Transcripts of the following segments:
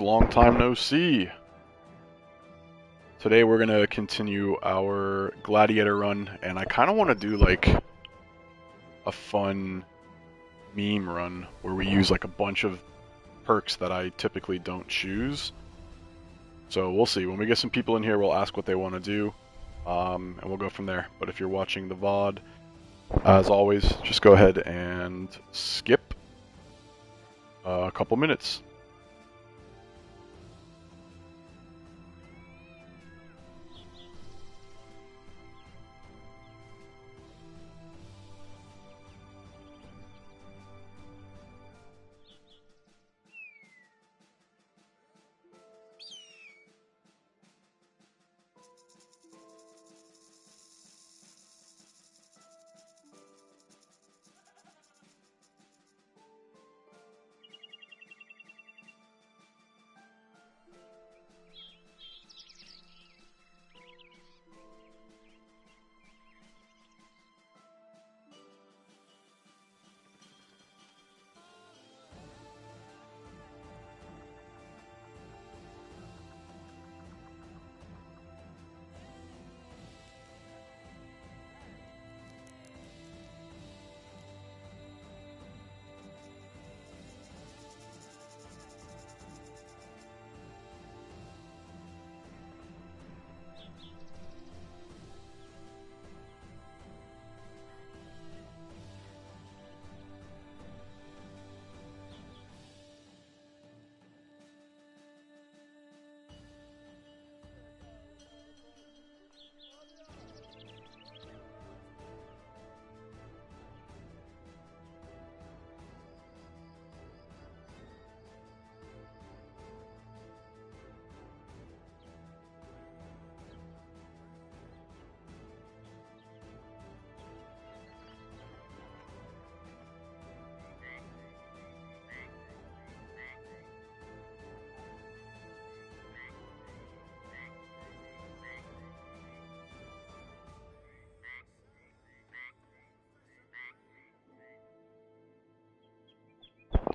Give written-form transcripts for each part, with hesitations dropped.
Long time no see. Today we're gonna continue our Gladiator run, and I kind of want to do like a fun meme run where we use like a bunch of perks that I typically don't choose. So we'll see. When we get some people in here, we'll ask what they want to do, and we'll go from there. But if you're watching the VOD, as always, just go ahead and skip a couple minutes.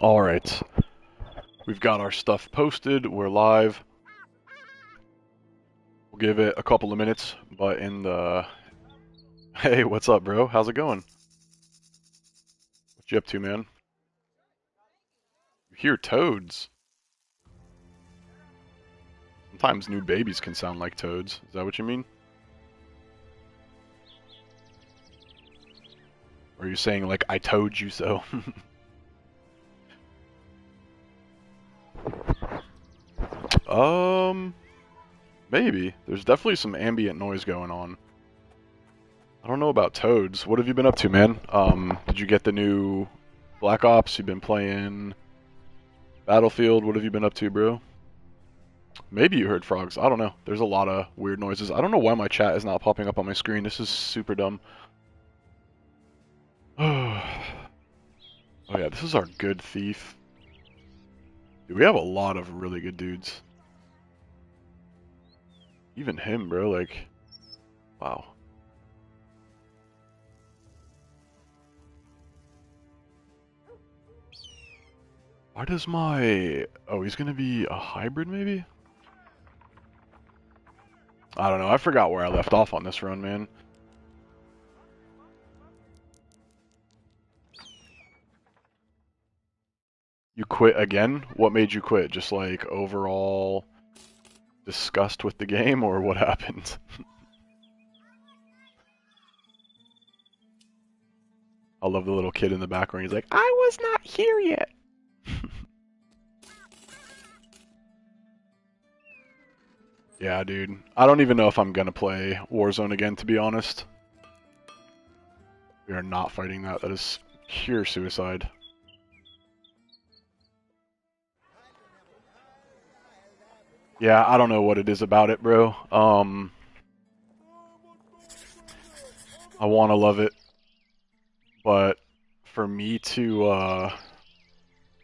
Alright, we've got our stuff posted, we're live. We'll give it a couple of minutes, but in the... Hey, what's up, bro? How's it going? What you up to, man? You hear toads. Sometimes new babies can sound like toads. Is that what you mean? Or are you saying, like, I told you so? Maybe. There's definitely some ambient noise going on. I don't know about toads. What have you been up to, man? Did you get the new Black Ops? You've been playing Battlefield? What have you been up to, bro? Maybe you heard frogs. I don't know. There's a lot of weird noises. I don't know why my chat is not popping up on my screen. This is super dumb. Oh yeah, this is our good thief. Dude, we have a lot of really good dudes. Even him, bro, like, wow. Why does my... Oh, he's gonna be a hybrid, maybe? I don't know. I forgot where I left off on this run, man. You quit again? What made you quit? Just like overall disgust with the game, or what happened? I love the little kid in the background. He's like, I was not here yet. Yeah, dude. I don't even know if I'm gonna play Warzone again, to be honest. We are not fighting that. That is pure suicide. Yeah, I don't know what it is about it, bro. I want to love it, but for me to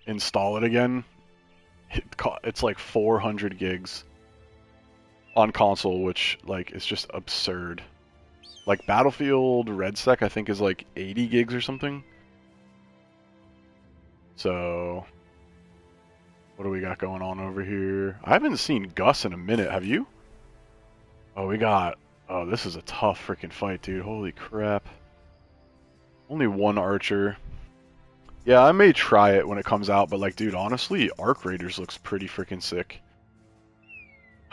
install it again, it's like 400 gigs on console, which like is just absurd. Like Battlefield RedSec, I think is like 80 gigs or something. So What do we got going on over here? I haven't seen Gus in a minute. Have you? Oh, we got... Oh, this is a tough freaking fight, dude. Holy crap. Only one archer. Yeah, I may try it when it comes out, but like, dude, honestly, Arc Raiders looks pretty freaking sick.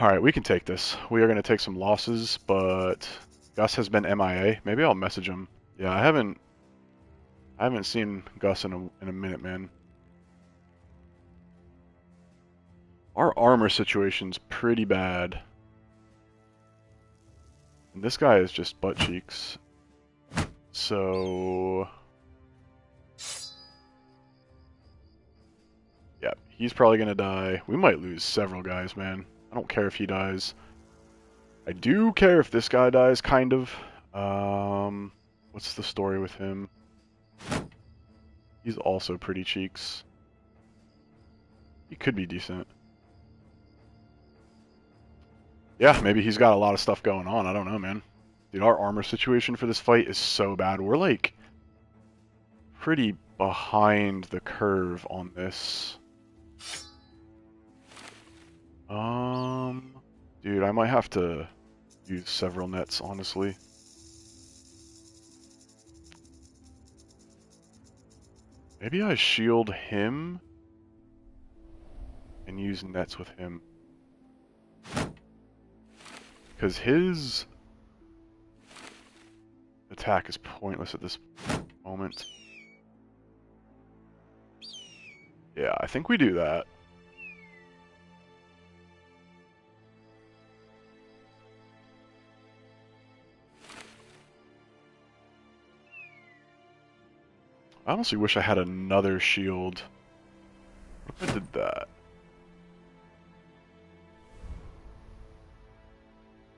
Alright, we can take this. We are going to take some losses, but Gus has been MIA. Maybe I'll message him. Yeah, I haven't seen Gus in a minute, man. Our armor situation's pretty bad. And this guy is just butt cheeks. So... yeah, he's probably gonna die. We might lose several guys, man. I don't care if he dies. I do care if this guy dies, kind of. What's the story with him? He's also pretty cheeks. He could be decent. Yeah, maybe he's got a lot of stuff going on. I don't know, man. Dude, our armor situation for this fight is so bad. We're, like, pretty behind the curve on this. Dude, I might have to use several nets, honestly. Maybe I shield him and use nets with him. Because his attack is pointless at this moment. Yeah, I think we do that. I honestly wish I had another shield. What if I did that?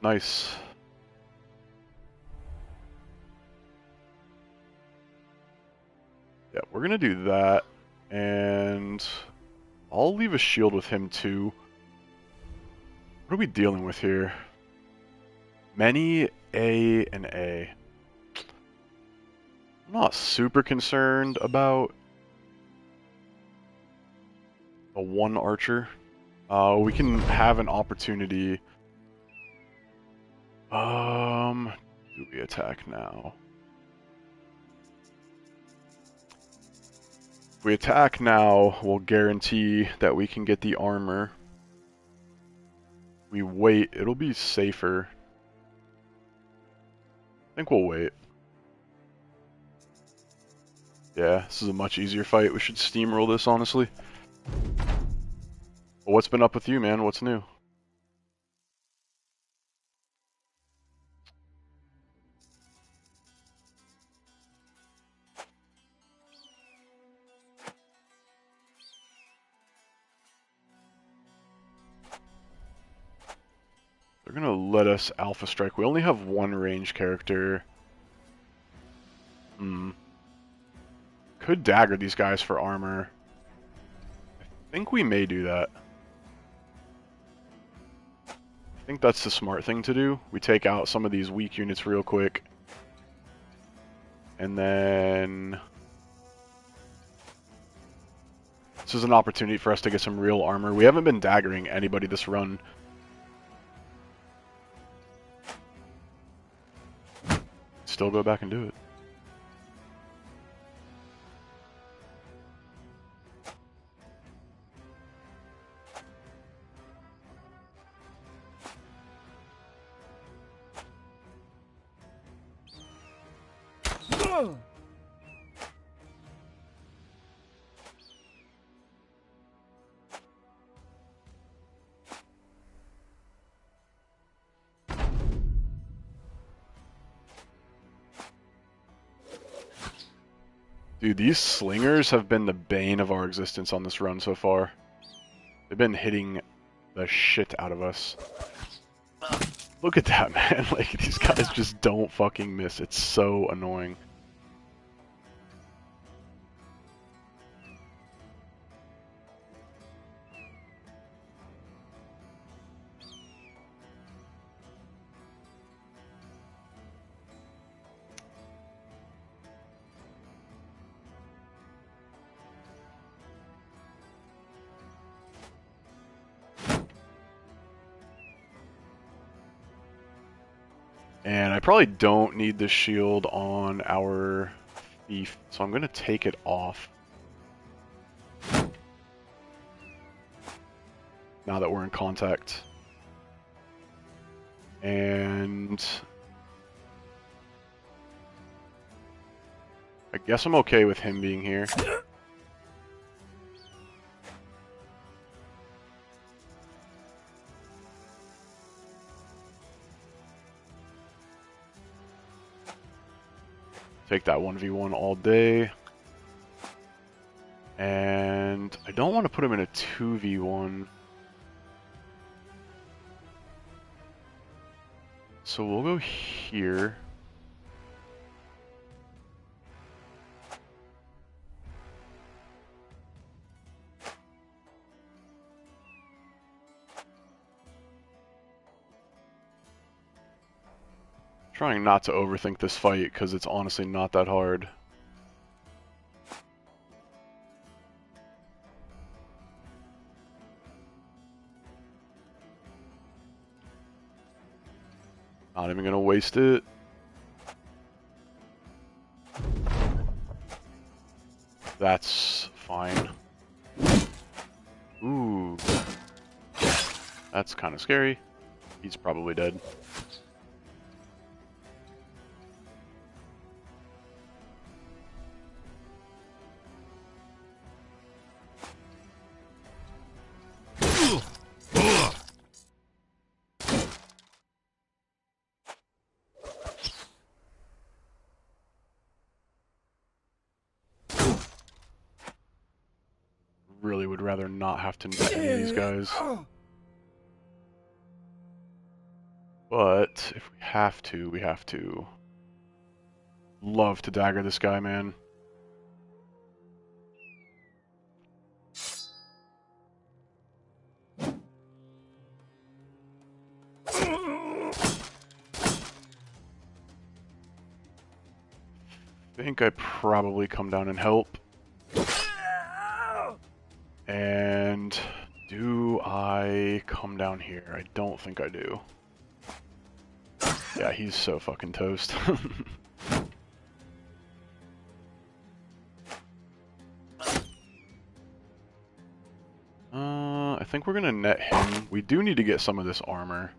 Nice. Yeah, we're gonna do that, and I'll leave a shield with him too. What are we dealing with here? Many A and A. I'm not super concerned about a one archer. We can have an opportunity. Do we attack now? If we attack now, we'll guarantee that we can get the armor. We wait, it'll be safer. I think we'll wait. Yeah, this is a much easier fight. We should steamroll this, honestly. Well, what's been up with you, man? What's new? They're gonna let us alpha strike. We only have one range character. Could dagger these guys for armor. I think we may do that. I think that's the smart thing to do. We take out some of these weak units real quick. And then... this is an opportunity for us to get some real armor. We haven't been daggering anybody this run. Still go back and do it. Dude, these slingers have been the bane of our existence on this run so far. They've been hitting the shit out of us. Look at that, man. Like, these guys just don't fucking miss. It's so annoying. And I probably don't need the shield on our thief, so I'm going to take it off. Now that we're in contact. And I guess I'm okay with him being here. Take that 1v1 all day. And I don't want to put him in a 2v1. So we'll go here. Trying not to overthink this fight because it's honestly not that hard. Not even gonna waste it. That's fine. Ooh. That's kind of scary. He's probably dead. Really would rather not have to net any of these guys. But if we have to, we have to. Love to dagger this guy, man. I think I probably come down and help. And do I come down here? I don't think I do. Yeah, he's so fucking toast. I think we're gonna net him. We do need to get some of this armor.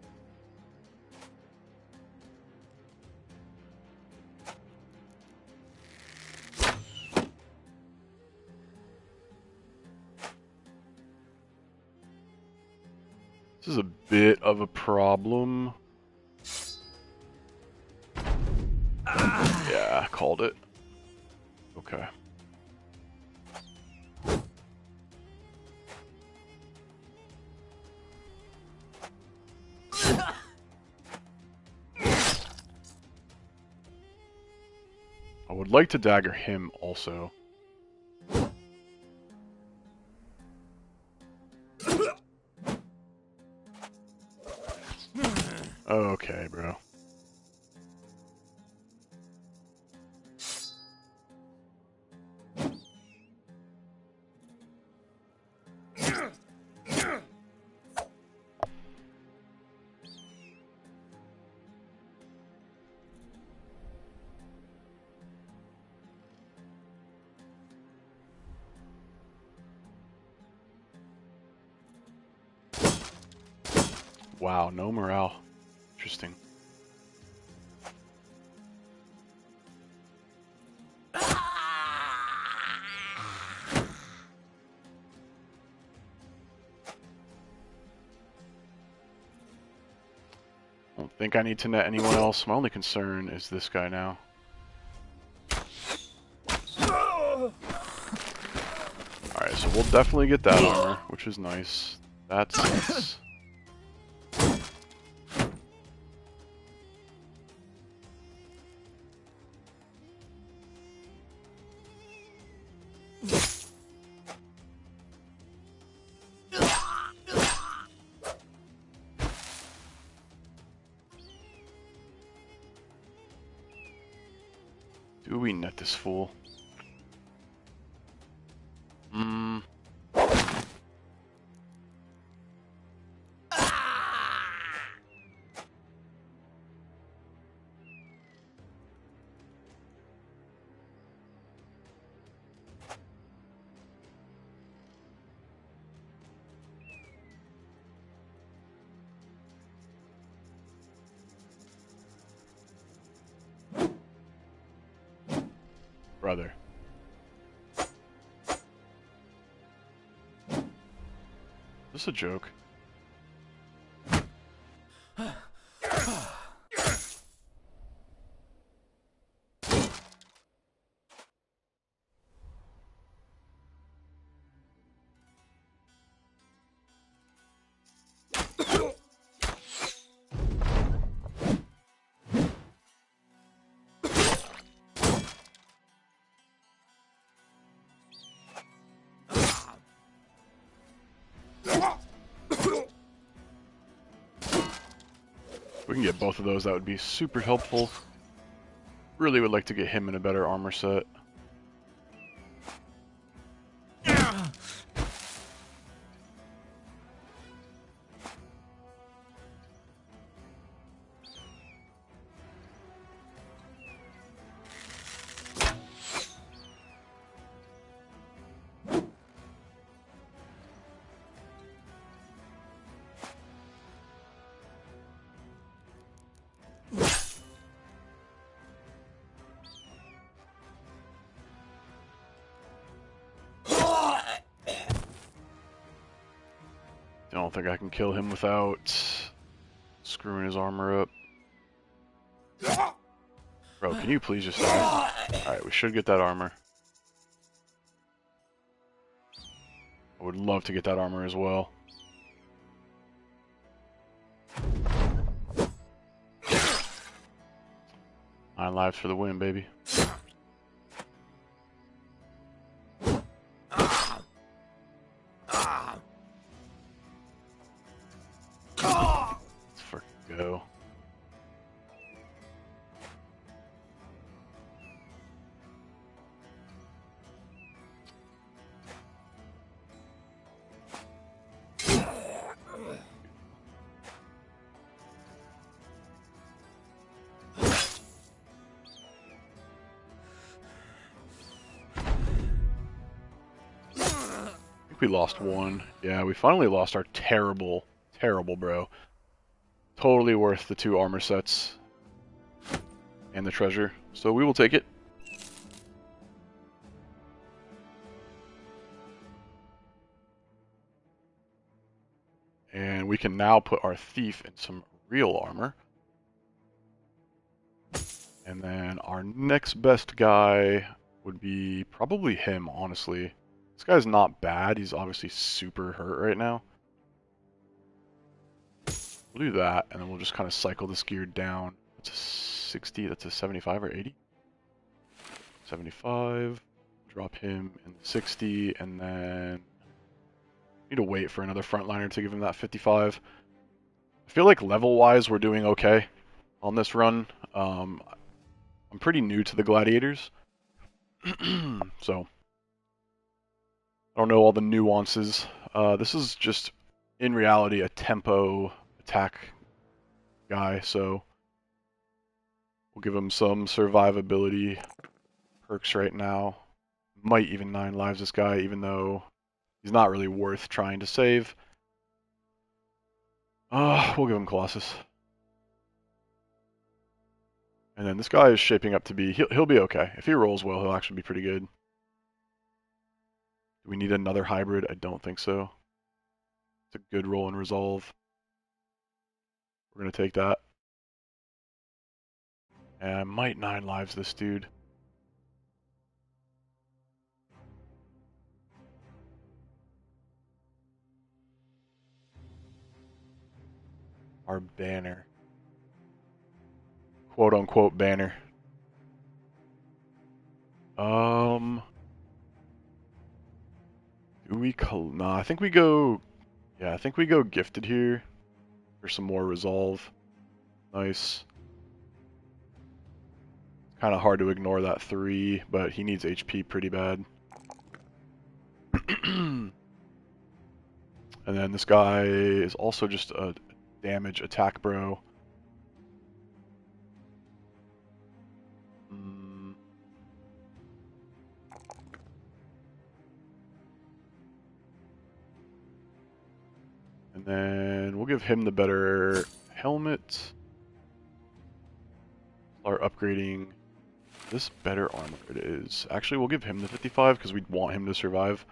This is a bit of a problem. Yeah, called it. Okay. I would like to dagger him also. Okay, bro. Wow, no morale. Interesting. I don't think I need to net anyone else. My only concern is this guy now. Alright, so we'll definitely get that armor, which is nice. That's nice. Do we net this fool? Brother. Is this a joke? If we can get both of those, that would be super helpful. Really would like to get him in a better armor set. I don't think I can kill him without screwing his armor up. Bro, can you please just die? Alright, we should get that armor. I would love to get that armor as well. Nine lives for the win, baby. Let's freaking go. We lost one. Yeah, we finally lost our terrible, terrible bro. Totally worth the 2 armor sets and the treasure. So we will take it. And we can now put our thief in some real armor. And then our next best guy would be probably him, honestly. This guy's not bad. He's obviously super hurt right now. We'll do that, and then we'll just kind of cycle this gear down. That's a 60, that's a 75 or 80? 75. Drop him in 60, and then need to wait for another frontliner to give him that 55. I feel like level-wise we're doing okay on this run. I'm pretty new to the Gladiators, so I don't know all the nuances. This is just, in reality, a tempo attack guy, so we'll give him some survivability perks right now. Might even 9 lives this guy, even though he's not really worth trying to save. We'll give him Colossus. And then this guy is shaping up to be, he'll be okay. If he rolls well, he'll actually be pretty good. Do we need another hybrid? I don't think so. It's a good roll and resolve. We're going to take that. And I might 9 lives this dude. Our banner. Quote unquote banner. Do we no, I think we go, yeah, I think we go gifted here for some more resolve. Nice. Kind of hard to ignore that 3, but he needs HP pretty bad. And then this guy is also just a damage attack bro. And then we'll give him the better helmet. Start upgrading this better armor? It is. Actually, we'll give him the 55 because we want him to survive.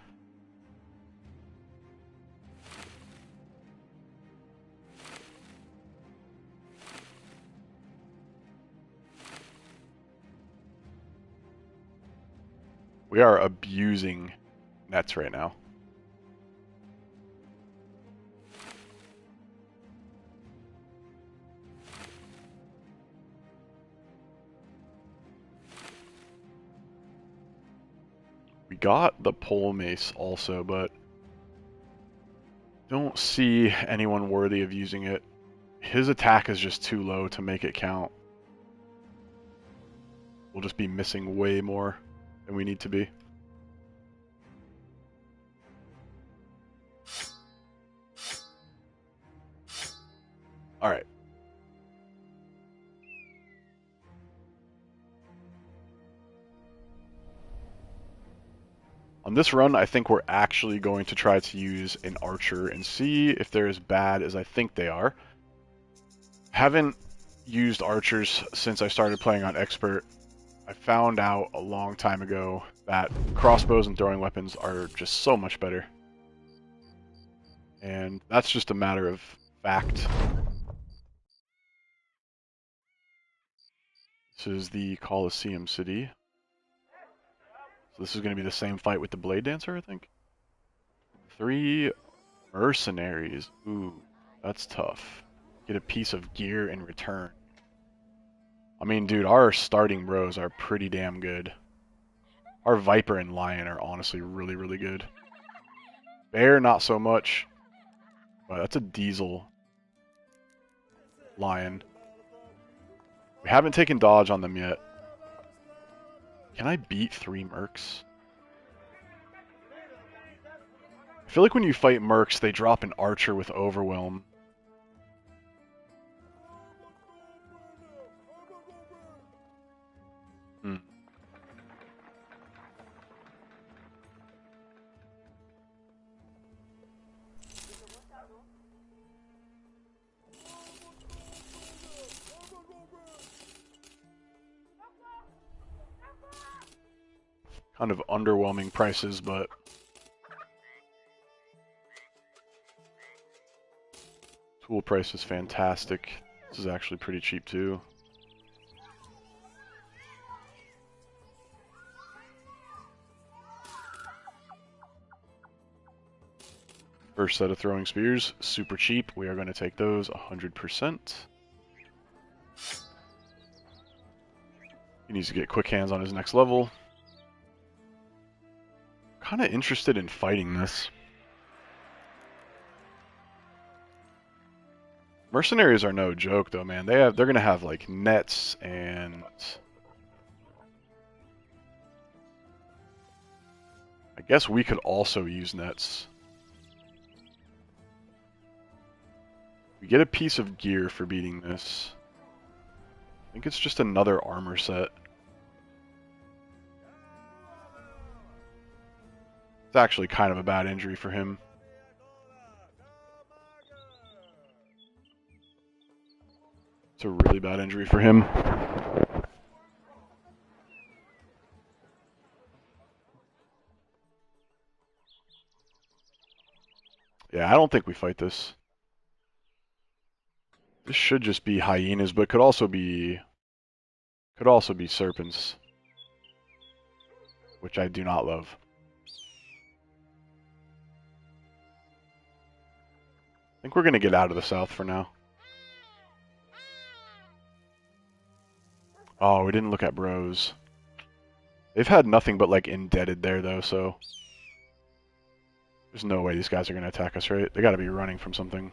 We are abusing nets right now. We got the pole mace also, but don't see anyone worthy of using it. His attack is just too low to make it count. We'll just be missing way more than we need to be. Alright. On this run, I think we're actually going to try to use an archer and see if they're as bad as I think they are. Haven't used archers since I started playing on expert. I found out a long time ago that crossbows and throwing weapons are just so much better. And that's just a matter of fact. This is the Colosseum City. So this is going to be the same fight with the Blade Dancer, I think. 3 mercenaries. Ooh, that's tough. Get a piece of gear in return. I mean, dude, our starting bros are pretty damn good. Our Viper and Lion are honestly really, really good. Bear, not so much. But that's a diesel Lion. We haven't taken dodge on them yet. Can I beat 3 mercs? I feel like when you fight mercs, they drop an archer with overwhelm. Hmm. Kind of underwhelming prices, but tool price is fantastic. This is actually pretty cheap too. First set of throwing spears, super cheap. We are going to take those 100%. He needs to get quick hands on his next level. Kind of interested in fighting this. Mercenaries are no joke though, man. They're going to have like nets and I guess we could also use nets. We get a piece of gear for beating this. I think it's just another armor set. It's actually kind of a bad injury for him. It's a really bad injury for him. Yeah, I don't think we fight this. This should just be hyenas, but could also be serpents, which I do not love. I think we're going to get out of the south for now. Oh, we didn't look at bros. They've had nothing but like indebted there though, so there's no way these guys are going to attack us, right? They got to be running from something.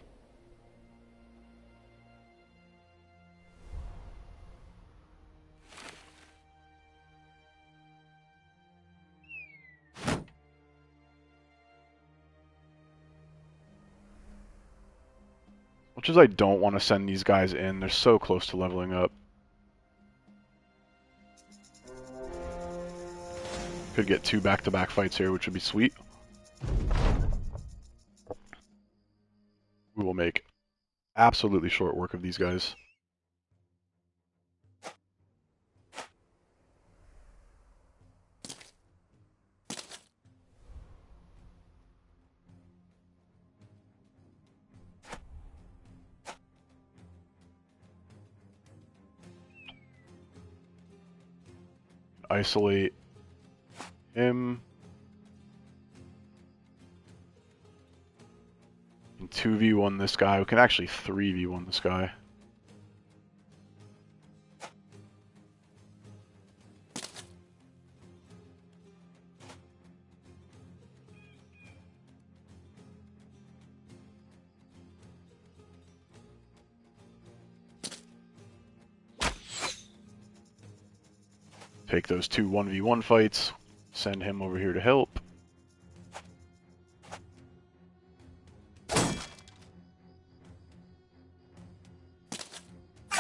Much as I don't want to send these guys in, they're so close to leveling up. Could get 2 back-to-back fights here, which would be sweet. We will make absolutely short work of these guys. isolate him. And 2v1 this guy. We can actually 3v1 this guy. Take those two 1v1 fights. Send him over here to help.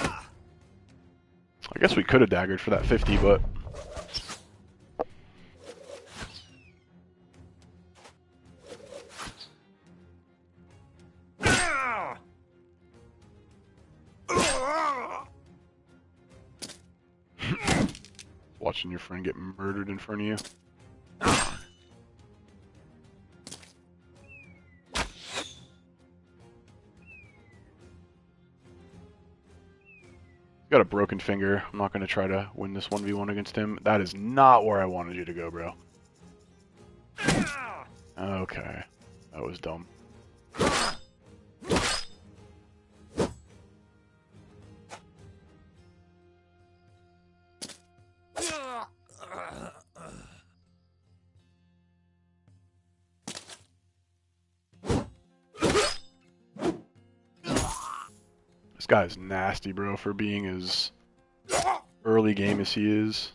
I guess we could have daggered for that 50, but... Watching your friend get murdered in front of you. Got a broken finger. I'm not going to try to win this 1v1 against him. That is not where I wanted you to go, bro. Okay. That was dumb. This guy is nasty, bro, for being as early game as he is.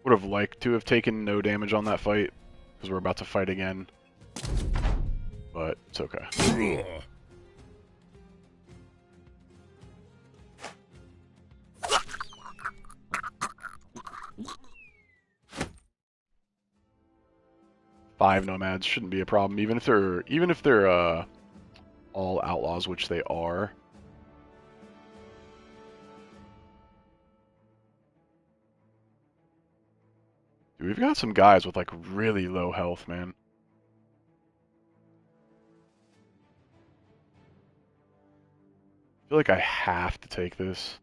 Would have liked to have taken no damage on that fight, because we're about to fight again. But it's okay. Five nomads shouldn't be a problem, even if they're all outlaws, which they are. Dude, we've got some guys with like really low health, man. I feel like I have to take this.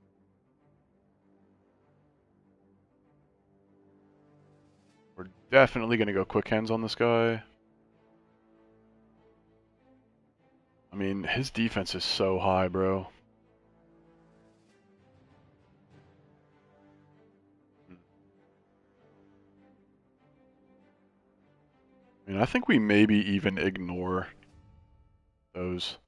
We're definitely gonna go quick hands on this guy. I mean, his defense is so high, bro. I mean, I think we maybe even ignore those.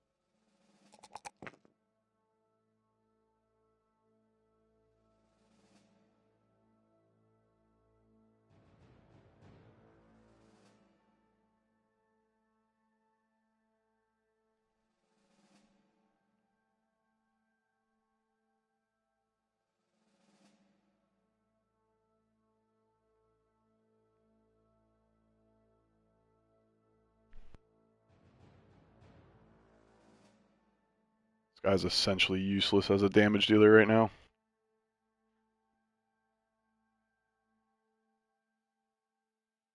This guy's essentially useless as a damage dealer right now.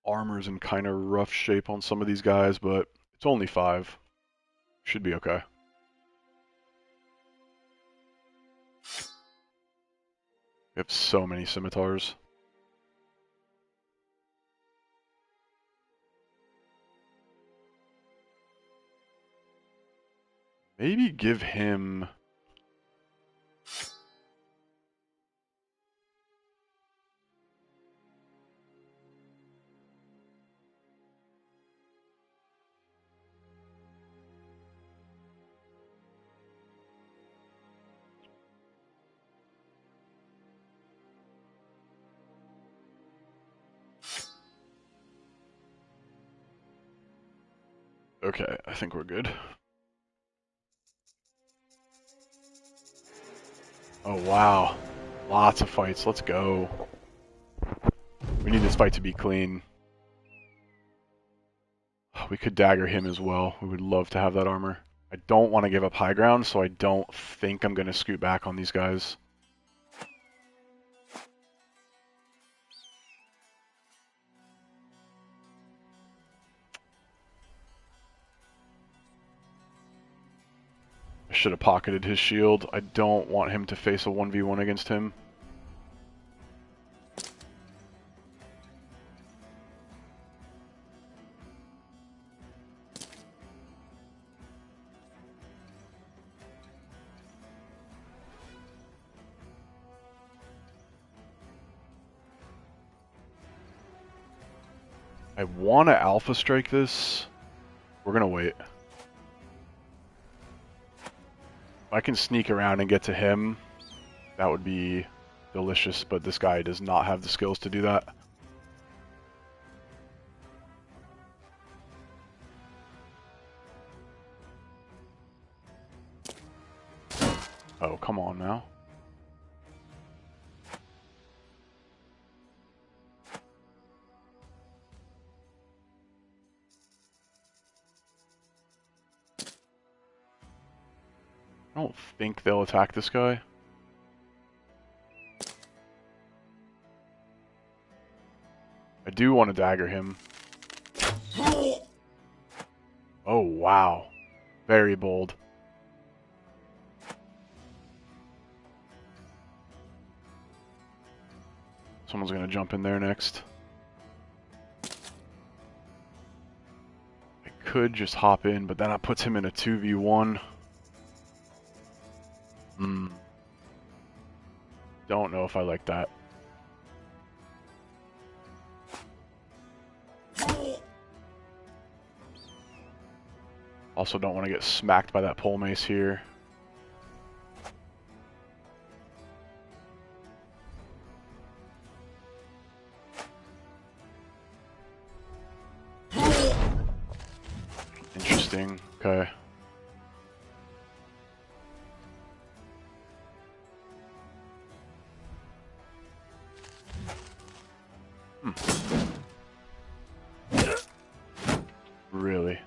Armor's in kind of rough shape on some of these guys, but it's only 5. Should be okay. We have so many scimitars. Maybe give him... Okay, I think we're good. Oh, wow. Lots of fights. Let's go. We need this fight to be clean. We could dagger him as well. We would love to have that armor. I don't want to give up high ground, so I don't think I'm going to scoot back on these guys. I should have pocketed his shield. I don't want him to face a 1v1 against him. I want to alpha strike this. We're going to wait. If I can sneak around and get to him, that would be delicious, but this guy does not have the skills to do that. Oh, come on now. I don't think they'll attack this guy. I do want to dagger him. Oh, wow. Very bold. Someone's going to jump in there next. I could just hop in, but then that puts him in a 2v1. Don't know if I like that. Also don't want to get smacked by that pole mace here. Interesting. Okay. Really?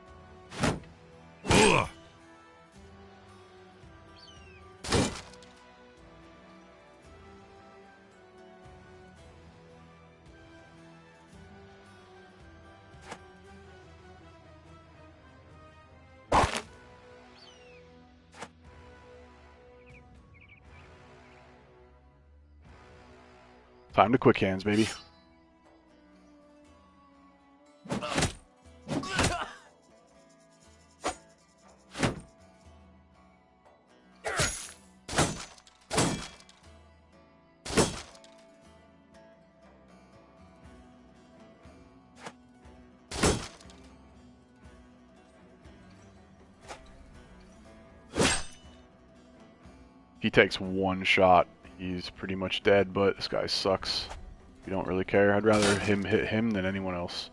Time to quick hands, baby. He takes one shot. He's pretty much dead, but this guy sucks. We don't really care. I'd rather him hit him than anyone else.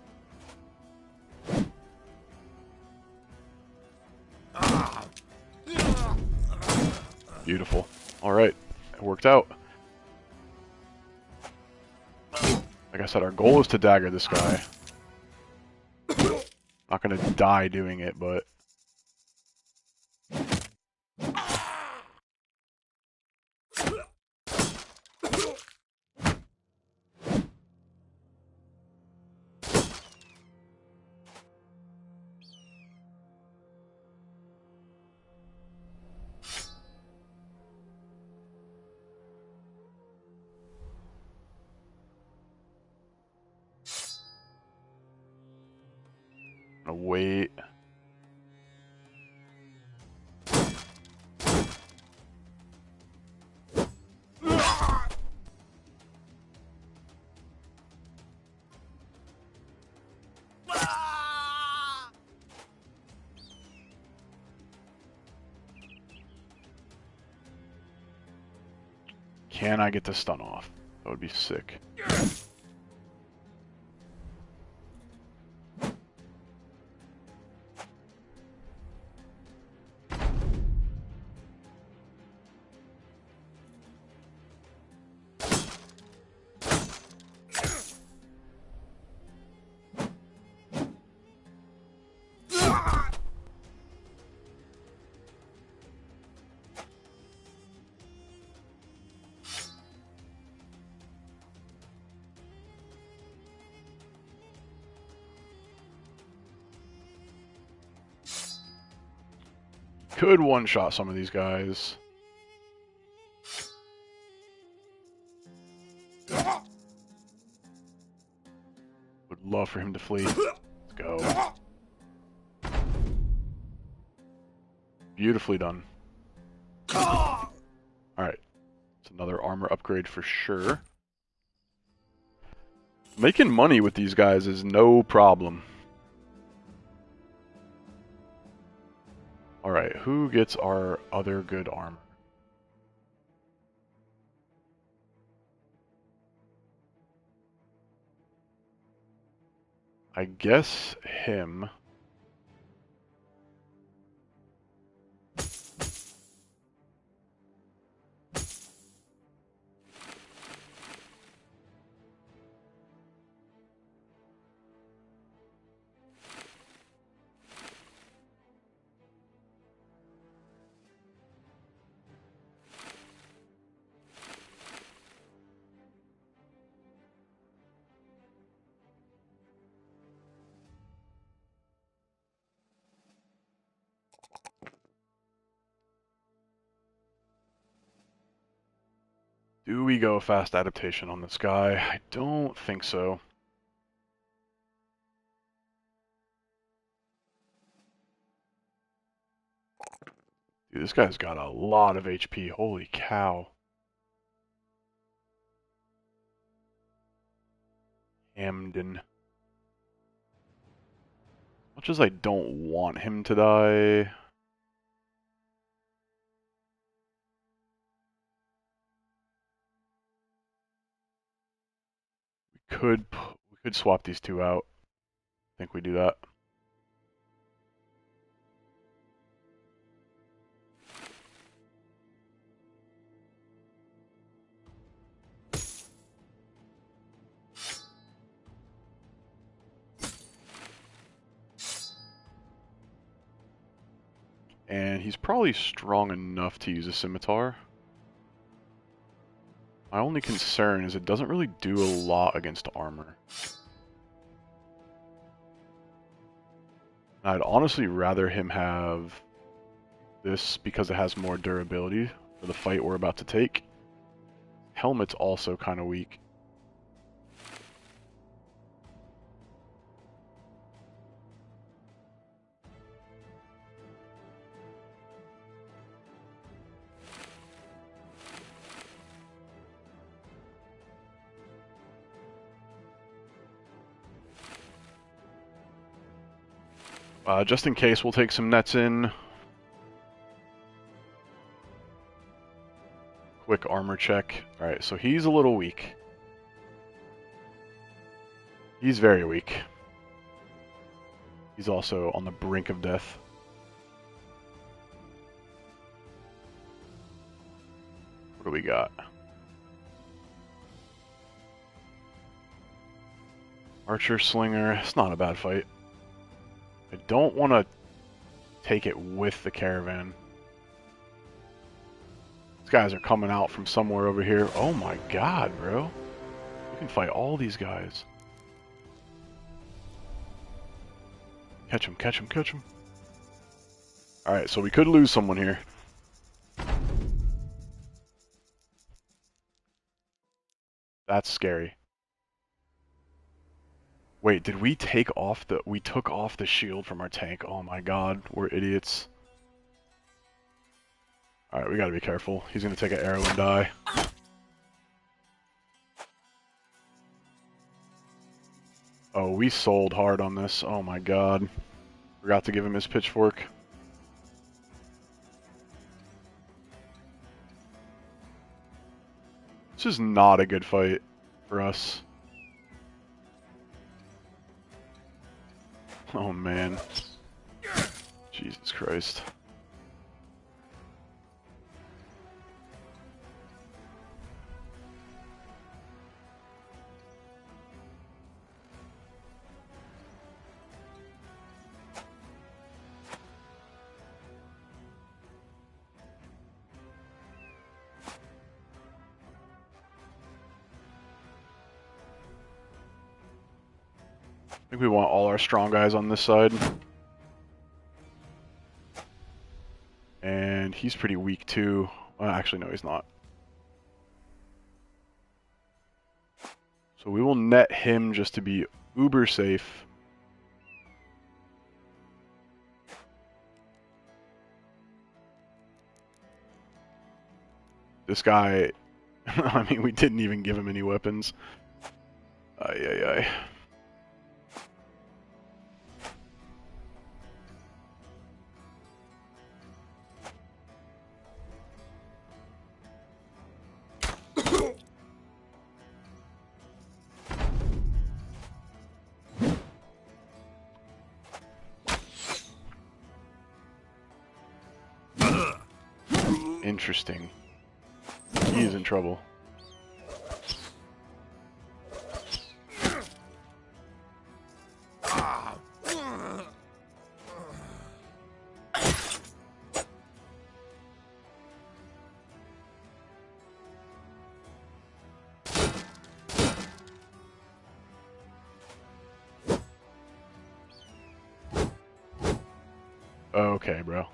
Beautiful. Alright, it worked out. Like I said, our goal is to dagger this guy. Not gonna die doing it, but... wait. Can I get the stun off? That would be sick. could one-shot some of these guys. Would love for him to flee. Let's go. Beautifully done. Alright. It's another armor upgrade for sure. Making money with these guys is no problem. Alright, who gets our other good armor? I guess him. Do we go fast adaptation on this guy? I don't think so. Dude, this guy's got a lot of HP. Holy cow. Hamden. Much as I don't want him to die. We could swap these two out. I think we do that. And he's probably strong enough to use a scimitar. My only concern is it doesn't really do a lot against armor. I'd honestly rather him have this because it has more durability for the fight we're about to take. Helmet's also kind of weak. Just in case, we'll take some nets in. Quick armor check. Alright, so he's a little weak. He's very weak. He's also on the brink of death. What do we got? Archer, Slinger. It's not a bad fight. I don't want to take it with the caravan. These guys are coming out from somewhere over here. Oh my god, bro. We can fight all these guys. Catch him, catch him, catch him. Alright, so we could lose someone here. That's scary. Wait, did we take off the... We took off the shield from our tank. Oh my god, we're idiots. Alright, we gotta be careful. He's gonna take an arrow and die. Oh, we sold hard on this. Oh my god. Forgot to give him his pitchfork. This is not a good fight for us. Oh man. Jesus Christ. I think we want all our strong guys on this side. he's pretty weak too. Actually, no, he's not. So we will net him just to be uber safe. This guy, I mean, we didn't even give him any weapons. Ay, ay, ay. Interesting. He is in trouble. Okay, bro.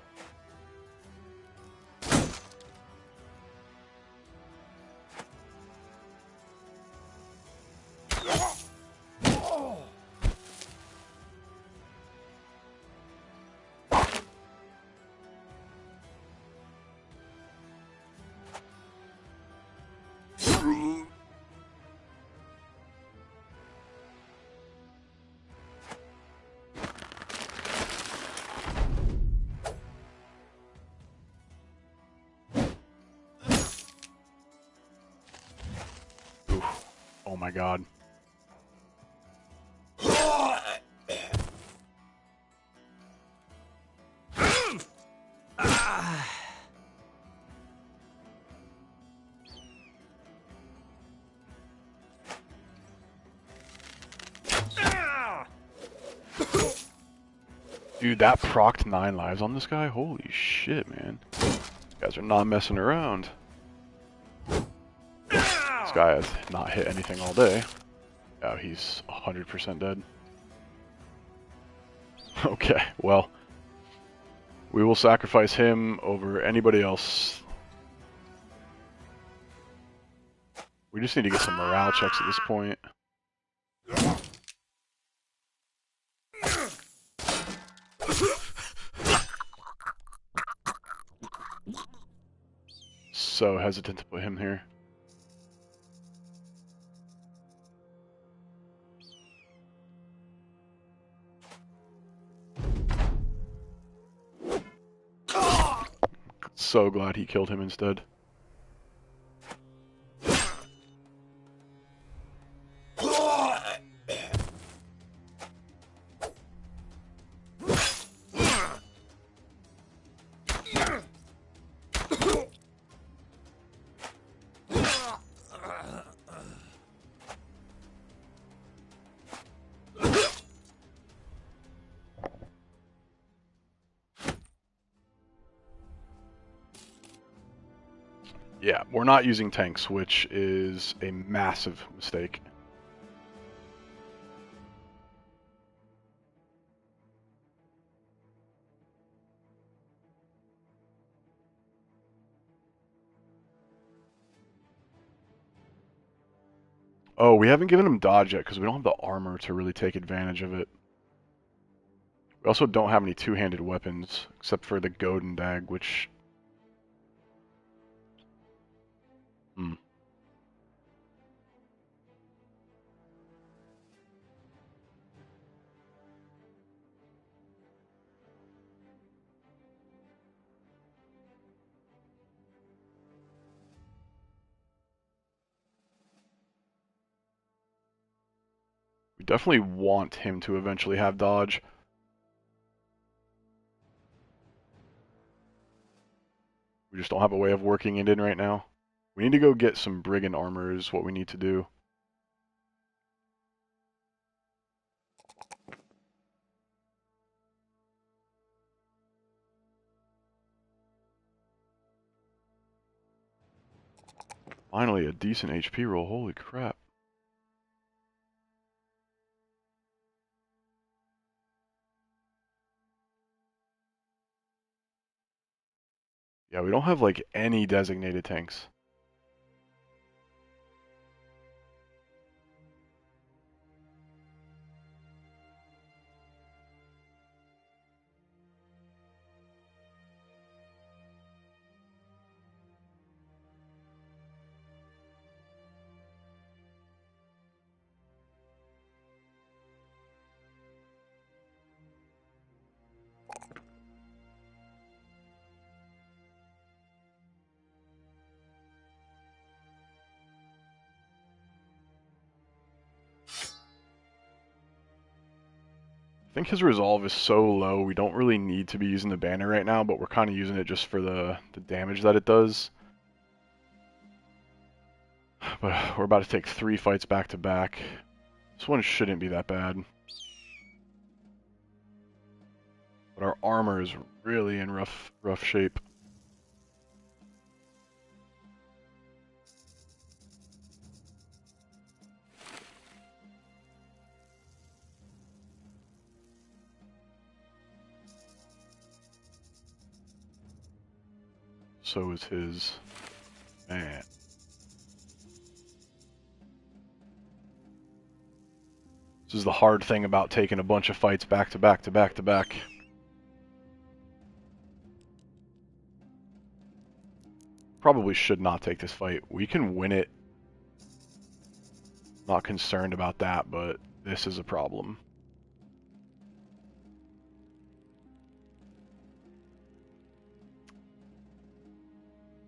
Oof. Oh my god. Dude, that procced 9 lives on this guy? Holy shit, man. These guys are not messing around. This guy has not hit anything all day. Yeah, he's 100% dead. Okay, well. We will sacrifice him over anybody else. We just need to get some morale checks at this point. So hesitant to put him here. So glad he killed him instead. Yeah, we're not using tanks, which is a massive mistake. Oh, we haven't given him dodge yet because we don't have the armor to really take advantage of it. We also don't have any two-handed weapons, except for the Godin Dag, which... We definitely want him to eventually have dodge. We just don't have a way of working it in right now. We need to go get some brigand armor is what we need to do. Finally, a decent HP roll. Holy crap. Yeah, we don't have like any designated tanks. I think his resolve is so low, we don't really need to be using the banner right now, but we're kind of using it just for the damage that it does. But we're about to take 3 fights back to back. This one shouldn't be that bad. But our armor is really in rough shape. So is his. Man. This is the hard thing about taking a bunch of fights back to back to back to back. Probably should not take this fight. We can win it. Not concerned about that, but this is a problem.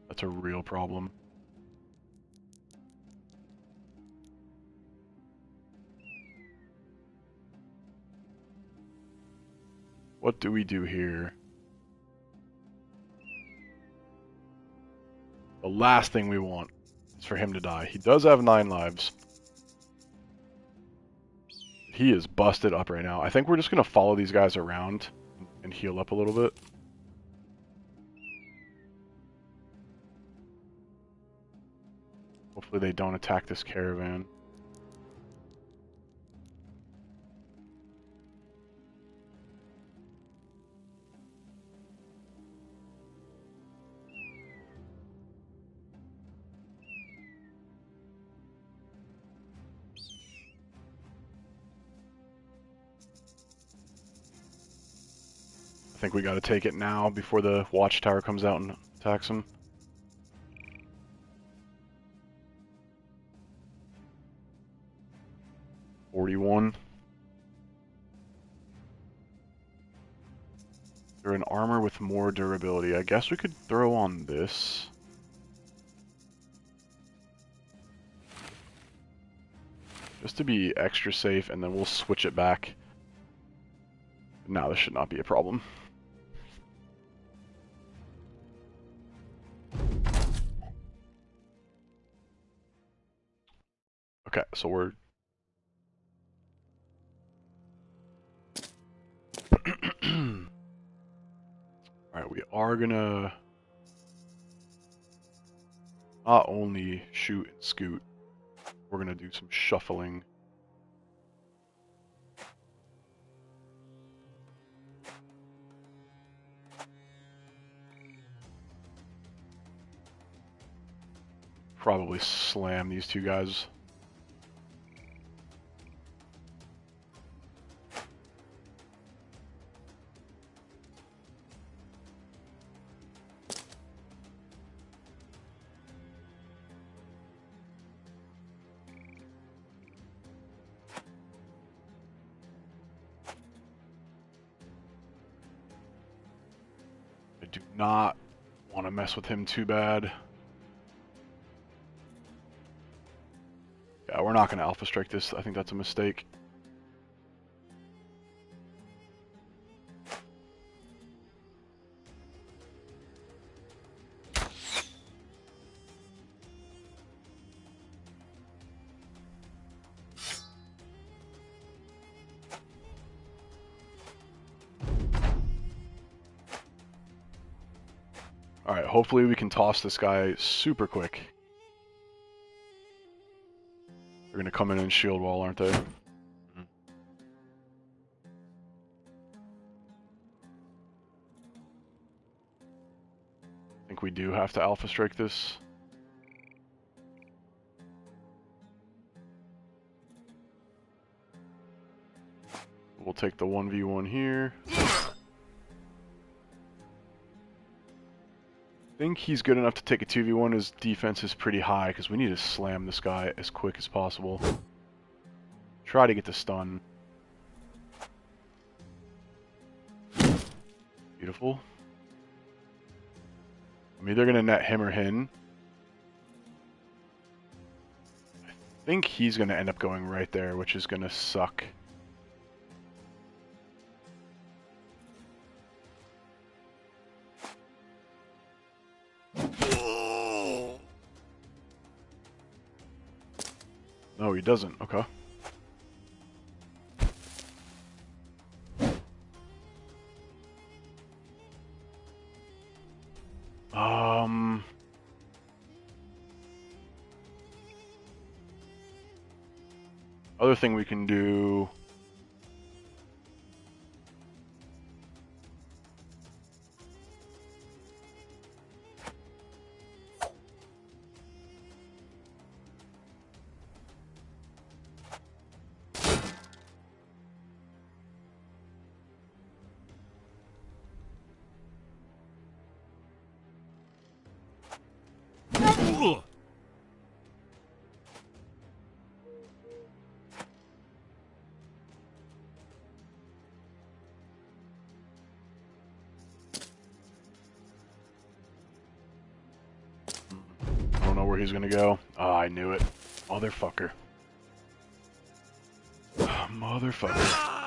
That's a real problem. What do we do here? The last thing we want is for him to die. He does have 9 lives. He is busted up right now. I think we're just going to follow these guys around and heal up a little bit. Hopefully they don't attack this caravan. I think we got to take it now before the watchtower comes out and attacks him. $41. They're an armor with more durability. I guess we could throw on this. Just to be extra safe, and then we'll switch it back. Now this should not be a problem. Okay, so we're... Alright, we are gonna... not only shoot and scoot, we're gonna do some shuffling. Probably slam these two guys. I do not want to mess with him too bad. Yeah, we're not going to alpha strike this. I think that's a mistake. Alright, hopefully we can toss this guy super quick. They're going to come in and shield wall, aren't they? think we do have to Alpha Strike this. We'll take the 1v1 here. I think he's good enough to take a 2v1. His defense is pretty high because we need to slam this guy as quick as possible. Try to get the stun. Beautiful. I'm either going to net him or him. I think he's going to end up going right there, which is going to suck. No, he doesn't. Okay. Other thing we can do. I don't know where he's gonna go. Oh, I knew it. Motherfucker. Motherfucker.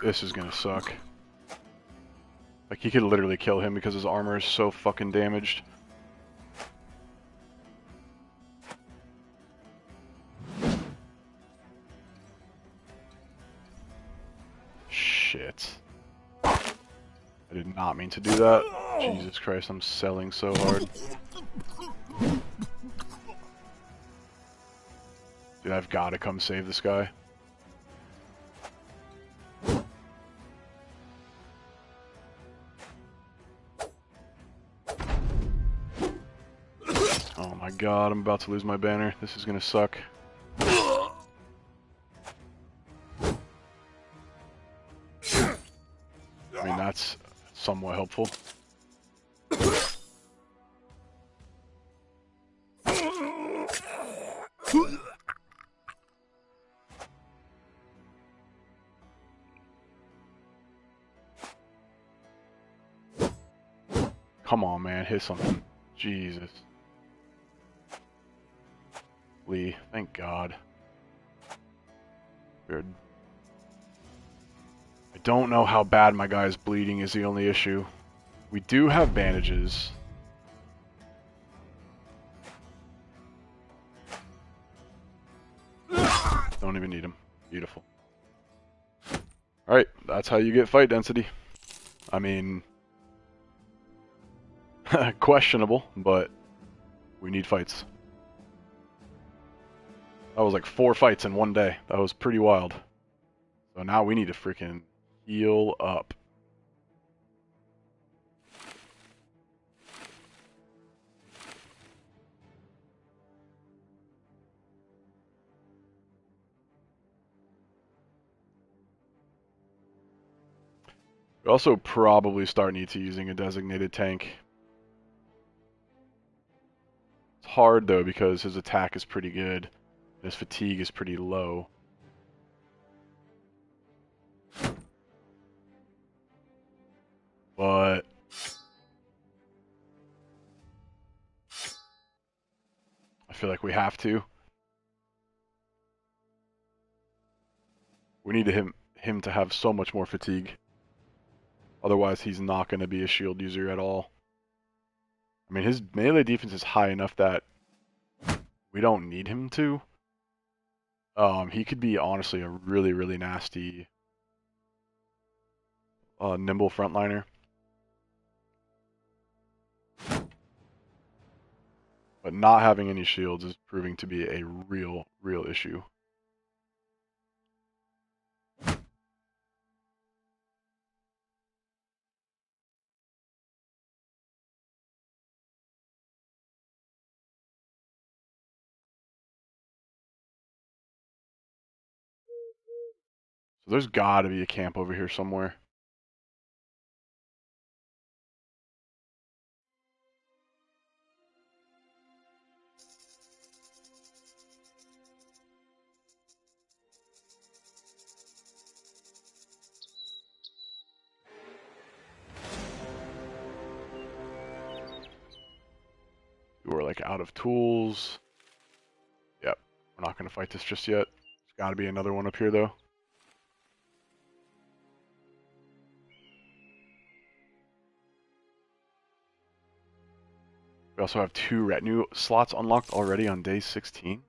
This is gonna suck. Like, he could literally kill him because his armor is so fucking damaged. Shit. I did not mean to do that. Jesus Christ, I'm selling so hard. Dude, I've gotta come save this guy. Oh my god, I'm about to lose my banner. This is gonna suck. I mean, that's somewhat helpful. Come on, man, hit something. Jesus. Lee, thank God. Weird. I don't know how bad my guy's bleeding is the only issue. We do have bandages. Don't even need them. Beautiful. Alright, that's how you get fight density. I mean, questionable, but we need fights. That was like 4 fights in one day. That was pretty wild. So now we need to freaking heal up. We also probably start need to using a designated tank. It's hard though because his attack is pretty good. His fatigue is pretty low. But I feel like we have to. We need him to have so much more fatigue. Otherwise, he's not going to be a shield user at all. I mean, his melee defense is high enough that we don't need him to. He could be honestly a really, really nasty nimble frontliner. But not having any shields is proving to be a real, real issue. So there's got to be a camp over here somewhere. We're like out of tools. Yep, we're not going to fight this just yet. There's got to be another one up here though. We also have 2 retinue slots unlocked already on day 16.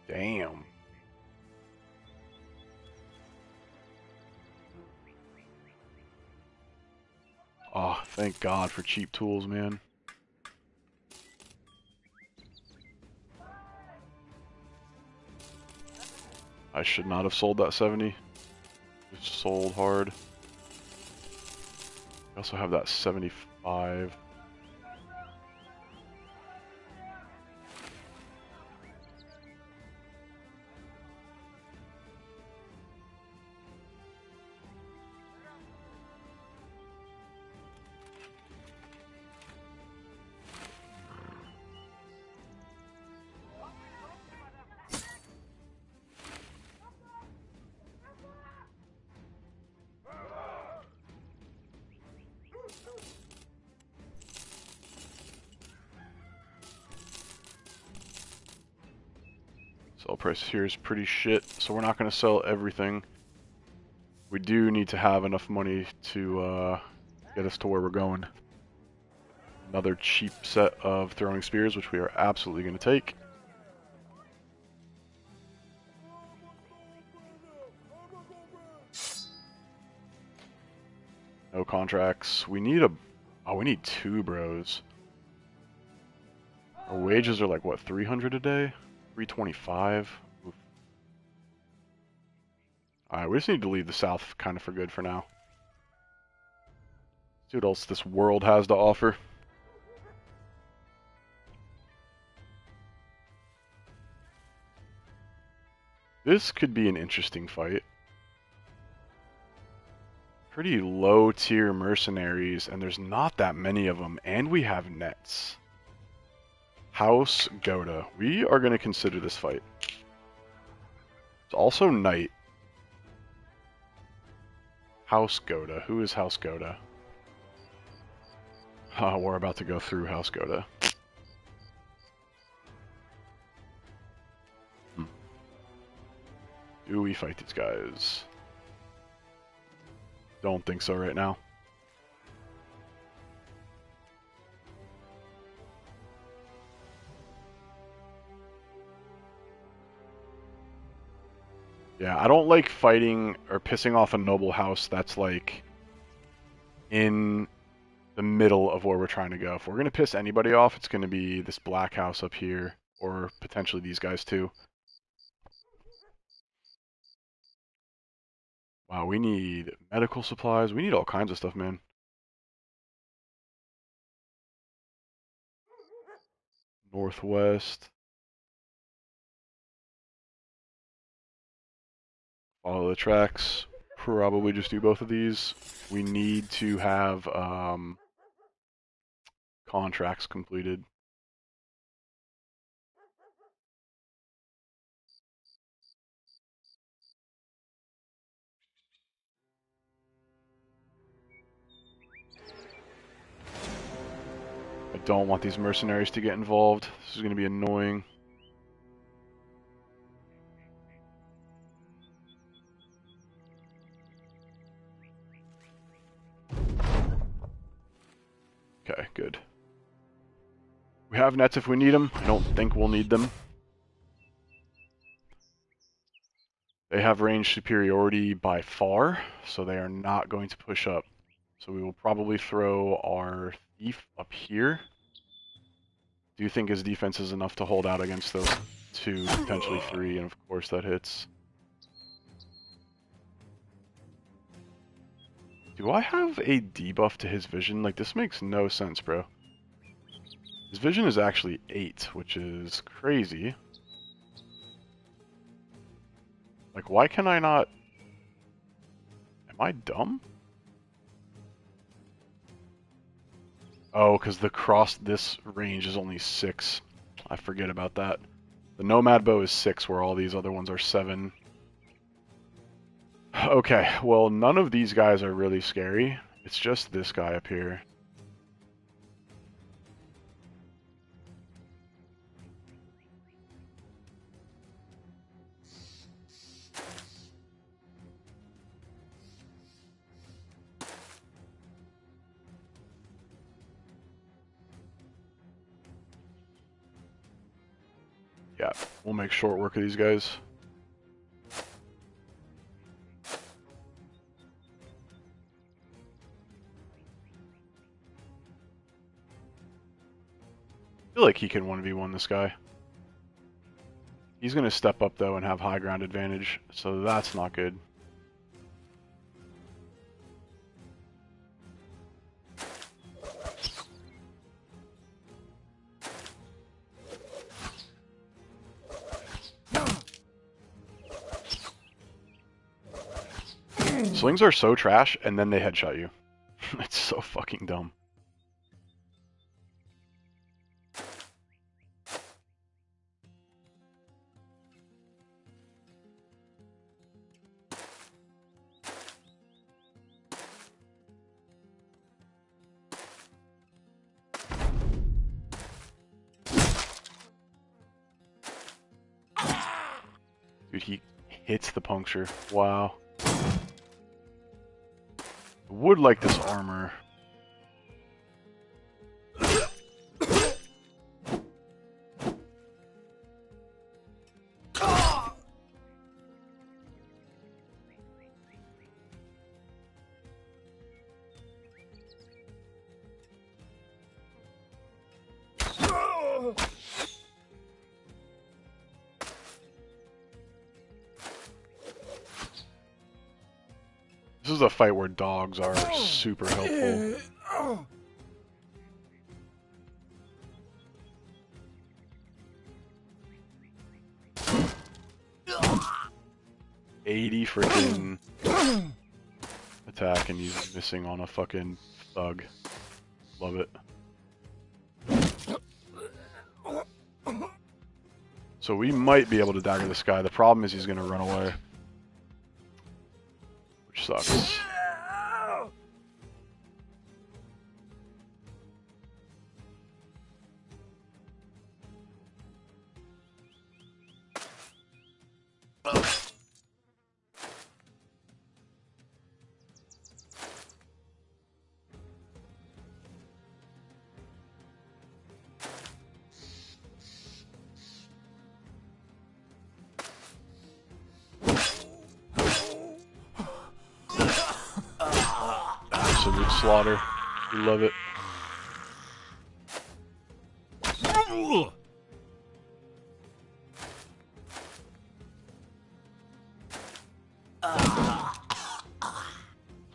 Damn. Oh, thank God for cheap tools, man. I should not have sold that 70. Just sold hard. We also have that 75. Sell price here is pretty shit, so we're not going to sell everything. We do need to have enough money to get us to where we're going. Another cheap set of throwing spears, which we are absolutely going to take. No contracts. We need a... Oh, we need 2 bros. Our wages are like, what, 300 a day? 325? Oof. Alright, we just need to leave the south kind of for good for now. See what else this world has to offer. This could be an interesting fight. Pretty low tier mercenaries, and there's not that many of them, and we have nets. House Goda. We are going to consider this fight. It's also night. House Goda. Who is House Goda? We're about to go through House Goda. Do we fight these guys? Don't think so right now. Yeah, I don't like fighting or pissing off a noble house that's like in the middle of where we're trying to go. If we're going to piss anybody off, it's going to be this black house up here, or potentially these guys too. Wow, we need medical supplies. We need all kinds of stuff, man. Northwest. Follow the tracks. Probably just do both of these. We need to have contracts completed. I don't want these mercenaries to get involved. This is going to be annoying. good. We have nets if we need them. I don't think we'll need them. They have range superiority by far, so they are not going to push up. So we will probably throw our thief up here. Do you think his defense is enough to hold out against those 2, potentially 3, and of course that hits. Do I have a debuff to his vision? Like, this makes no sense, bro. His vision is actually 8, which is crazy. Like, why can I not... Am I dumb? Oh, because this range is only 6. I forget about that. The Nomad Bow is 6, where all these other ones are 7. Okay, well, none of these guys are really scary. It's just this guy up here. Yeah, we'll make short work of these guys. I feel like he can 1v1 this guy. He's going to step up, though, and have high ground advantage, so that's not good. Slings are so trash, and then they headshot you. It's so fucking dumb. Dude, he hits the puncture. Wow. I would like this armor. This is a fight where dogs are super helpful. 80 freaking attack, and he's missing on a fucking thug. Love it. So we might be able to dagger this guy. The problem is he's gonna run away, which sucks. Absolute slaughter. We love it.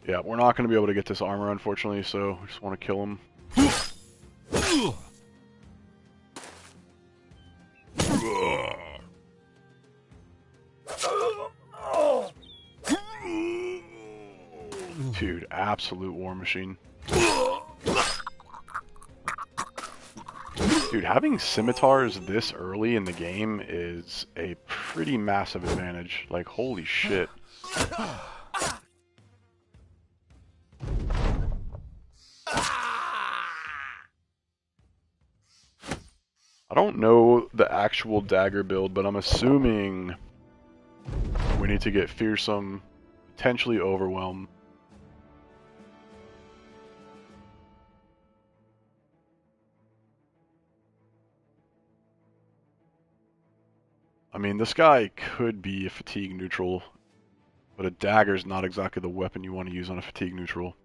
Yeah, we're not going to be able to get this armor, unfortunately, so we just want to kill him. Dude, absolute war machine. Dude, having scimitars this early in the game is a pretty massive advantage. Like, holy shit. I don't know the actual dagger build, but I'm assuming we need to get fearsome, potentially overwhelm. I mean, this guy could be a fatigue neutral, but a dagger's not exactly the weapon you want to use on a fatigue neutral.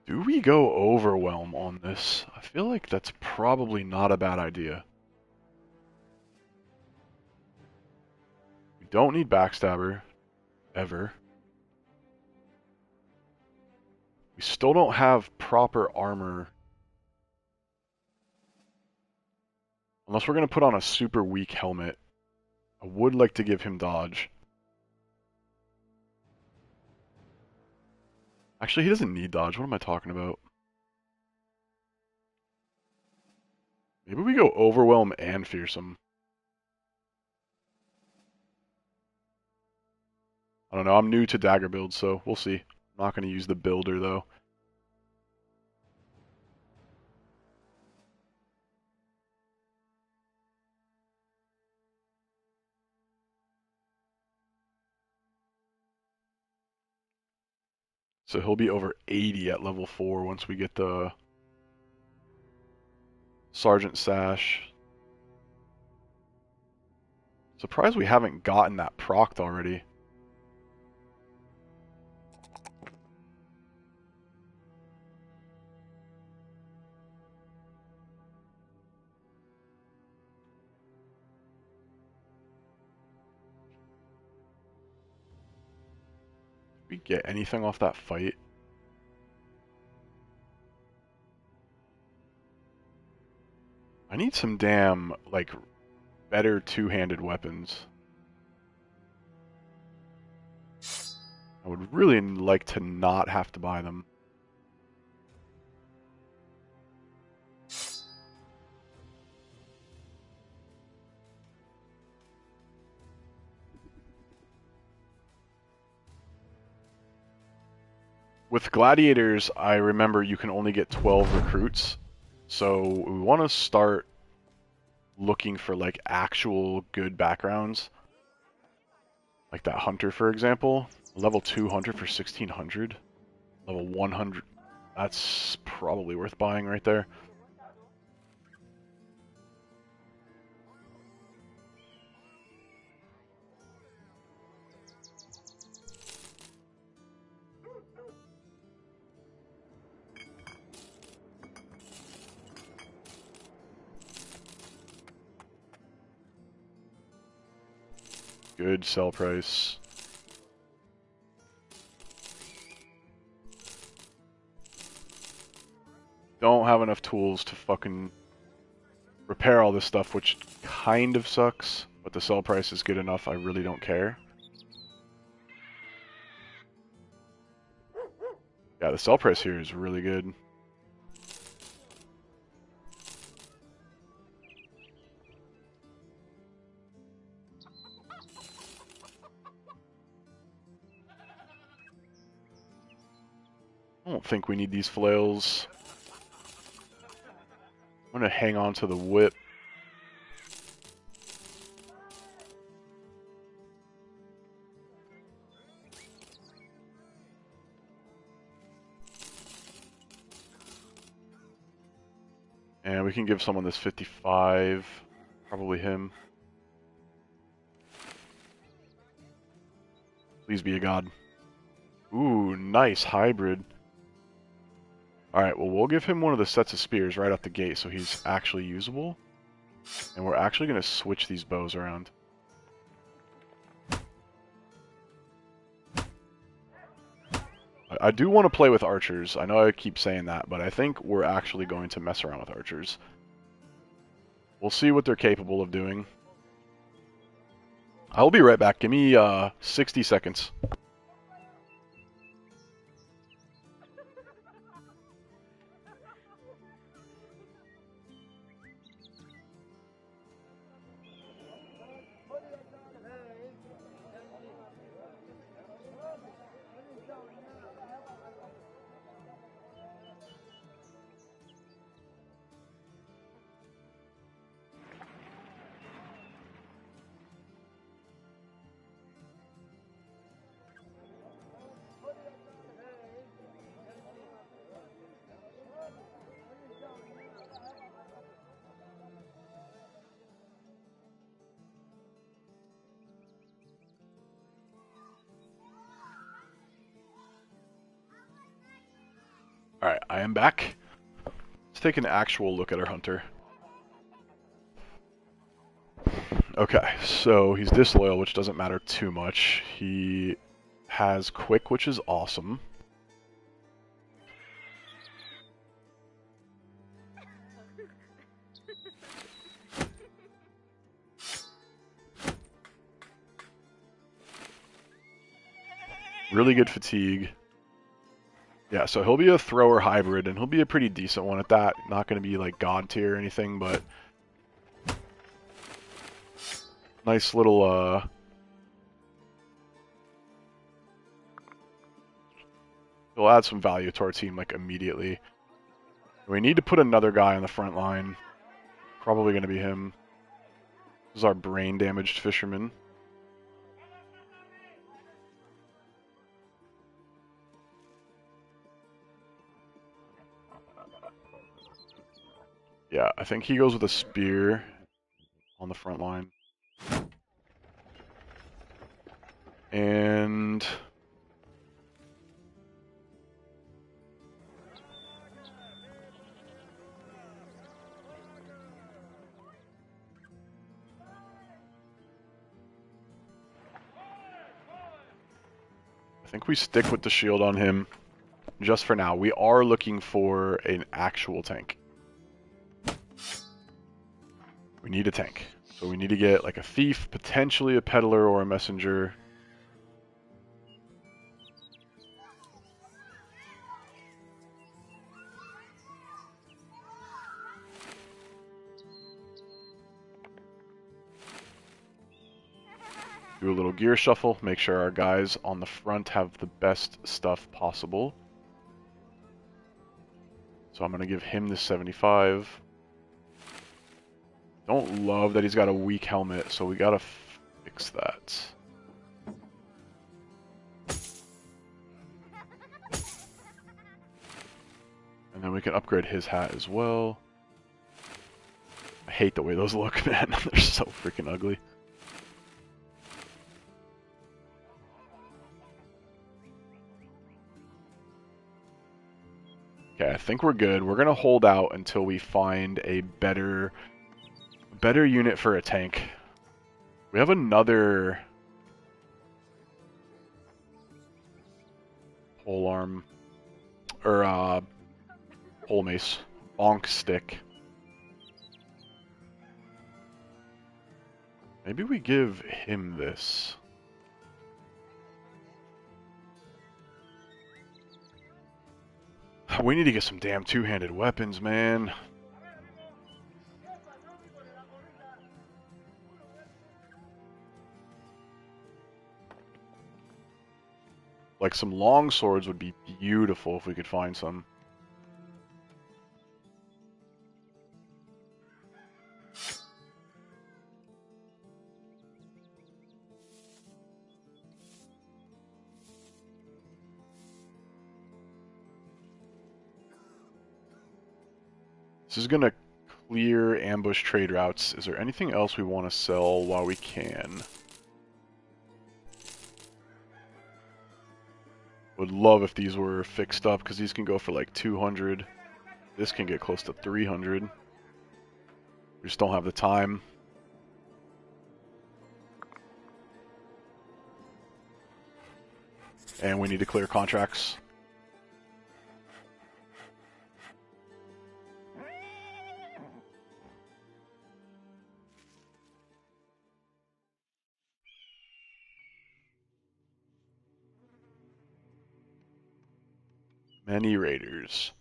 Do we go overwhelm on this? I feel like that's probably not a bad idea. We don't need backstabber, ever. We still don't have proper armor. Unless we're going to put on a super weak helmet. I would like to give him dodge. Actually, he doesn't need dodge. What am I talking about? Maybe we go overwhelm and fearsome. I don't know. I'm new to dagger build, so we'll see. I'm not going to use the builder, though. So he'll be over 80 at level 4 once we get the Sergeant Sash. Surprised we haven't gotten that procced already. Did we get anything off that fight? I need some damn, like, better two-handed weapons. I would really like to not have to buy them. With gladiators, I remember you can only get 12 recruits. So we want to start looking for like actual good backgrounds. Like that hunter, for example. Level 2 hunter for 1600. Level 100. That's probably worth buying right there. Good sell price. Don't have enough tools to fucking repair all this stuff, which kind of sucks, but the sell price is good enough, I really don't care. Yeah, the sell price here is really good. I don't think we need these flails. I'm gonna hang on to the whip. And we can give someone this 55. Probably him. Please be a god. Ooh, nice hybrid. Alright, well we'll give him one of the sets of spears right off the gate so he's actually usable. And we're actually going to switch these bows around. I do want to play with archers. I know I keep saying that, but I think we're actually going to mess around with archers. We'll see what they're capable of doing. I'll be right back. Give me 60 seconds. Alright, I am back. Let's take an actual look at our hunter. Okay, so he's disloyal, which doesn't matter too much. He has quick, which is awesome. Really good fatigue. Yeah, so he'll be a thrower hybrid, and he'll be a pretty decent one at that. Not going to be like god tier or anything, but nice little he'll add some value to our team like immediately. We need to put another guy on the front line. Probably going to be him. This is our brain damaged fisherman. Yeah, I think he goes with a spear on the front line. And I think we stick with the shield on him just for now. We are looking for an actual tank. We need a tank. So we need to get like a thief, potentially a peddler or a messenger. Do a little gear shuffle, make sure our guys on the front have the best stuff possible. So I'm going to give him the 75. Don't love that he's got a weak helmet, so we got to fix that. And then we can upgrade his hat as well. I hate the way those look, man. They're so freaking ugly. Okay, I think we're good. We're gonna hold out until we find a better unit for a tank. We have another pole arm or pole mace, bonk stick. Maybe we give him this. We need to get some damn two-handed weapons, man. Like some long swords would be beautiful if we could find some. This is gonna clear ambush trade routes. Is there anything else we want to sell while we can? Would love if these were fixed up, because these can go for like 200. This can get close to 300. We just don't have the time. And we need to clear contracts. Many raiders.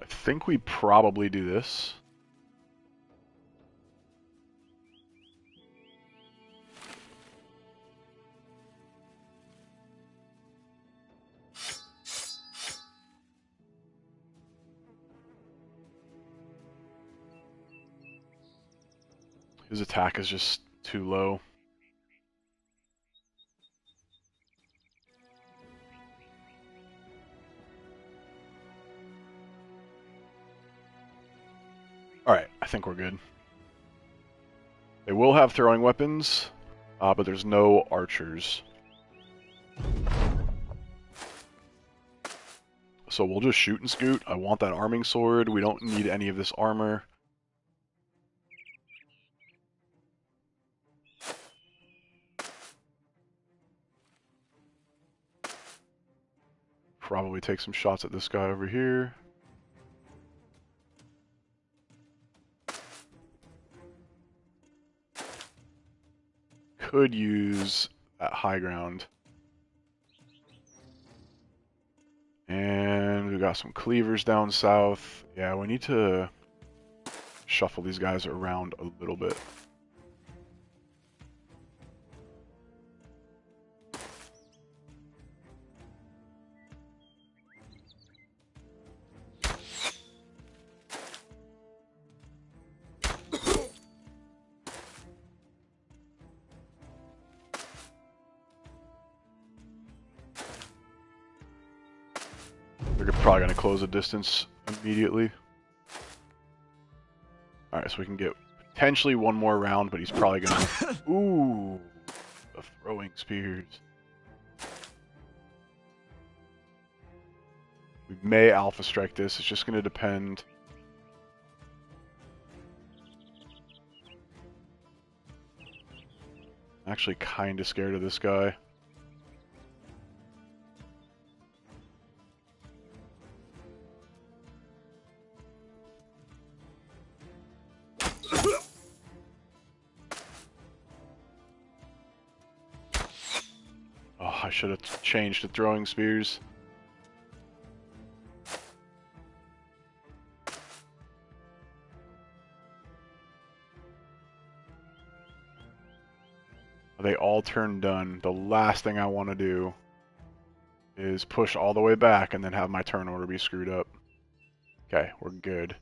I think we probably do this. His attack is just too low. Alright, I think we're good. They will have throwing weapons, but there's no archers. So we'll just shoot and scoot. I want that arming sword. We don't need any of this armor. Probably take some shots at this guy over here. Could use that high ground. And we got some cleavers down south. Yeah, we need to shuffle these guys around a little bit. They're probably going to close the distance immediately. Alright, so we can get potentially one more round, but he's probably going to... Ooh! The throwing spears. We may alpha strike this. It's just going to depend. I'm actually kind of scared of this guy. Oh, I should have changed to throwing spears. They all turn done. The last thing I want to do is push all the way back and then have my turn order be screwed up. Okay, we're good.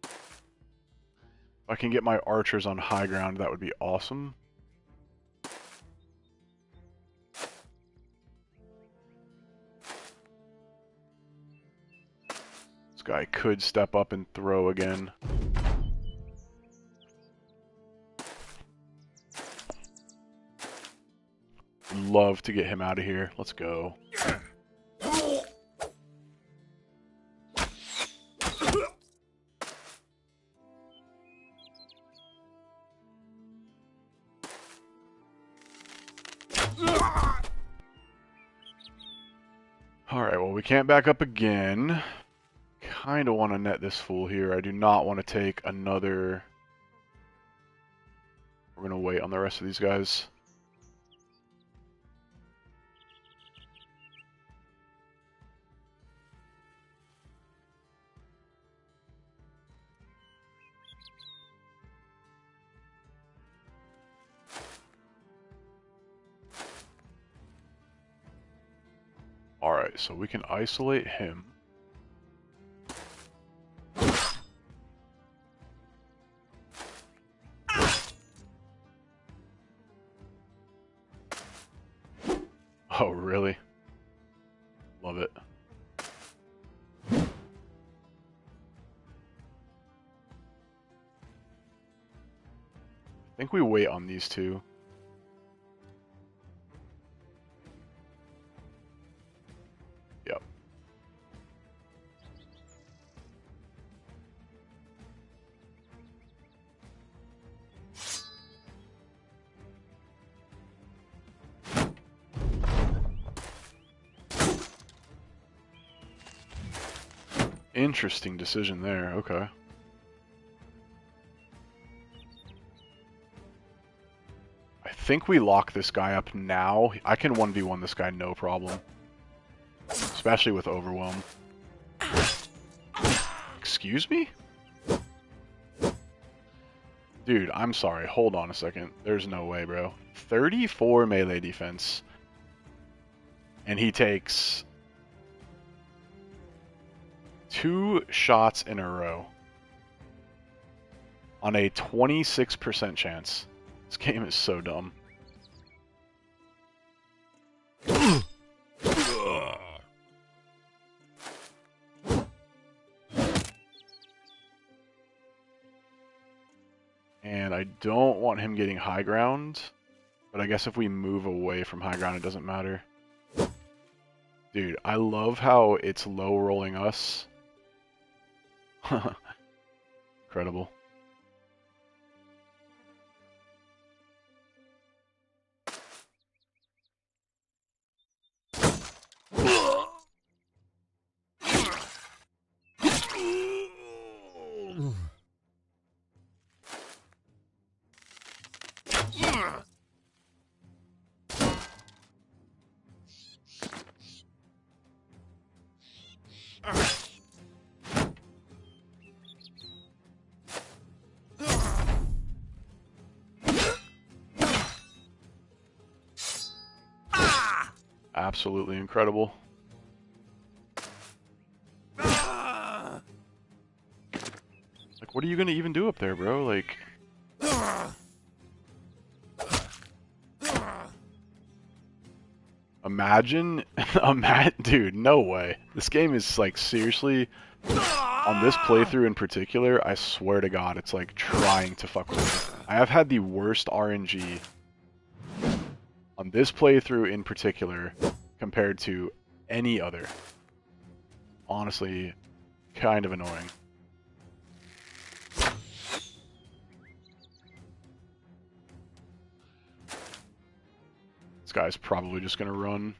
If I can get my archers on high ground, that would be awesome. This guy could step up and throw again. Love to get him out of here. Let's go. Alright, well we can't back up again. Kinda want to net this fool here. I do not want to take another... We're gonna wait on the rest of these guys. Alright, so we can isolate him. Oh, really? Love it. I think we wait on these two. Yep. Interesting decision there, okay. I think we lock this guy up now. I can 1v1 this guy no problem. Especially with Overwhelm. Excuse me? Dude, I'm sorry. Hold on a second. There's no way, bro. 34 melee defense. And he takes 2 shots in a row. on a 26% chance. This game is so dumb. And I don't want him getting high ground, but I guess if we move away from high ground, it doesn't matter. Dude, I love how it's low rolling us. Incredible. Absolutely incredible. Like, what are you gonna even do up there, bro? Like... Imagine... Dude, no way. This game is, like, seriously... On this playthrough in particular, I swear to God, it's, like, trying to fuck with me. I have had the worst RNG on this playthrough in particular compared to any other. Honestly, kind of annoying. This guy's probably just gonna run.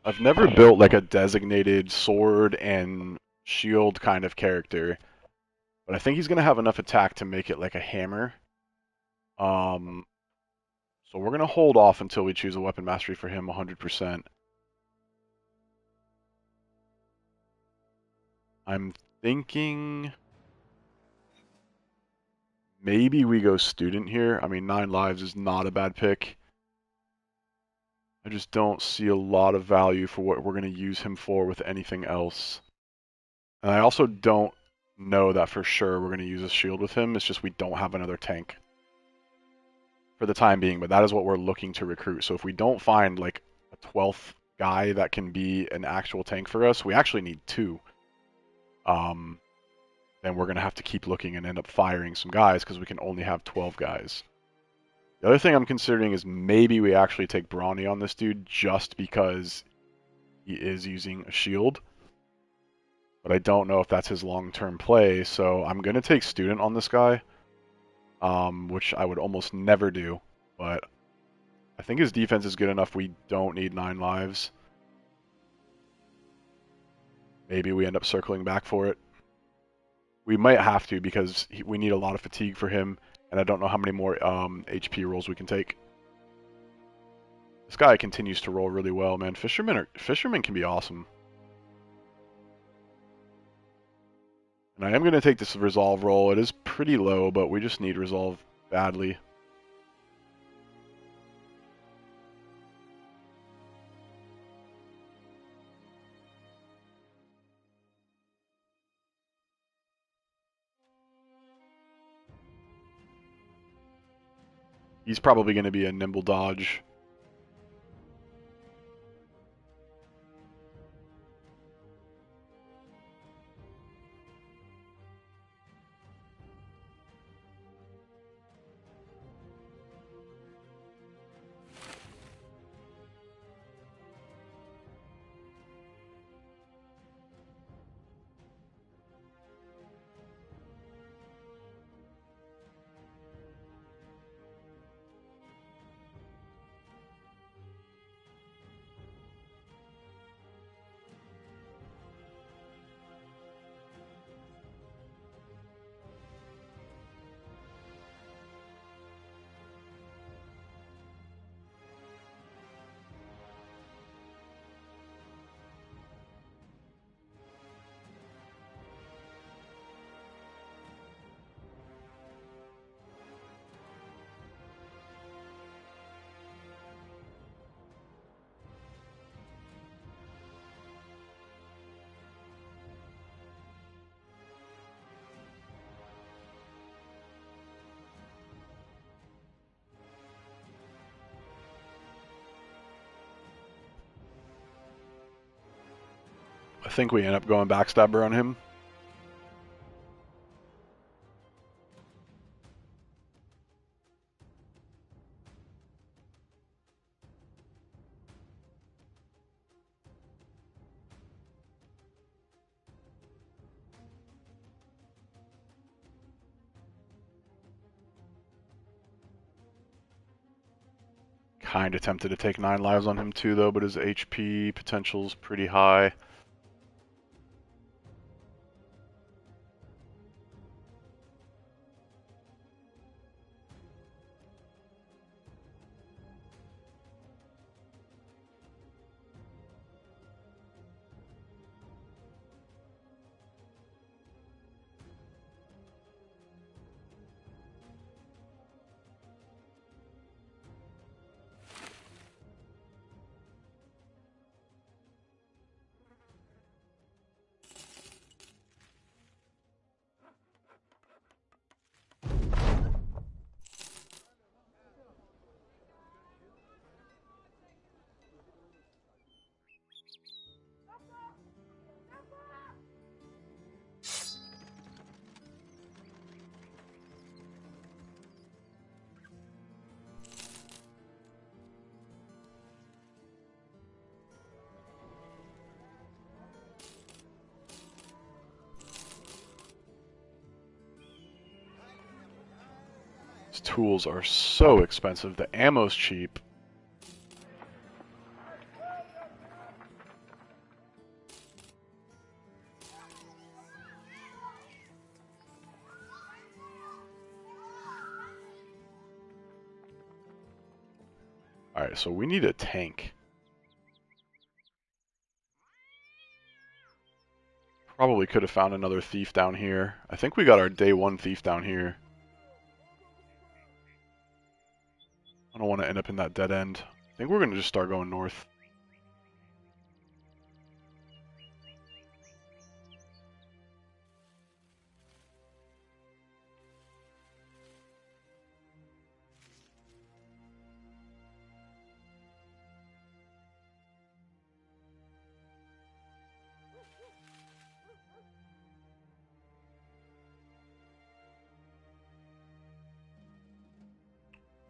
I've never built like a designated sword and shield kind of character, but I think he's gonna have enough attack to make it like a hammer. Um, so we're gonna hold off until we choose a weapon mastery for him 100%. I'm thinking maybe we go student here. I mean, 9 lives is not a bad pick. I just don't see a lot of value for what we're going to use him for with anything else. And I also don't know that for sure we're going to use a shield with him. It's just we don't have another tank for the time being, but that is what we're looking to recruit. So if we don't find like a 12th guy that can be an actual tank for us, we actually need 2. Then we're going to have to keep looking and end up firing some guys because we can only have 12 guys. The other thing I'm considering is maybe we actually take Brawny on this dude just because he is using a shield. But I don't know if that's his long-term play, so I'm going to take Student on this guy, which I would almost never do. But I think his defense is good enough we don't need 9 lives. Maybe we end up circling back for it. We might have to because we need a lot of fatigue for him, and I don't know how many more HP rolls we can take. This guy continues to roll really well, man. Fishermen can be awesome. And I am going to take this resolve roll. It is pretty low, but we just need resolve badly. He's probably going to be a nimble dodge. I think we end up going backstabber on him. Kind of tempted to take 9 lives on him too, though, but his HP potential's pretty high. His tools are so expensive. The ammo's cheap. Alright, so we need a tank. Probably could have found another thief down here. I think we got our day 1 thief down here. I don't want to end up in that dead end. I think we're going to just start going north.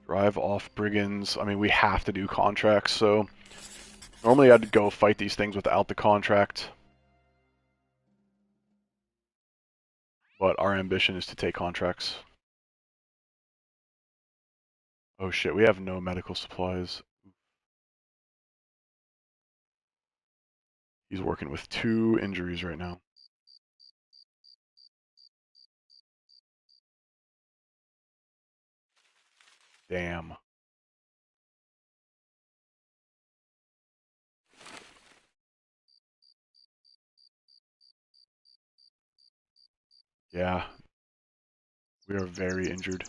Drive off brigands. I mean, we have to do contracts, so normally I'd go fight these things without the contract. But our ambition is to take contracts. Oh shit, we have no medical supplies. He's working with 2 injuries right now. Damn. Yeah, we are very injured.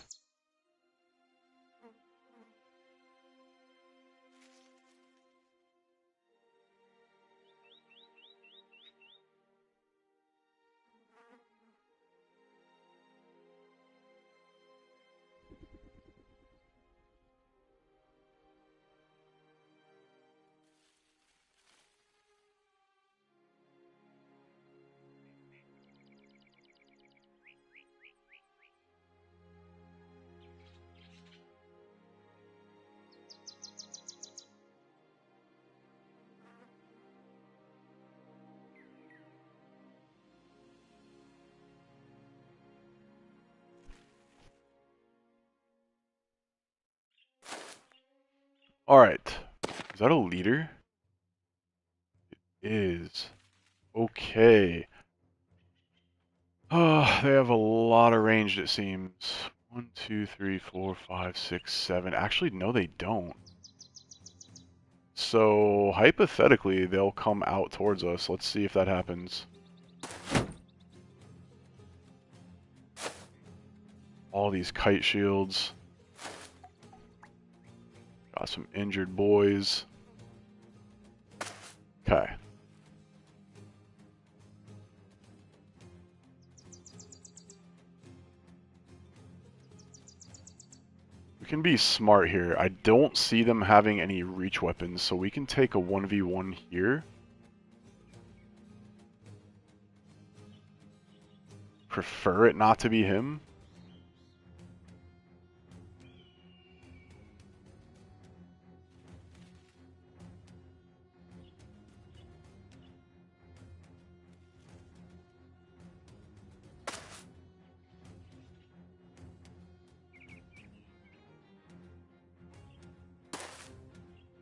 Alright. Is that a leader? It is. Okay. Oh, they have a lot of range, it seems. 1, 2, 3, 4, 5, 6, 7. Actually, no, they don't. So, hypothetically, they'll come out towards us. Let's see if that happens. All these kite shields. Got some injured boys. Okay. We can be smart here. I don't see them having any reach weapons, so we can take a 1v1 here. Prefer it not to be him.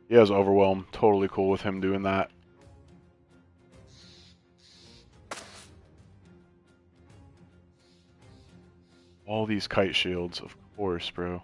He has Overwhelm. Totally cool with him doing that. All these kite shields, of course, bro.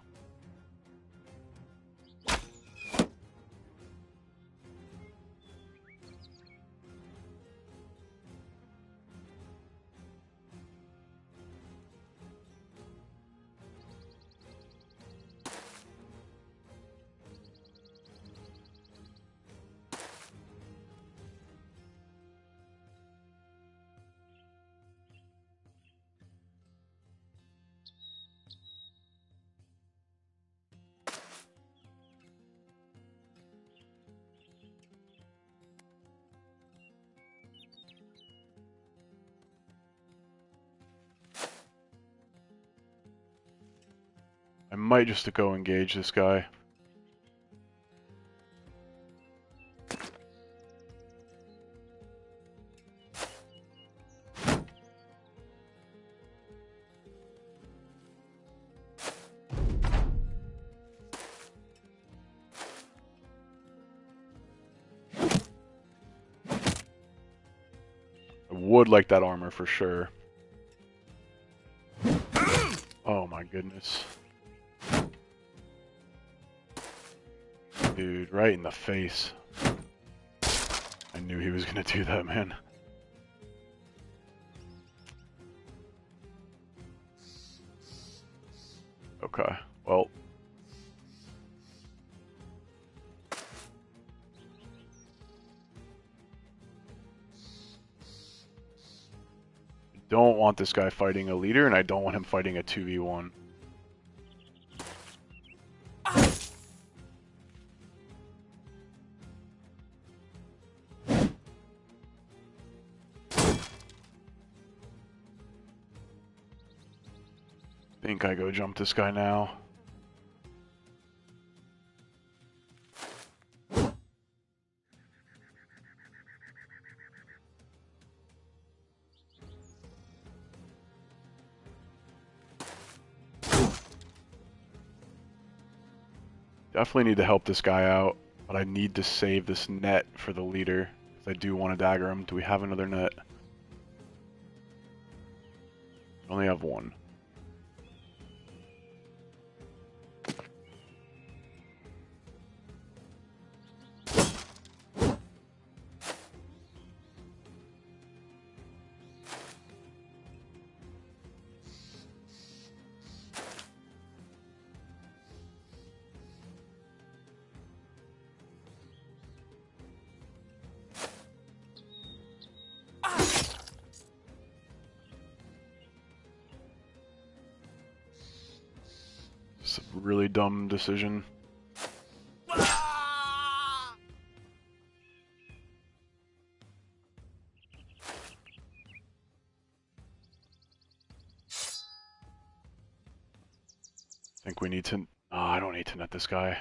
I might just go engage this guy. I would like that armor for sure. Oh my goodness. Dude, right in the face. I knew he was gonna do that, man. Okay, well. I don't want this guy fighting a leader, and I don't want him fighting a 2v1. Think I go jump this guy now. Definitely need to help this guy out, but I need to save this net for the leader. Because I do want to dagger him. Do we have another net? I only have one. really dumb decision. I think we need to... Oh, I don't need to net this guy.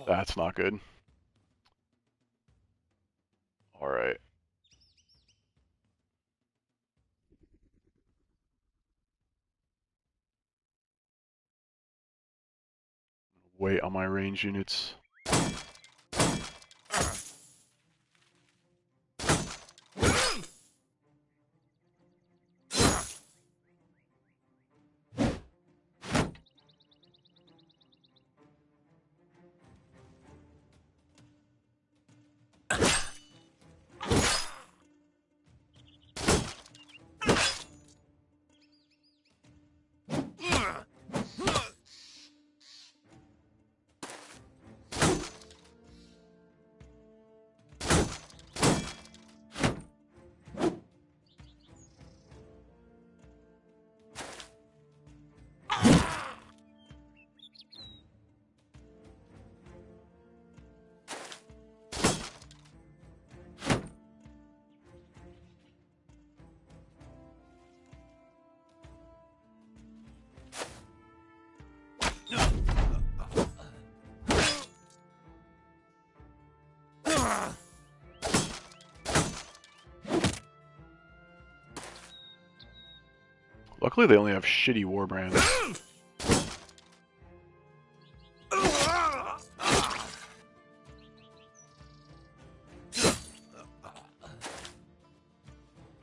That's not good. Alright. Wait on my range units. Luckily they only have shitty warbrands.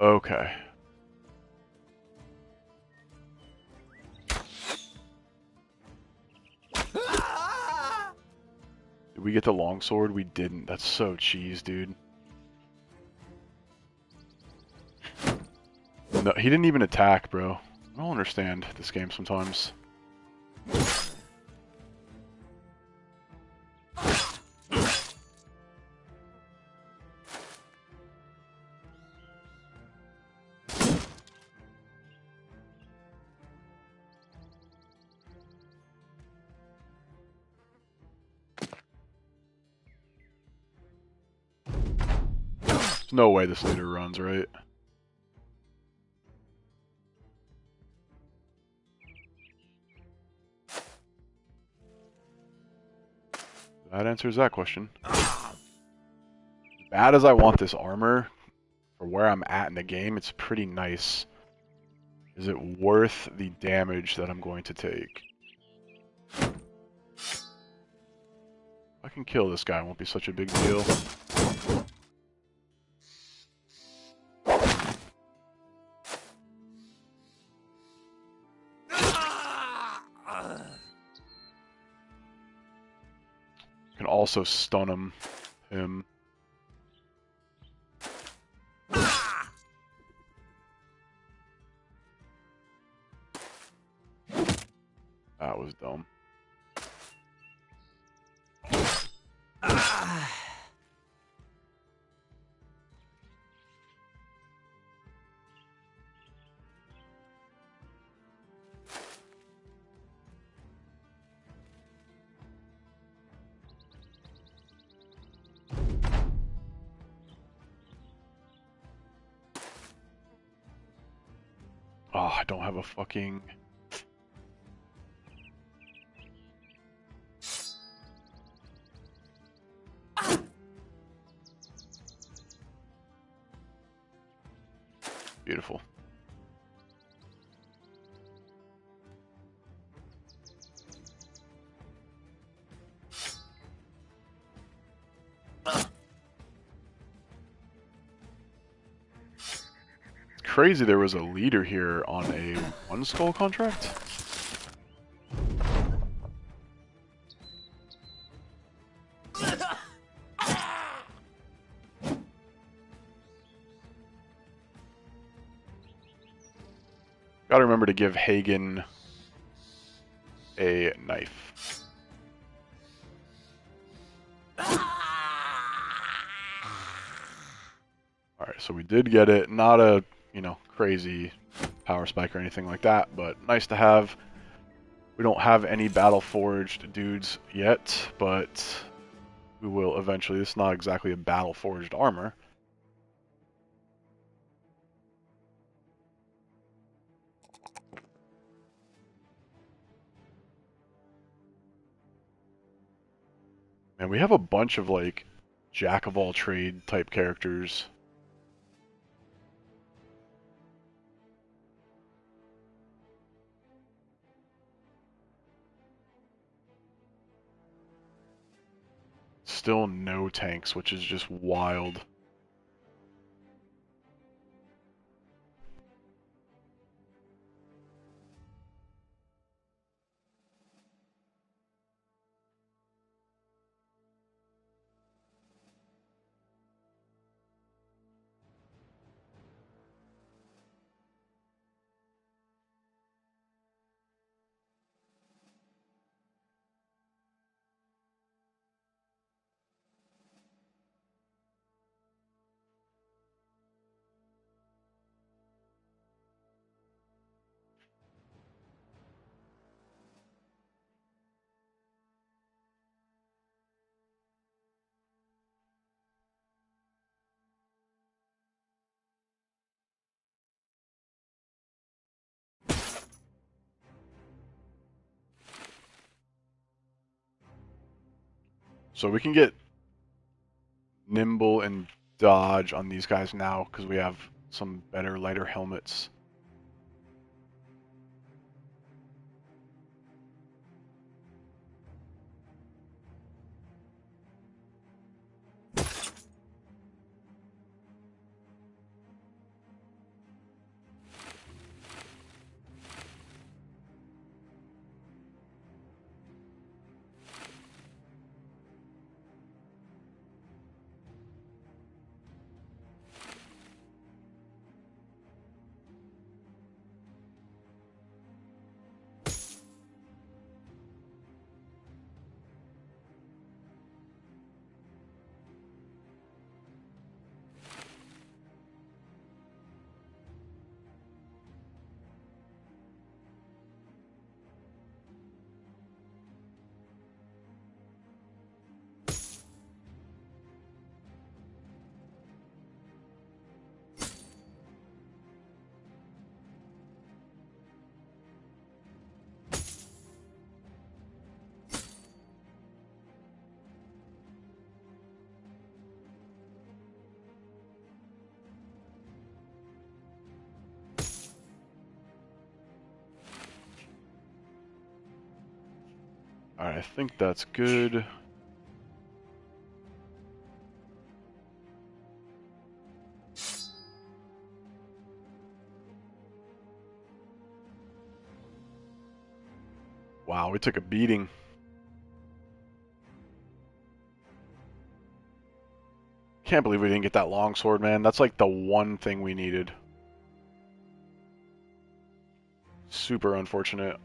Okay. Did we get the longsword? We didn't. That's so cheese, dude. No, he didn't even attack, bro. I don't understand this game sometimes. There's no way this leader runs, right? That answers that question. As bad as I want this armor, for where I'm at in the game, it's pretty nice. Is it worth the damage that I'm going to take? If I can kill this guy, it won't be such a big deal. Can also stun him. That was dumb. Oh, I don't have a fucking... Beautiful. Crazy there was a leader here on a one skull contract. Gotta remember to give Hagen a knife. so we did get it. Not a, crazy power spike or anything like that, but nice to have. We don't have any battle forged dudes yet, but we will eventually. This is not exactly a battle forged armor. And we have a bunch of like jack of all trade type characters. Still no tanks, which is just wild. So we can get nimble and dodge on these guys now because we have some better lighter helmets. Alright, I think that's good. Wow, we took a beating. Can't believe we didn't get that longsword, man. That's like the one thing we needed. Super unfortunate.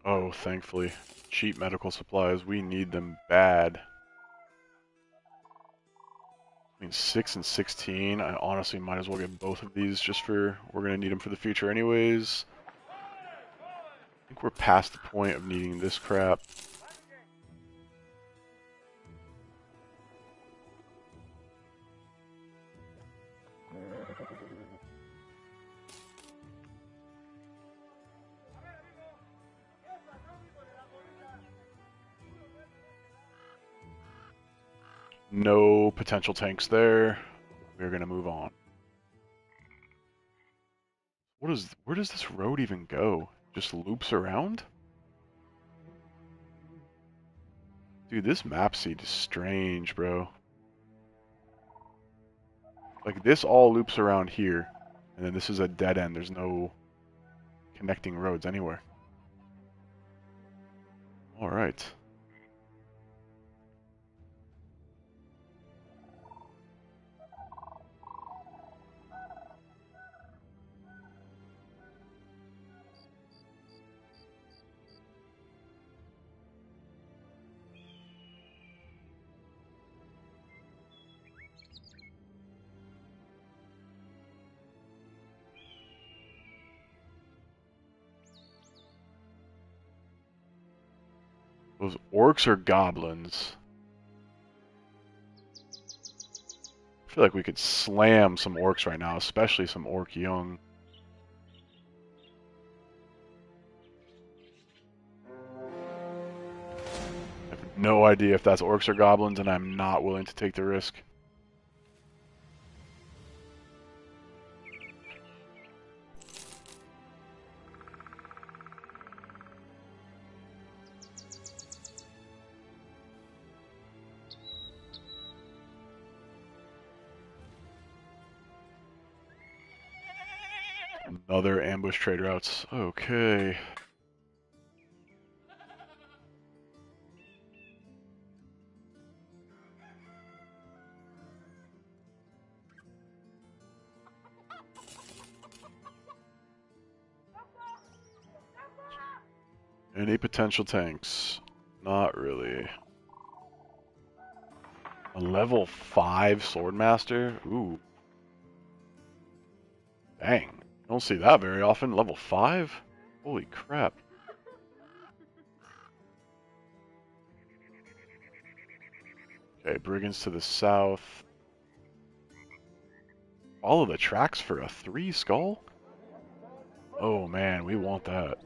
Oh, thankfully. Cheap medical supplies, we need them bad. I mean, 6 and 16, I honestly might as well get both of these just for, we're going to need them for the future anyways. I think we're past the point of needing this crap. No potential tanks there. We're going to move on. Where does this road even go? Just loops around? Dude, this map seed is strange, bro. Like, this all loops around here. And then this is a dead end. There's no connecting roads anywhere. All right. Those orcs or goblins? I feel like we could slam some orcs right now, especially some orc young. I have no idea if that's orcs or goblins, and I'm not willing to take the risk. Another ambush trade routes. Okay. Any potential tanks? Not really. A level 5 Swordmaster? Ooh. Dang. Don't see that very often. Level 5? Holy crap. Okay, Brigands to the south. Follow the tracks for a 3 skull? Oh man, we want that.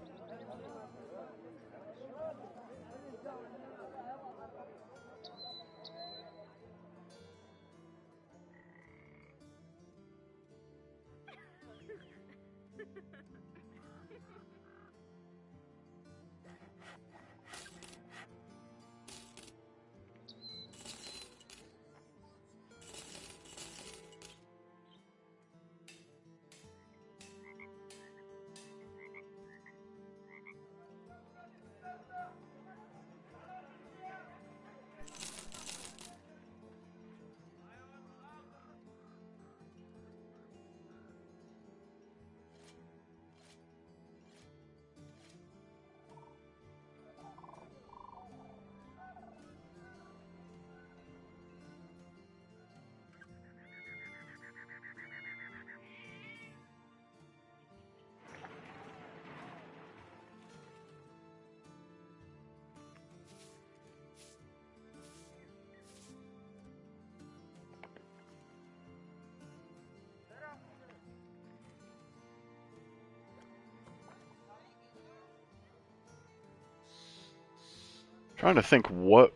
Trying to think what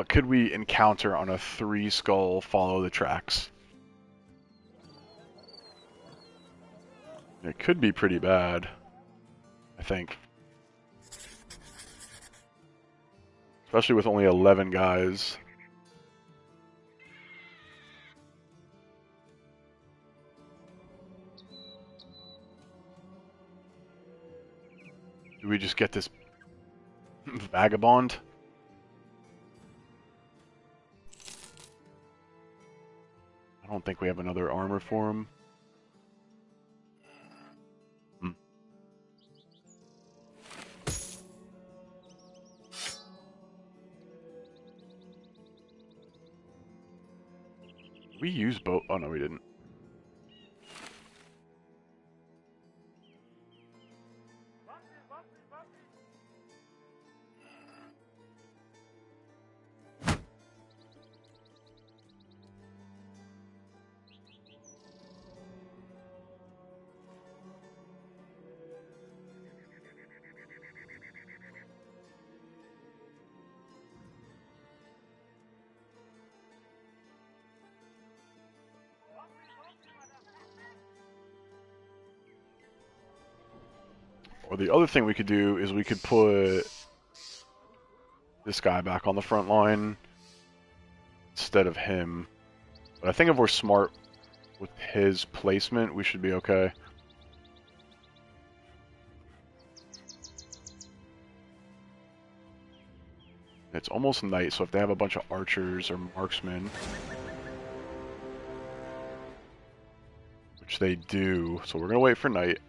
could we encounter on a 3 skull follow the tracks? It could be pretty bad, I think. Especially with only 11 guys. Do we just get this vagabond? I don't think we have another armor for him. We use both. Oh no, we didn't. Or the other thing we could do is we could put this guy back on the front line instead of him. But I think if we're smart with his placement, we should be okay. It's almost night, so if they have a bunch of archers or marksmen, which they do, so we're going to wait for night.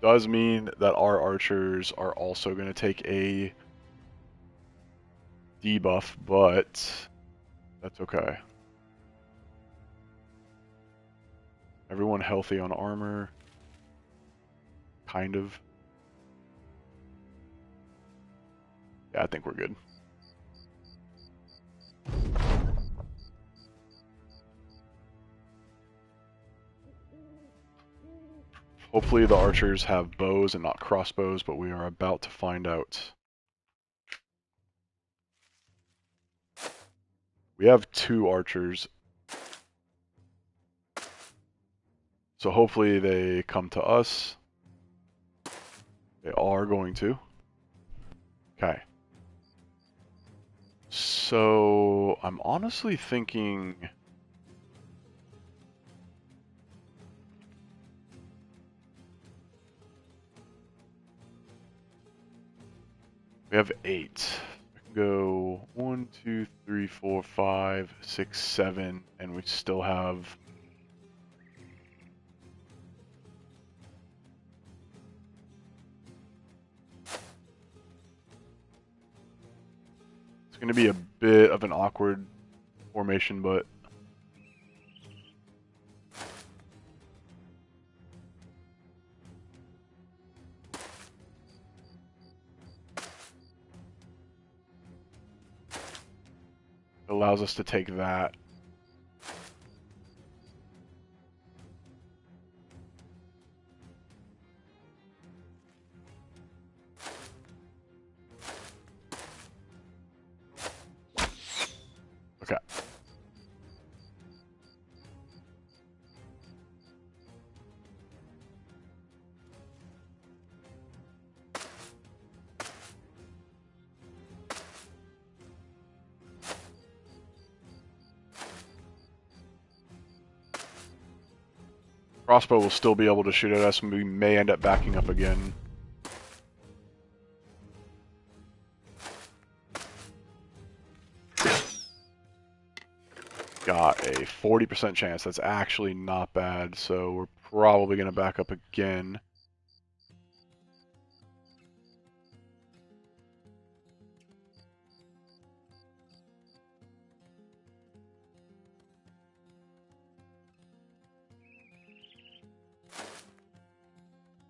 Does mean that our archers are also going to take a debuff, but that's okay. Everyone healthy on armor. Kind of. Yeah, I think we're good. Hopefully the archers have bows and not crossbows, but we are about to find out. We have 2 archers. So hopefully they come to us. They are going to. Okay. So I'm honestly thinking we have 8. I can go 1, 2, 3, 4, 5, 6, 7, and we still have it's going to be a bit of an awkward formation, but it allows us to take that. Okay. Crossbow will still be able to shoot at us, and we may end up backing up again. Got a 40% chance. That's actually not bad, so we're probably going to back up again.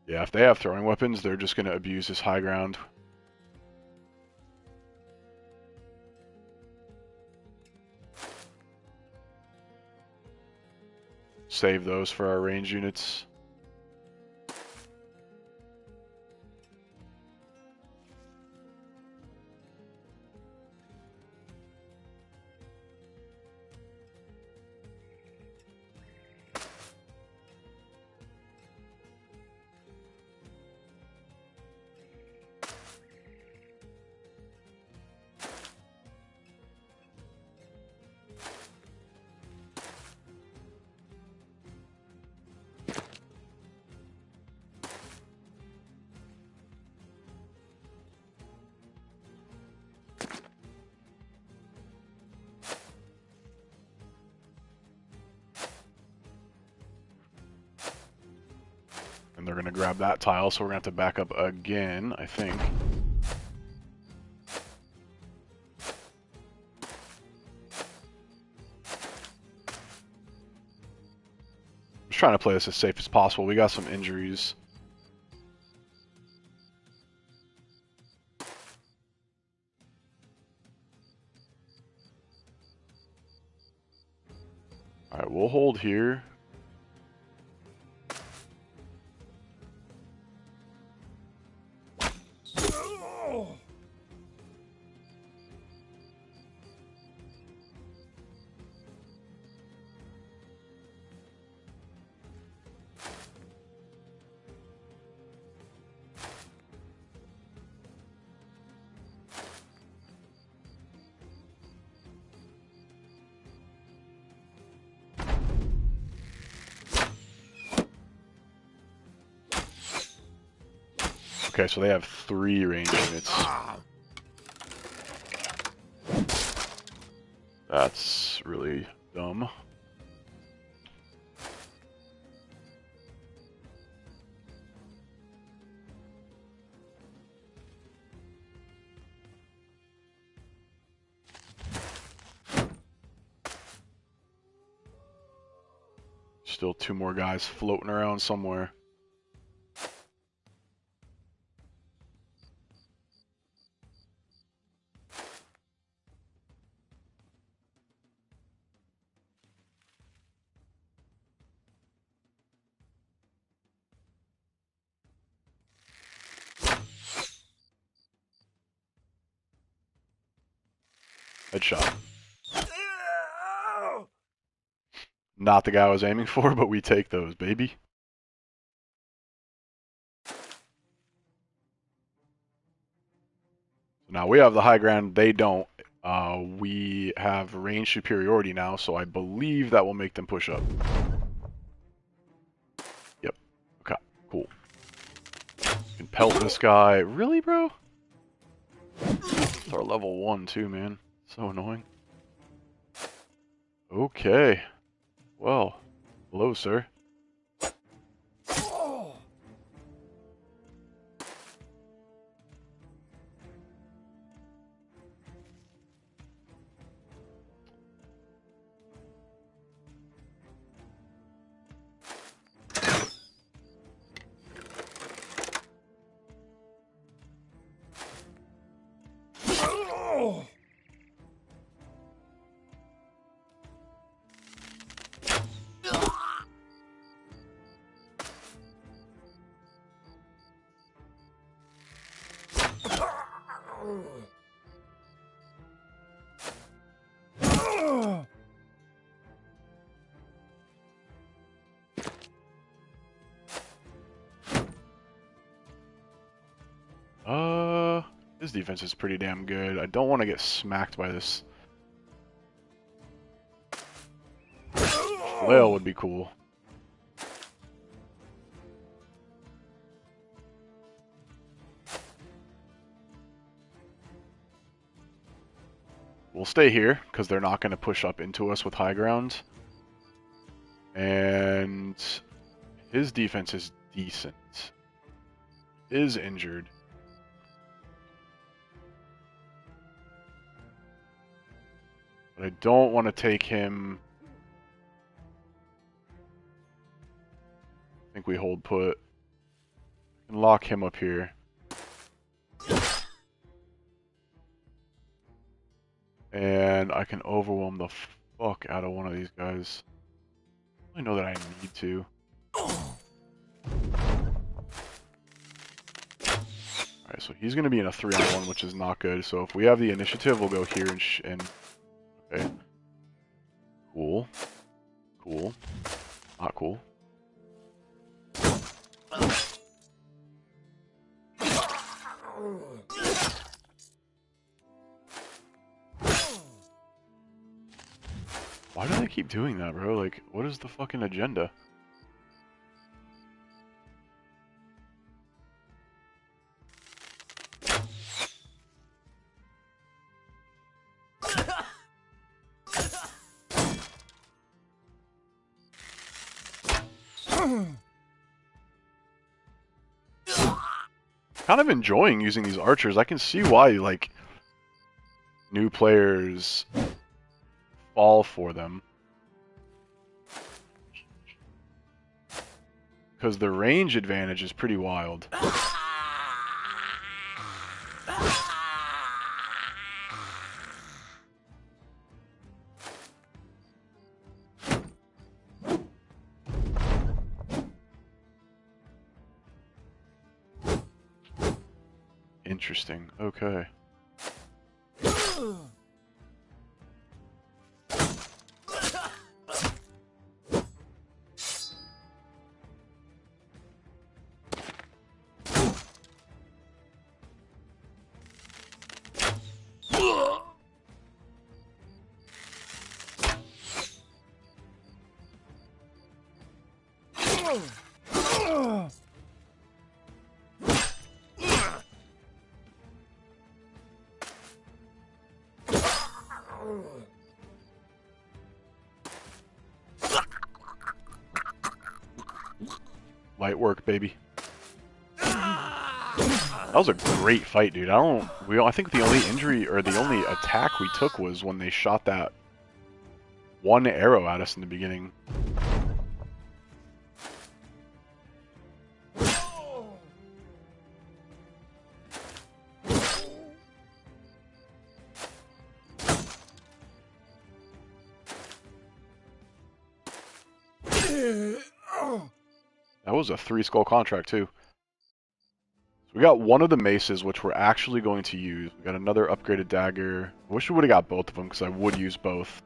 Yeah, if they have throwing weapons, they're just going to abuse this high ground. Save those for our range units. And they're going to grab that tile, so we're going to have to back up again, I think. Just trying to play this as safe as possible. We got some injuries. Alright, we'll hold here. Okay, so they have 3 range units. That's really dumb. Still 2 more guys floating around somewhere. Headshot. Not the guy I was aiming for, but we take those, baby. Now we have the high ground, they don't. We have range superiority now, so I believe that will make them push up. Yep. Okay, cool. Can pelt this guy. Really, bro? It's our level 1 too, man. So annoying. Okay. Well, hello, sir. His defense is pretty damn good. I don't want to get smacked by this. Flail would be cool. We'll stay here, because they're not going to push up into us with high ground. And his defense is decent. Is injured. But I don't want to take him. I think we hold put. And lock him up here. And I can overwhelm the fuck out of one of these guys. I know that I need to. Alright, so he's going to be in a 3-on-1, which is not good. So if we have the initiative, we'll go here and okay. Cool. Cool. Not cool. Why do they keep doing that, bro? Like, what is the fucking agenda? Kind of enjoying using these archers. I can see why, like, new players fall for them. Because the range advantage is pretty wild. Interesting. Okay. Light work, baby. That was a great fight, dude. I think the only injury or the only attack we took was when they shot that one arrow at us in the beginning. That was a 3-skull contract, too. So we got one of the maces, which we're actually going to use. We got another upgraded dagger. I wish we would have got both of them, because I would use both.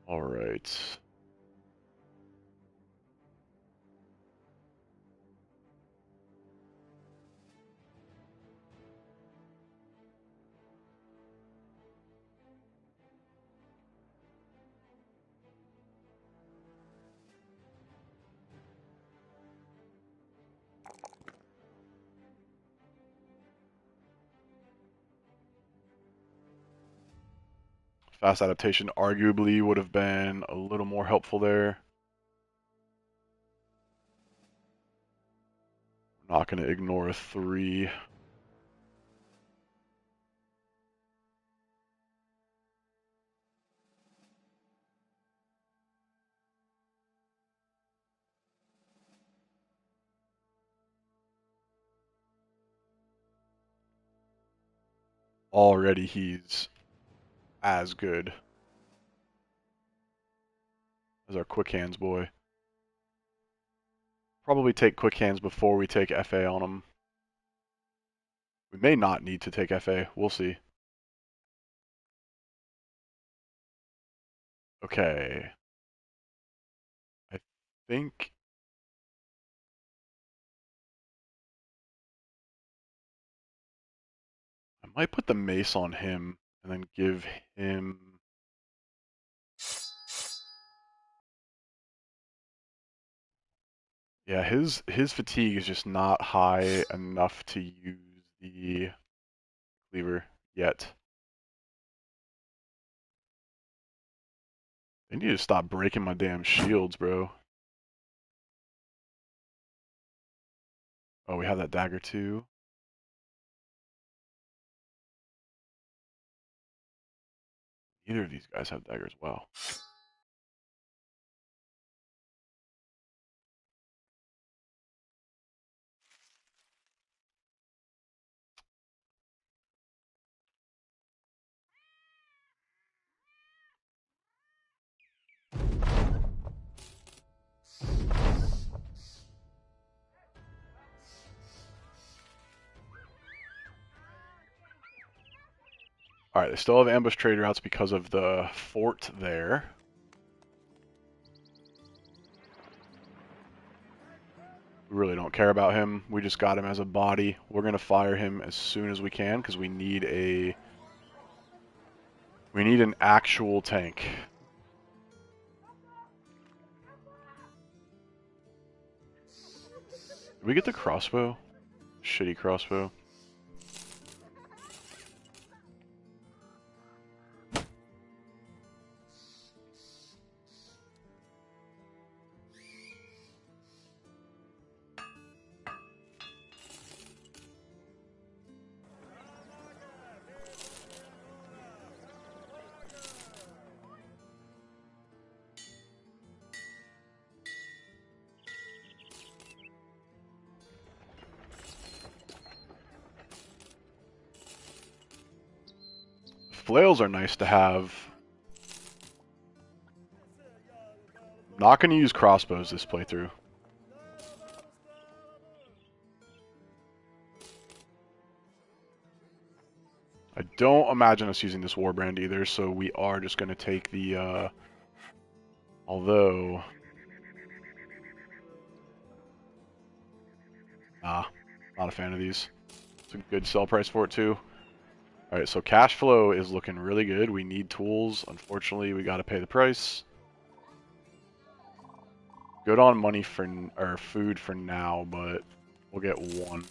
Alright. Fast adaptation arguably would have been a little more helpful there. Not going to ignore a 3. Already he's as good as our quick hands boy. Probably take quick hands before we take FA on him. We may not need to take FA. We'll see. Okay. I think I might put the mace on him and then give him... Yeah, his fatigue is just not high enough to use the cleaver yet. They need to stop breaking my damn shields, bro. Oh, we have that dagger too. Neither of these guys have daggers. Wow. Alright, they still have ambush trade routes because of the fort there. We really don't care about him. We just got him as a body. We're going to fire him as soon as we can because we need an actual tank. Did we get the crossbow? Shitty crossbow. Flails are nice to have. Not going to use crossbows this playthrough. I don't imagine us using this warband either, so we are just going to take the, although... Nah, not a fan of these. It's a good sell price for it too. Alright, so cash flow is looking really good. We need tools. Unfortunately, we got to pay the price. Good on money for, or food for now, but We'll get 1.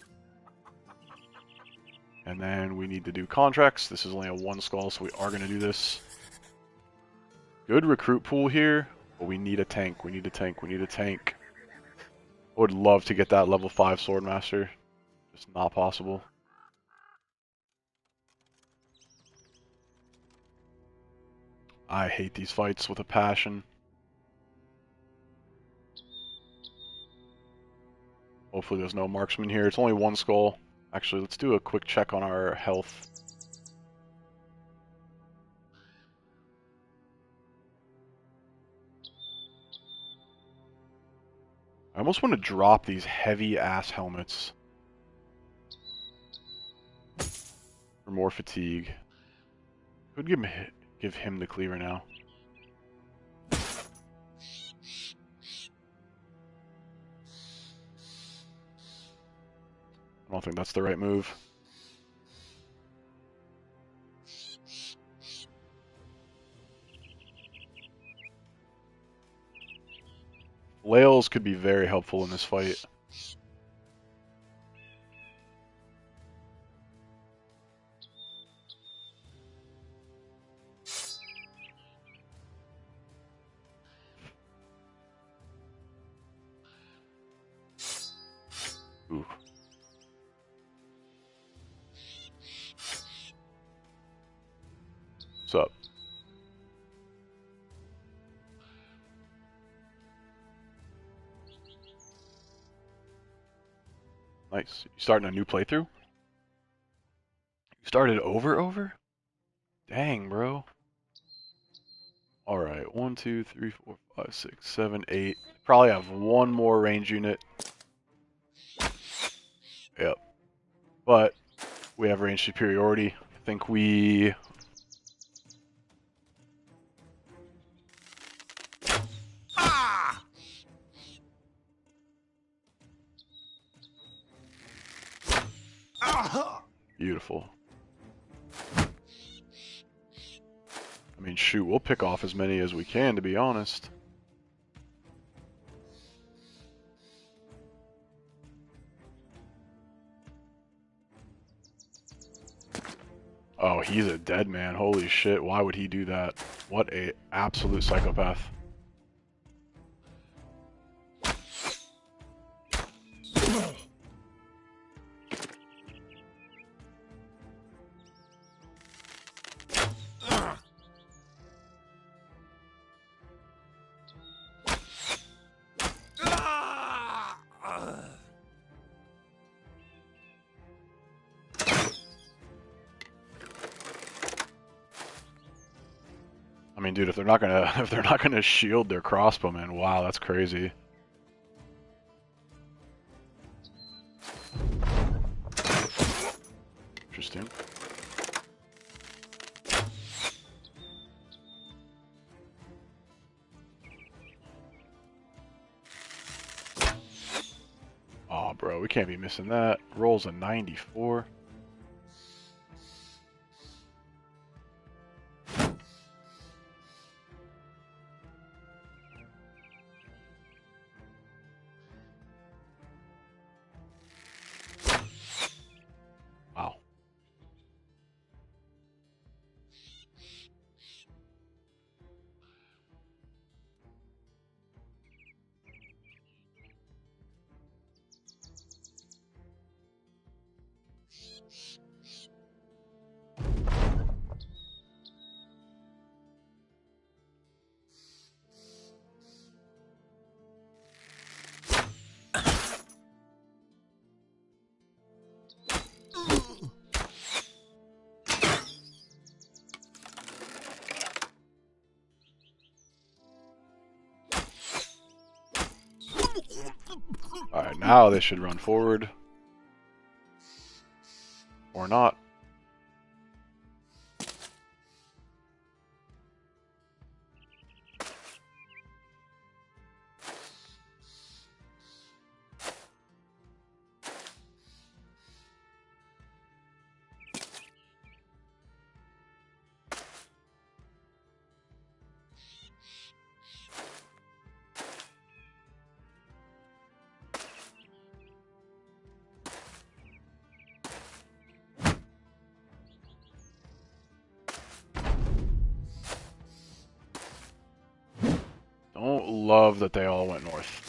And then we need to do contracts. This is only a 1 skull, so we are going to do this. Good recruit pool here, but we need a tank. We need a tank. We need a tank. I would love to get that level 5 Swordmaster. Just not possible. I hate these fights with a passion. Hopefully there's no marksman here. It's only 1 skull. Actually, let's do a quick check on our health. I almost want to drop these heavy-ass helmets for more fatigue. Could give him the cleaver now. I don't think that's the right move. Flails could be very helpful in this fight. Ooh. What's up? Nice. You starting a new playthrough? You started over? Dang, bro. Alright, 1, 2, 3, 4, 5, 6, 7, 8. Probably have 1 more range unit. Yep. But we have range superiority. I think we... Beautiful. I mean, shoot, we'll pick off as many as we can, to be honest. Oh, he's a dead man. Holy shit, why would he do that? What a absolute psychopath. I mean, dude, if they're not gonna shield their crossbowmen, wow, that's crazy. Interesting. Oh, bro, we can't be missing that. Rolls a 94. Wow. Alright, now they should run forward. Or not. love that they all went north.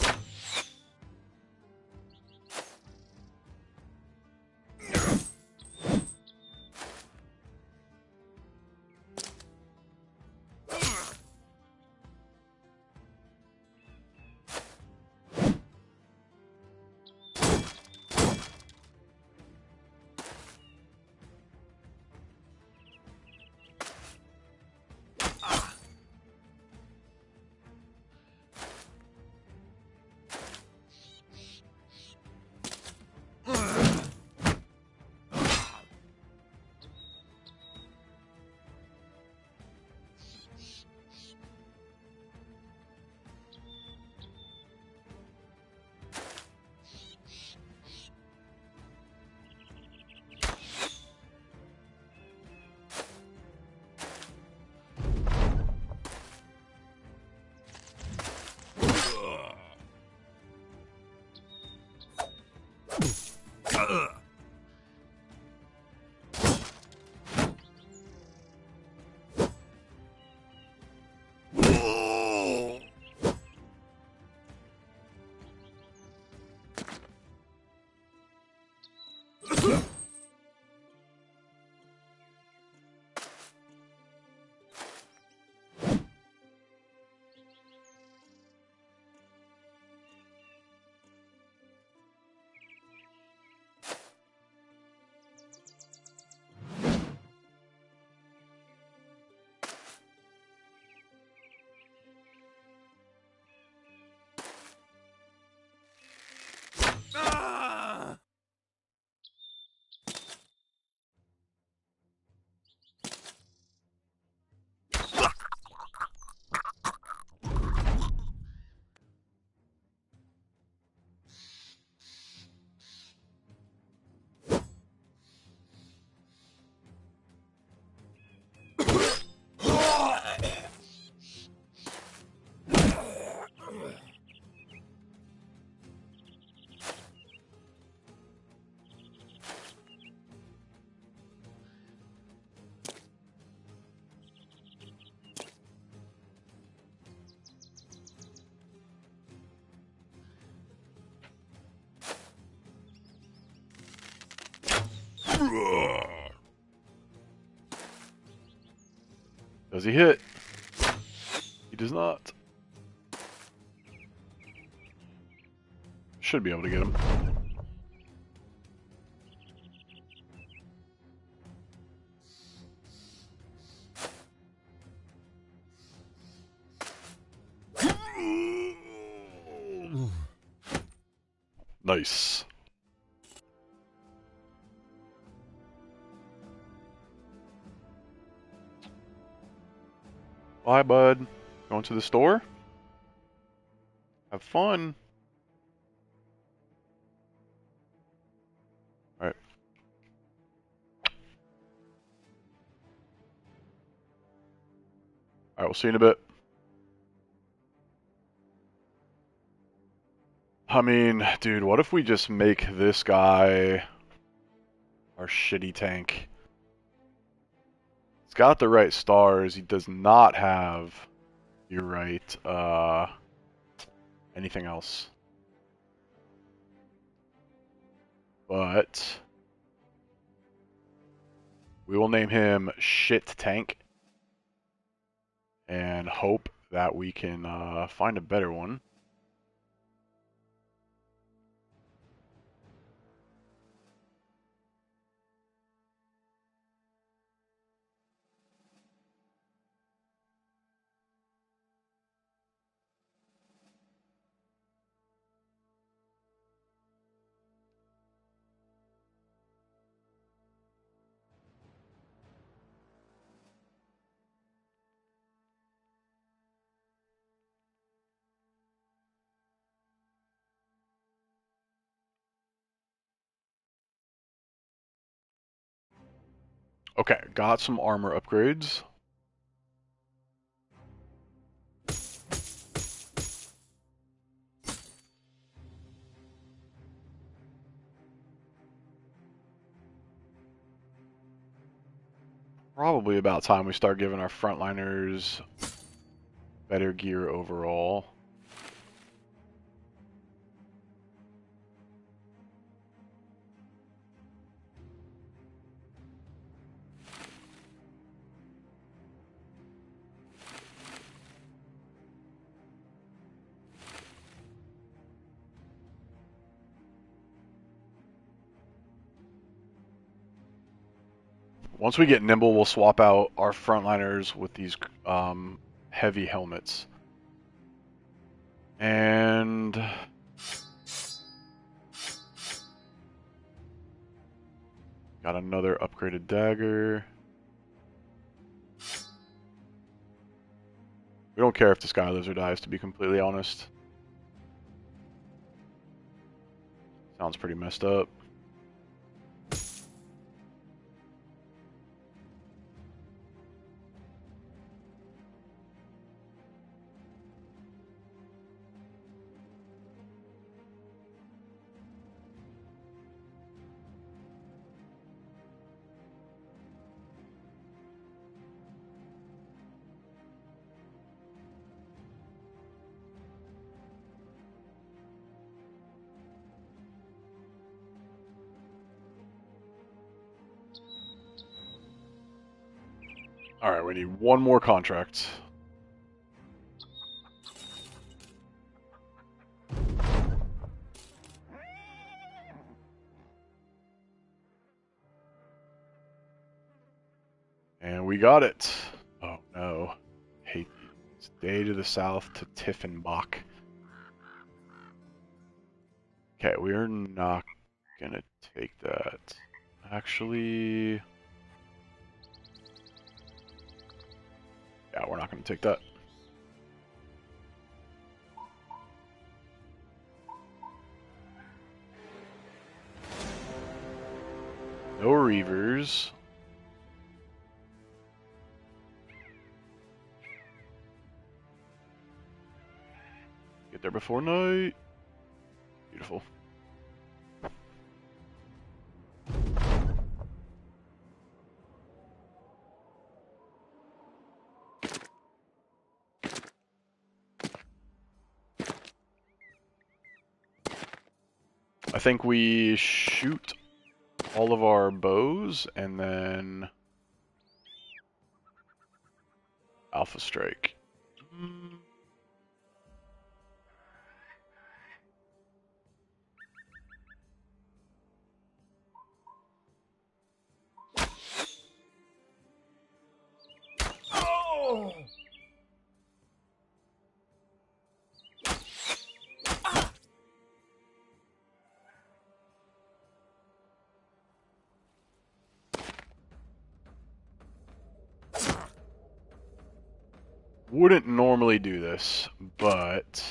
Does he hit? He does not. Should be able to get him. Nice. Bye, bud. Going to the store? Have fun. Alright. Alright, we'll see you in a bit. I mean, dude, what if we just make this guy our shitty tank? He's got the right stars. He does not have, you're right, anything else. But we will name him Shit Tank and hope that we can find a better one. Okay, got some armor upgrades. Probably about time we start giving our frontliners better gear overall. Once we get nimble, we'll swap out our frontliners with these heavy helmets. And got another upgraded dagger. We don't care if this guy lives or dies, to be completely honest. Sounds pretty messed up. Alright, we need one more contract. And we got it. Oh no. Hate these. Stay to the south to Tiffenbach. Okay, we're not gonna take that. Actually... yeah, we're not gonna take that. No Reavers. Get there before night. Beautiful. I think we shoot all of our bows and then Alpha Strike. Oh! Wouldn't normally do this, but...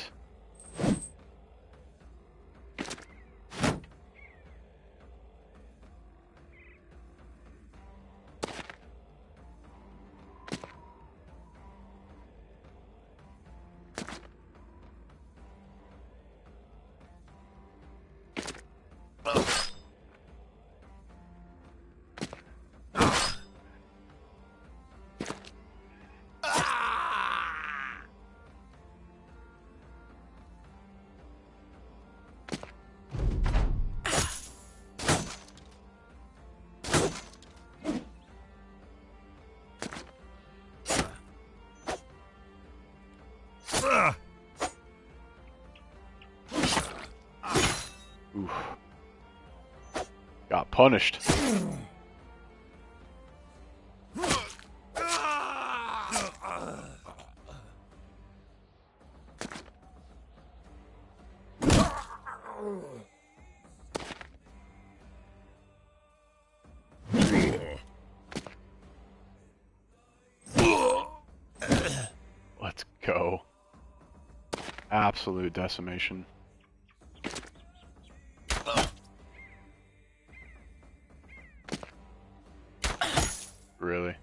Oof. Got punished. Let's go. Absolute decimation. Really?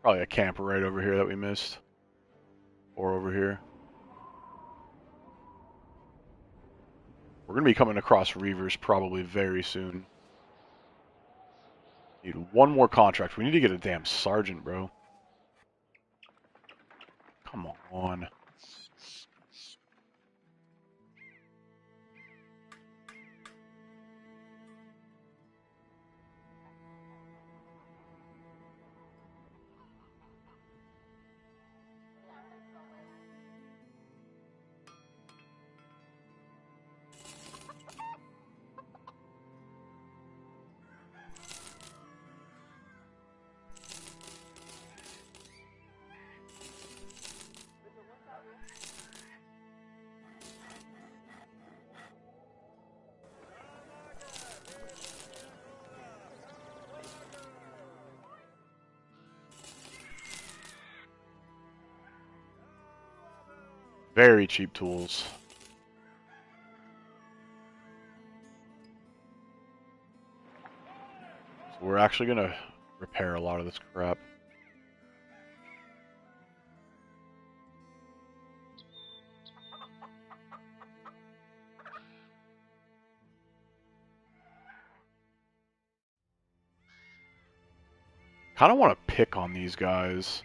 Probably a camper right over here that we missed. Or over here. We're going to be coming across Reavers probably very soon. Need one more contract. We need to get a damn sergeant, bro. Come on. Very cheap tools. So we're actually going to repair a lot of this crap. Kind of want to pick on these guys.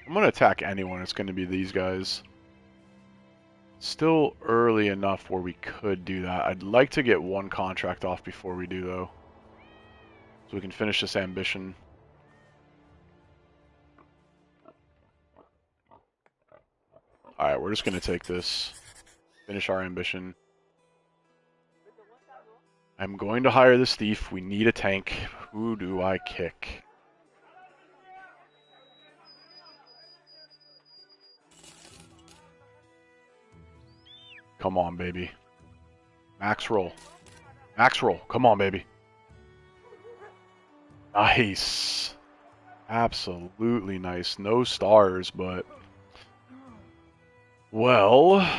I'm going to attack anyone. It's going to be these guys. Still early enough where we could do that. I'd like to get one contract off before we do, though. So we can finish this ambition. Alright, we're just going to take this. Finish our ambition. I'm going to hire this thief. We need a tank. Who do I kick? Come on, baby. Max roll. Max roll. Come on, baby. Nice. Absolutely nice. No stars, but... Well...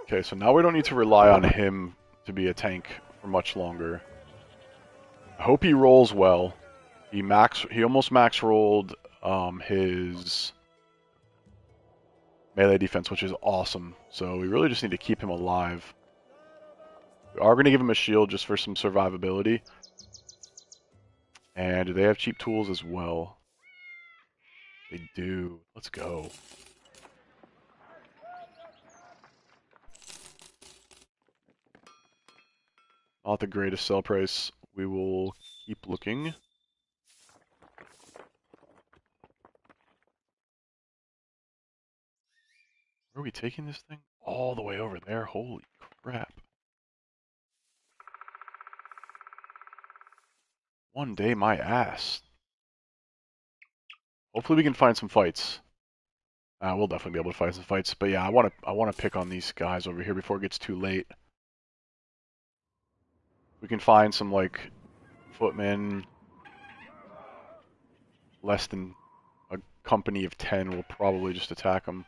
Okay, so now we don't need to rely on him to be a tank for much longer. I hope he rolls well. He almost max rolled his melee defense, which is awesome. So we really just need to keep him alive. We are going to give him a shield just for some survivability. And do they have cheap tools as well? They do. Let's go. Not the greatest sell price. We will keep looking. Where are we taking this thing? All the way over there. Holy crap. One day, my ass. Hopefully we can find some fights. We'll definitely be able to find some fights. But yeah, I want to pick on these guys over here before it gets too late. We can find some like footmen. Less than a company of 10. We'll probably just attack them.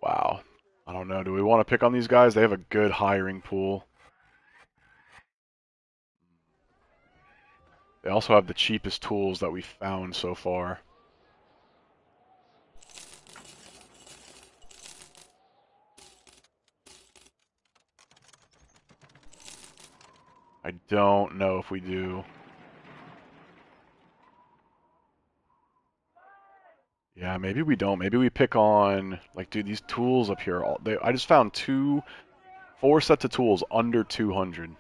Wow. I don't know. Do we want to pick on these guys? They have a good hiring pool. They also have the cheapest tools that we've found so far. I don't know if we do. Yeah, maybe we don't. Maybe we pick on, like, dude, these tools up here. I just found 2 4 sets of tools under 200.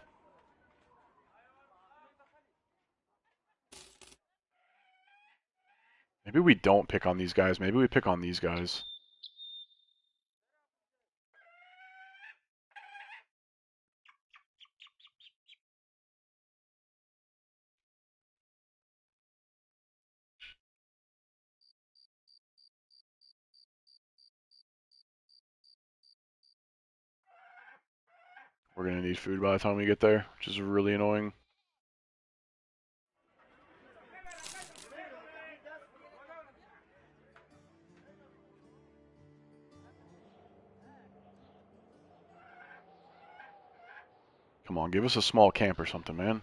Maybe we don't pick on these guys. Maybe we pick on these guys. We're going to need food by the time we get there, which is really annoying. Come on, give us a small camp or something, man.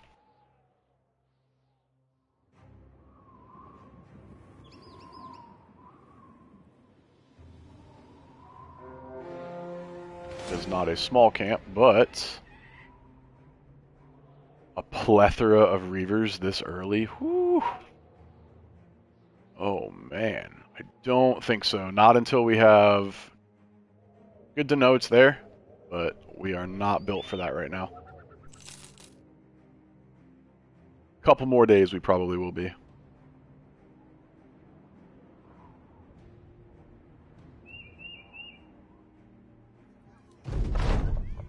It's not a small camp, but a plethora of reavers this early. Whew. Oh man, I don't think so. Not until we have... Good to know it's there, but we are not built for that right now. Couple more days we probably will be.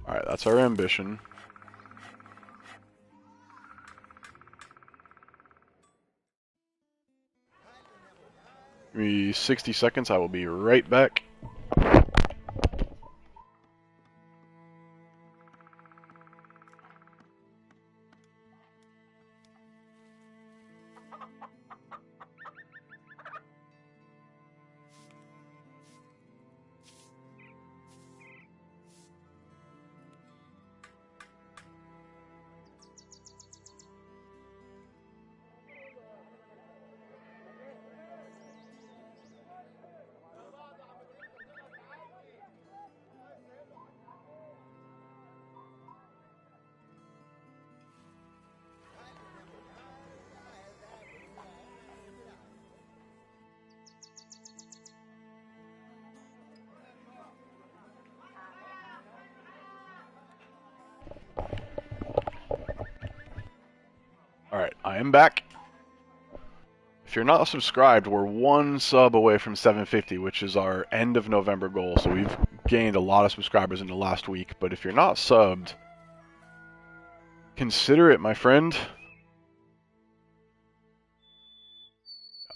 Alright, that's our ambition. Give me 60 seconds, I will be right back. Alright, I am back. If you're not subscribed, we're 1 sub away from 750, which is our end of November goal. So we've gained a lot of subscribers in the last week. But if you're not subbed, consider it, my friend.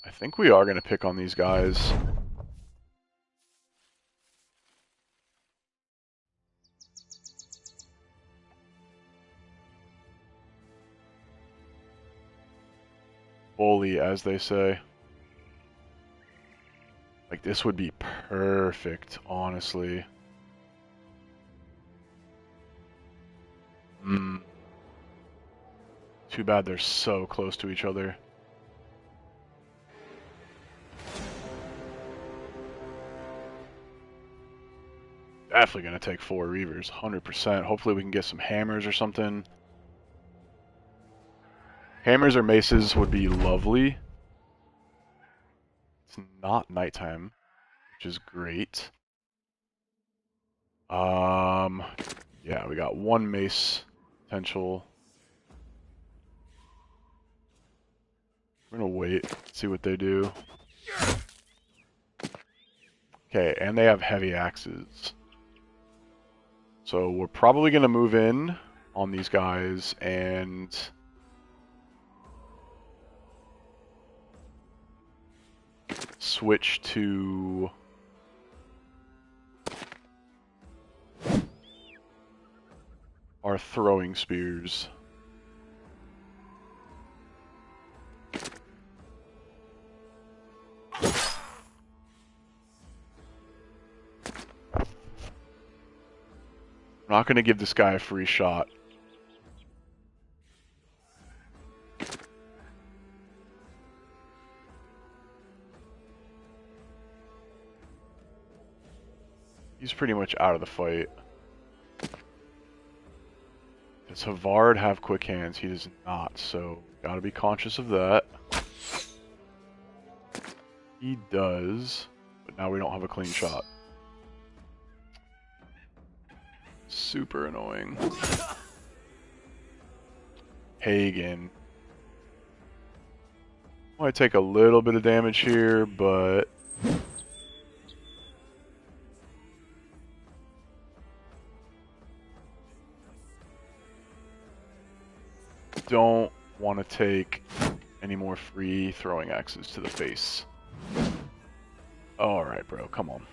I think we are going to pick on these guys. Bully, as they say. Like, this would be perfect, honestly. Too bad they're so close to each other. Definitely going to take 4 Reavers, 100%. Hopefully we can get some hammers or something. Hammers or maces would be lovely. It's not nighttime, which is great. Yeah, we got 1 mace potential. We're gonna wait, see what they do. Okay, and they have heavy axes. So we're probably gonna move in on these guys and switch to our throwing spears. I'm not going to give this guy a free shot. He's pretty much out of the fight. Does Havard have quick hands? He does not, so gotta be conscious of that. He does, but now we don't have a clean shot. Super annoying. Hagen. Might take a little bit of damage here, but don't want to take any more free throwing axes to the face. Alright, bro, come on.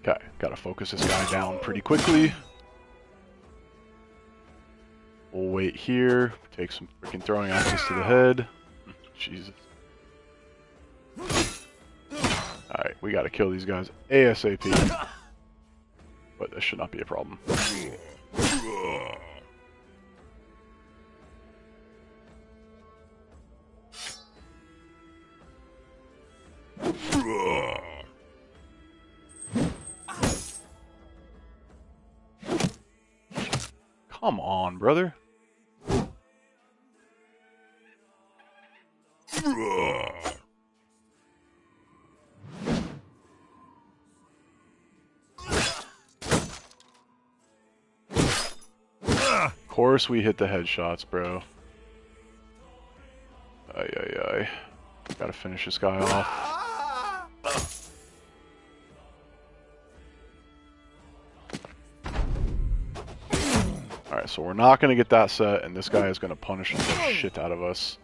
Okay, gotta focus this guy down pretty quickly. We'll wait here, take some freaking throwing axes to the head. Jesus. Alright, we gotta kill these guys ASAP. But this should not be a problem. Come on, brother. Of course we hit the headshots, bro. Ay, ay, ay. Gotta finish this guy off. Alright, so we're not gonna get that set, and this guy is gonna punish the shit out of us.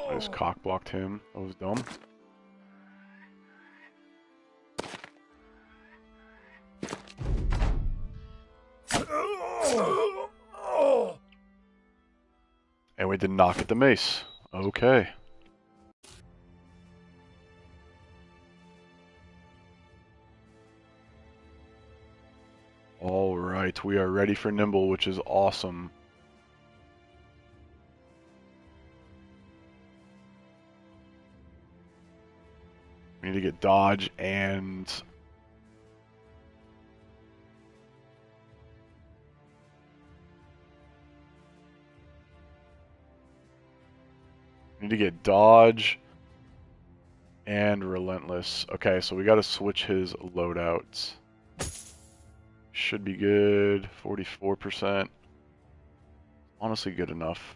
I just cock blocked him. That was dumb. And we did not get the mace. Okay. Alright, we are ready for Nimble, which is awesome. We need to get dodge and... We need to get dodge and relentless. Okay, so we gotta switch his loadouts. Should be good. 44%. Honestly good enough.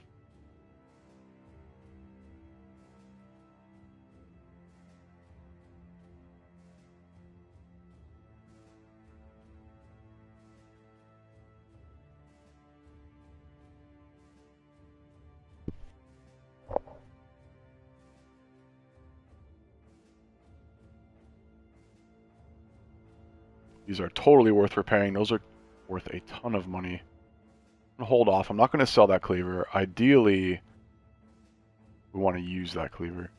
These are totally worth repairing. Those are worth a ton of money. I'm gonna hold off. I'm not gonna sell that cleaver. Ideally, we want to use that cleaver.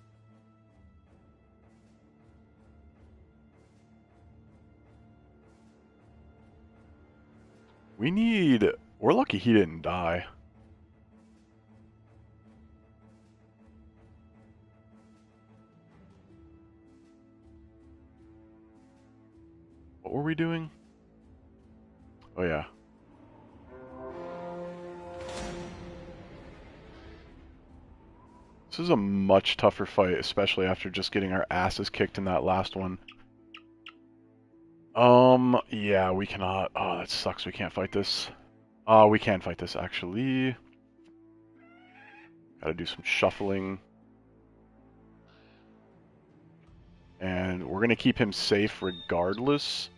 We're lucky he didn't die. What were we doing? Oh yeah. This is a much tougher fight, especially after just getting our asses kicked in that last one. Yeah, we cannot. Oh, that sucks. We can't fight this. We can fight this, actually. Gotta do some shuffling. And we're gonna keep him safe regardless.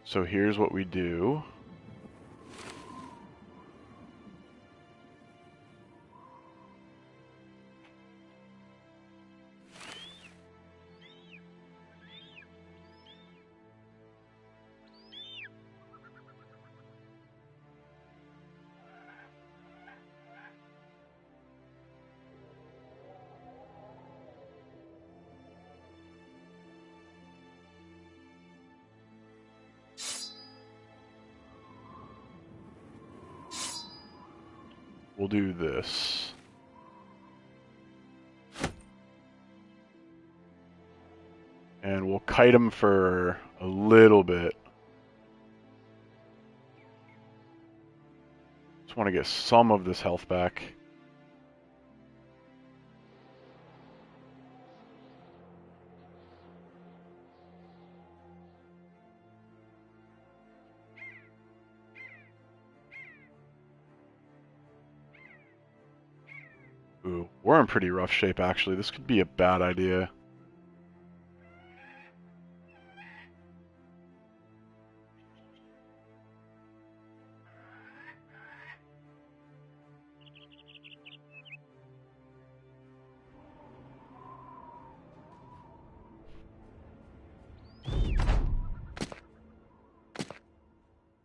So here's what we do. we'll do this. And we'll kite him for a little bit. Just want to get some of this health back. Ooh, we're in pretty rough shape, actually. This could be a bad idea.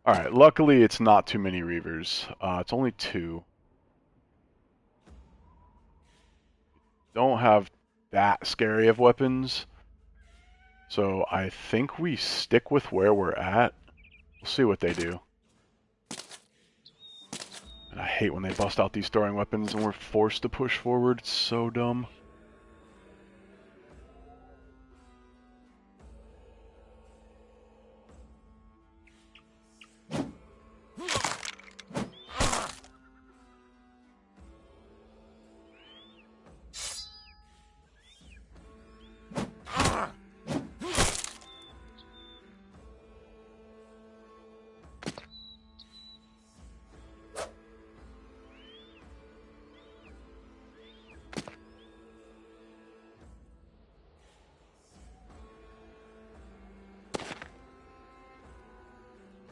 Alright, luckily it's not too many Reavers. It's only 2. Don't have that scary of weapons. So I think we stick with where we're at. We'll see what they do. And I hate when they bust out these throwing weapons and we're forced to push forward. It's so dumb.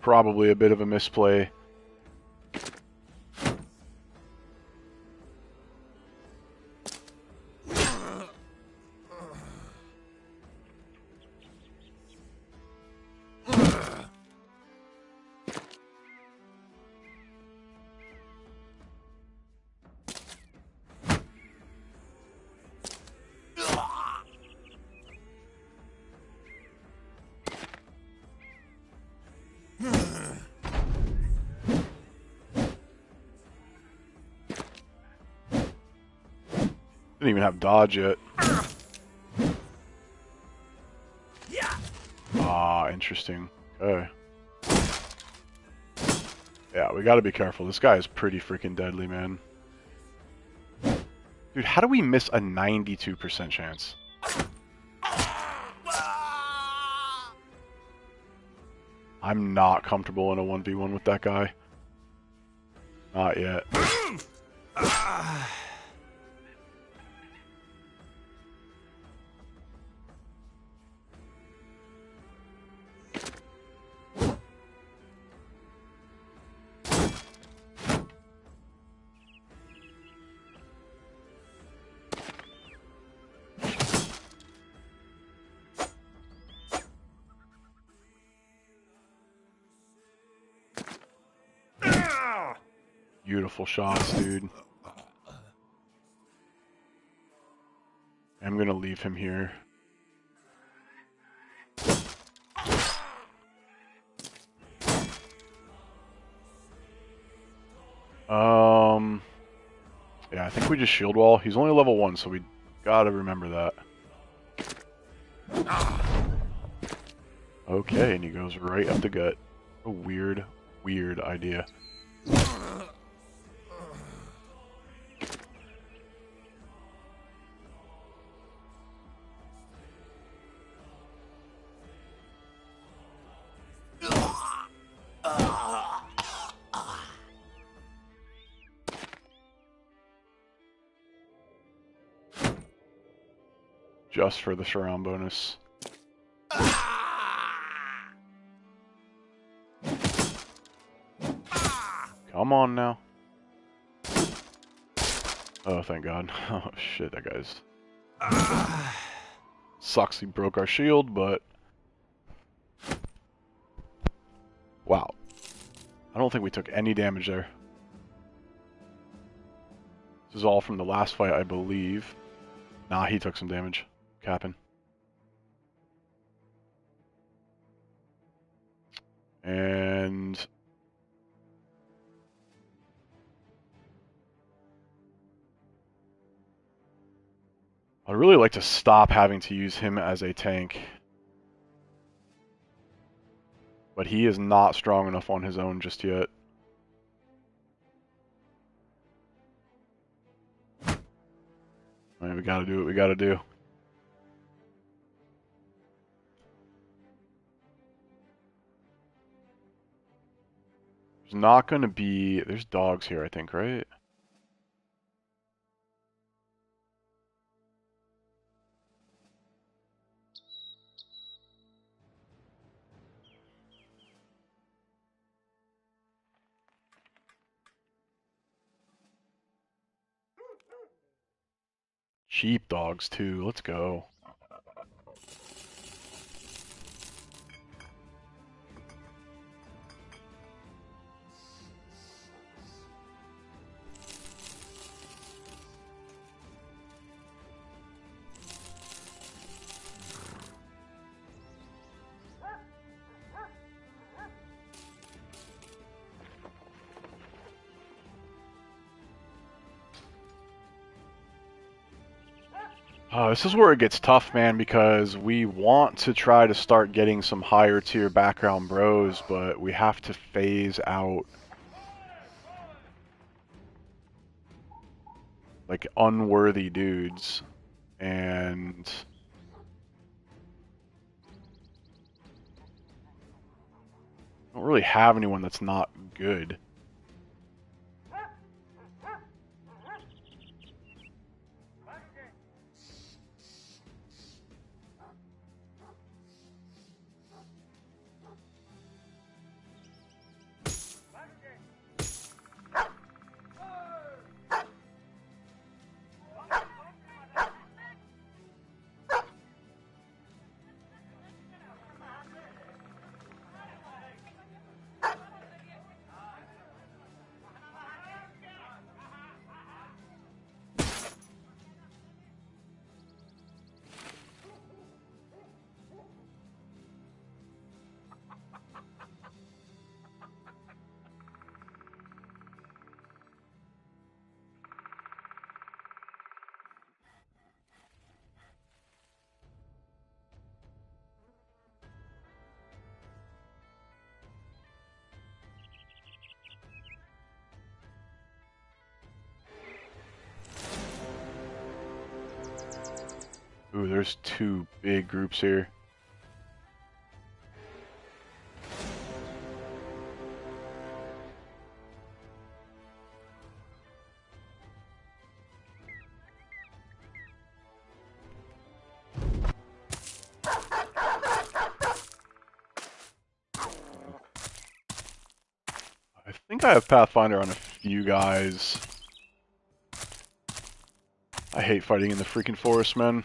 Probably a bit of a misplay. Didn't even have dodge yet. Ah, interesting. Okay. Yeah, we gotta be careful. This guy is pretty freaking deadly, man. Dude, how do we miss a 92% chance? I'm not comfortable in a 1v1 with that guy. Not yet. Beautiful shots, dude. I'm gonna leave him here. Yeah, I think we just shield wall. He's only level 1, so we gotta remember that. Okay, and he goes right up the gut. A weird, weird idea. Just for the surround bonus. Come on now. Oh, thank God. Oh, shit, that guy's... Sucks he broke our shield, but... Wow. I don't think we took any damage there. This is all from the last fight, I believe. Nah, he took some damage. Capping. And... I'd really like to stop having to use him as a tank. But he is not strong enough on his own just yet. Alright, we gotta do what we gotta do. There's not gonna be... There's dogs here, I think, right? Cheap dogs, too. Let's go. This is where it gets tough, man, because we want to try to start getting some higher tier background bros, but we have to phase out like unworthy dudes, and I don't really have anyone that's not good. Ooh, there's two big groups here. I think I have Pathfinder on a few guys. I hate fighting in the freaking forest, man.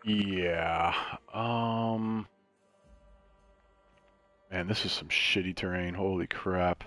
Yeah. Man, this is some shitty terrain. Holy crap.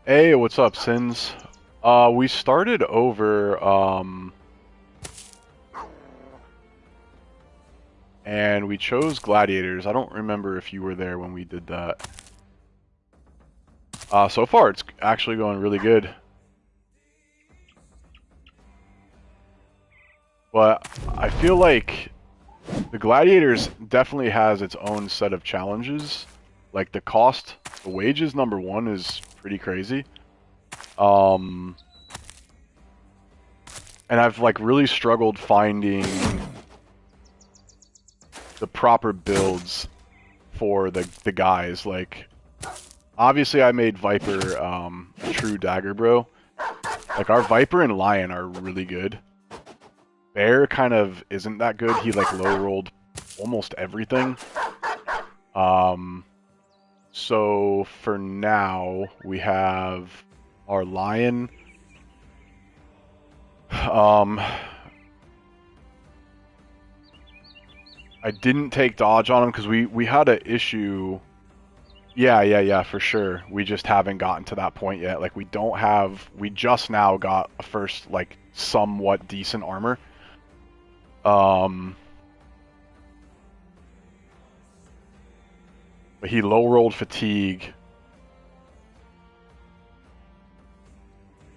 Hey, what's up, Sins? We started over, and we chose Gladiators. I don't remember if you were there when we did that. So far, it's actually going really good. But I feel like the Gladiators definitely has its own set of challenges. Like the cost, the wages number one is pretty crazy. Um, and I've like really struggled finding the proper builds for the guys. Like obviously I made Viper a true dagger bro. Like our Viper and Lion are really good. Bear kind of isn't that good. He like low rolled almost everything. So for now we have our Lion. I didn't take dodge on him because we had an issue. Yeah, for sure. We just haven't gotten to that point yet. Like we just now got a first like somewhat decent armor. But he low rolled fatigue.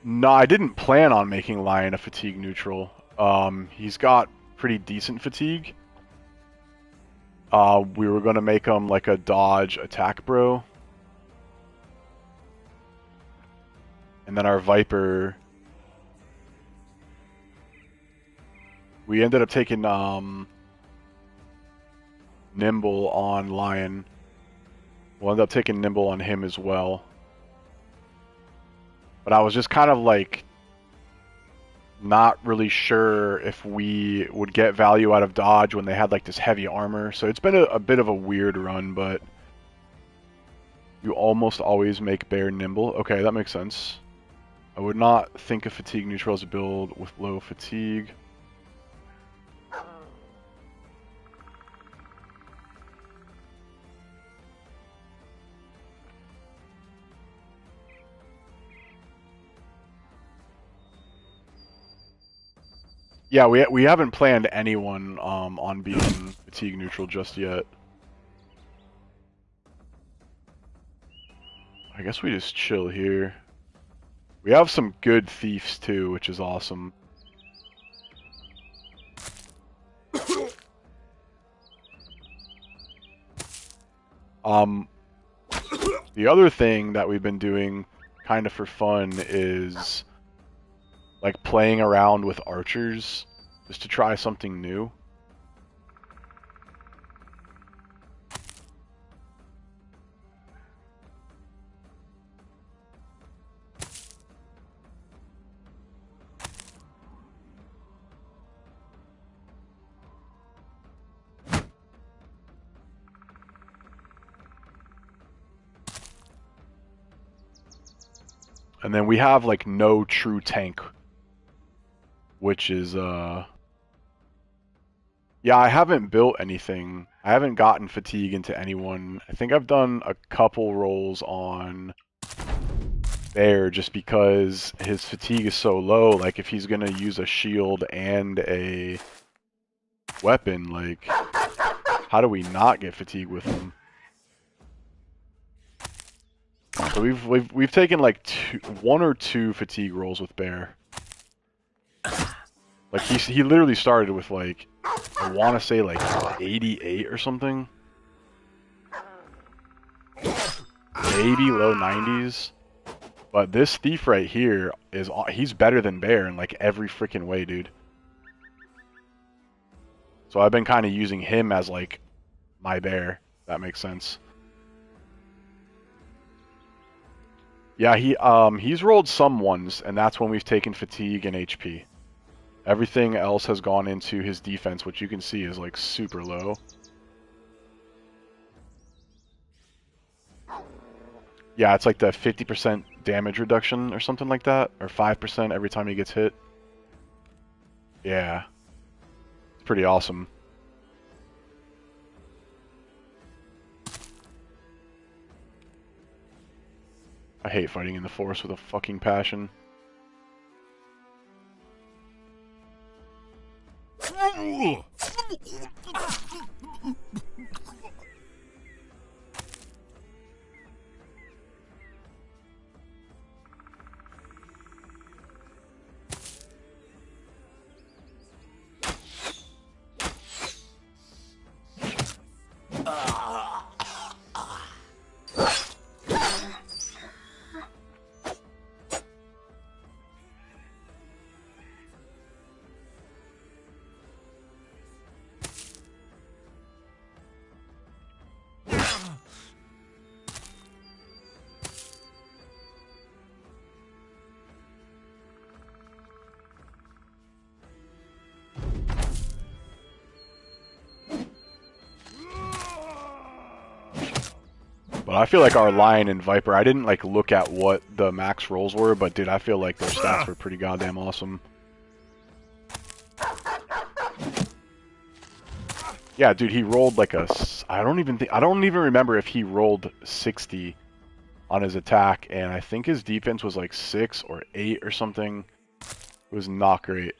No, I didn't plan on making Lion a fatigue neutral. He's got pretty decent fatigue. We were gonna make him like a dodge attack bro. And then our Viper, we ended up taking Nimble on Lion. We'll end up taking Nimble on him as well. But I was just kind of like not really sure if we would get value out of dodge when they had like this heavy armor. So it's been a bit of a weird run, but you almost always make Bear nimble. Okay, that makes sense. I would not think of fatigue neutral as a build with low fatigue. Yeah, we haven't planned anyone on being fatigue neutral just yet. I guess we just chill here. We have some good thieves too, which is awesome. The other thing that we've been doing kind of for fun is like playing around with archers just to try something new. And then we have like no true tank, which is yeah, I haven't built anything. I haven't gotten fatigue into anyone. I think I've done a couple rolls on Bear just because his fatigue is so low. Like if he's gonna use a shield and a weapon, like how do we not get fatigue with him? So we've taken like one or two fatigue rolls with Bear. Like he literally started with like I want to say like 88 or something, maybe low 90s. But this thief right here he's better than Bear in like every freaking way, dude. So I've been kind of using him as like my Bear. If that makes sense. Yeah, he's rolled some ones, and that's when we've taken fatigue and HP. Everything else has gone into his defense, which you can see is like super low. Yeah, it's like the 50% damage reduction or something like that, or 5% every time he gets hit. Yeah, it's pretty awesome. I hate fighting in the forest with a fucking passion. But I feel like our Lion and Viper, I didn't like look at what the max rolls were, but dude, I feel like their stats were pretty goddamn awesome. Yeah, dude, he rolled like a, I don't even remember if he rolled 60 on his attack, and I think his defense was like 6 or 8 or something. It was not great.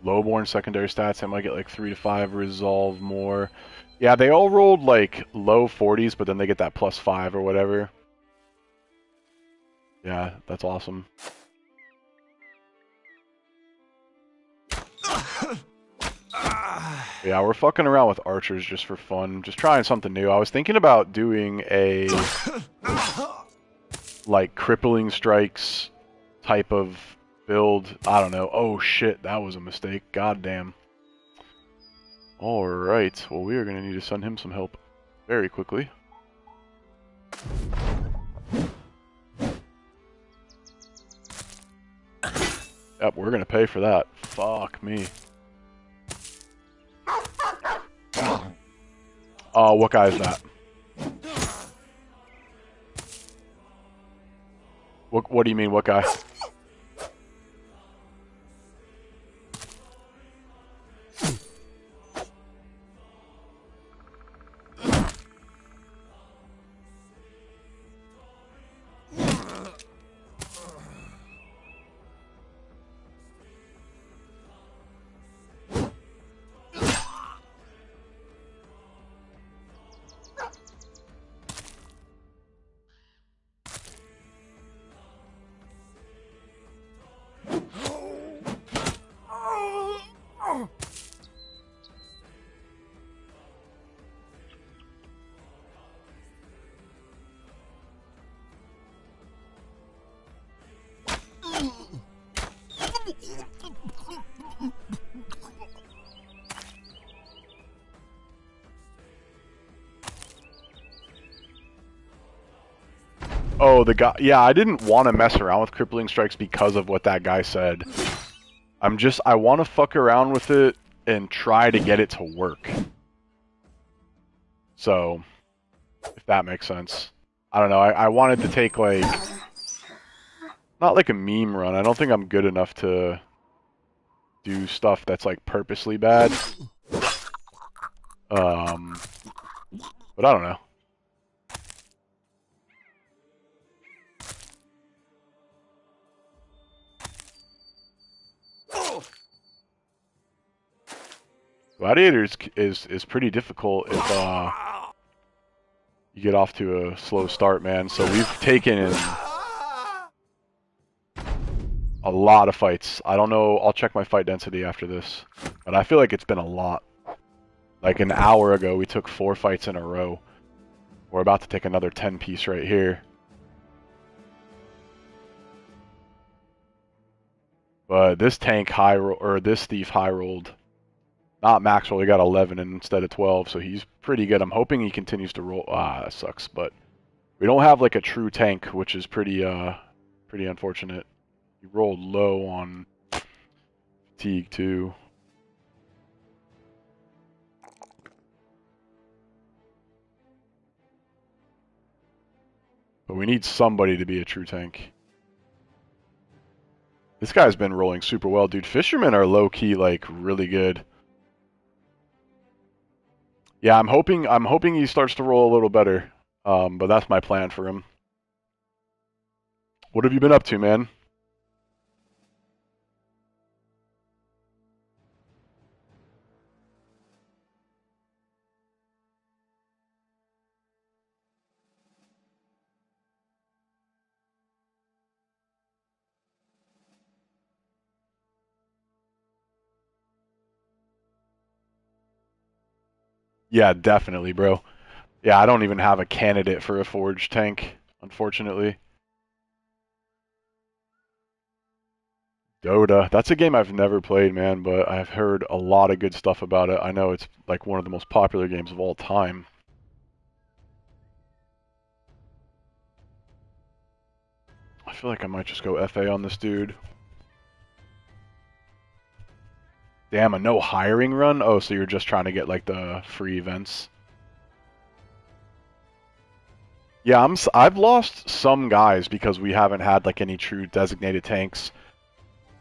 Lowborn secondary stats, I might get like 3 to 5 resolve more. Yeah, they all rolled like low 40s, but then they get that +5 or whatever. Yeah, that's awesome. Yeah, we're fucking around with archers just for fun, just trying something new. I was thinking about doing a like crippling strikes type of build. I don't know. Oh shit, that was a mistake. God damn. Alright, well we are going to need to send him some help very quickly. Yep, we're going to pay for that. Fuck me. What guy is that? What do you mean, what guy? Oh, the guy. Yeah, I didn't want to mess around with crippling strikes because of what that guy said. I want to fuck around with it and try to get it to work. So, if that makes sense. I don't know, I wanted to take like, not like a meme run. I don't think I'm good enough to do stuff that's like purposely bad. But I don't know. Gladiator is pretty difficult if you get off to a slow start, man. So we've taken a lot of fights. I don't know, I'll check my fight density after this. But I feel like it's been a lot. Like an hour ago, we took 4 fights in a row. We're about to take another 10-piece right here. But this tank this thief high rolled. Not max roll, he got 11 instead of 12, so he's pretty good. I'm hoping he continues to roll. That sucks, but we don't have like a true tank, which is pretty unfortunate. He rolled low on fatigue too. But we need somebody to be a true tank. This guy's been rolling super well, dude. Fishermen are low-key, like, really good. Yeah, I'm hoping he starts to roll a little better. But that's my plan for him. What have you been up to, man? Yeah, definitely, bro. Yeah, I don't even have a candidate for a forge tank, unfortunately. Dota. That's a game I've never played, man, but I've heard a lot of good stuff about it. I know it's like one of the most popular games of all time. I feel like I might just go FA on this dude. Damn, a no hiring run? Oh, so you're just trying to get like the free events. Yeah, I've lost some guys because we haven't had like any true designated tanks.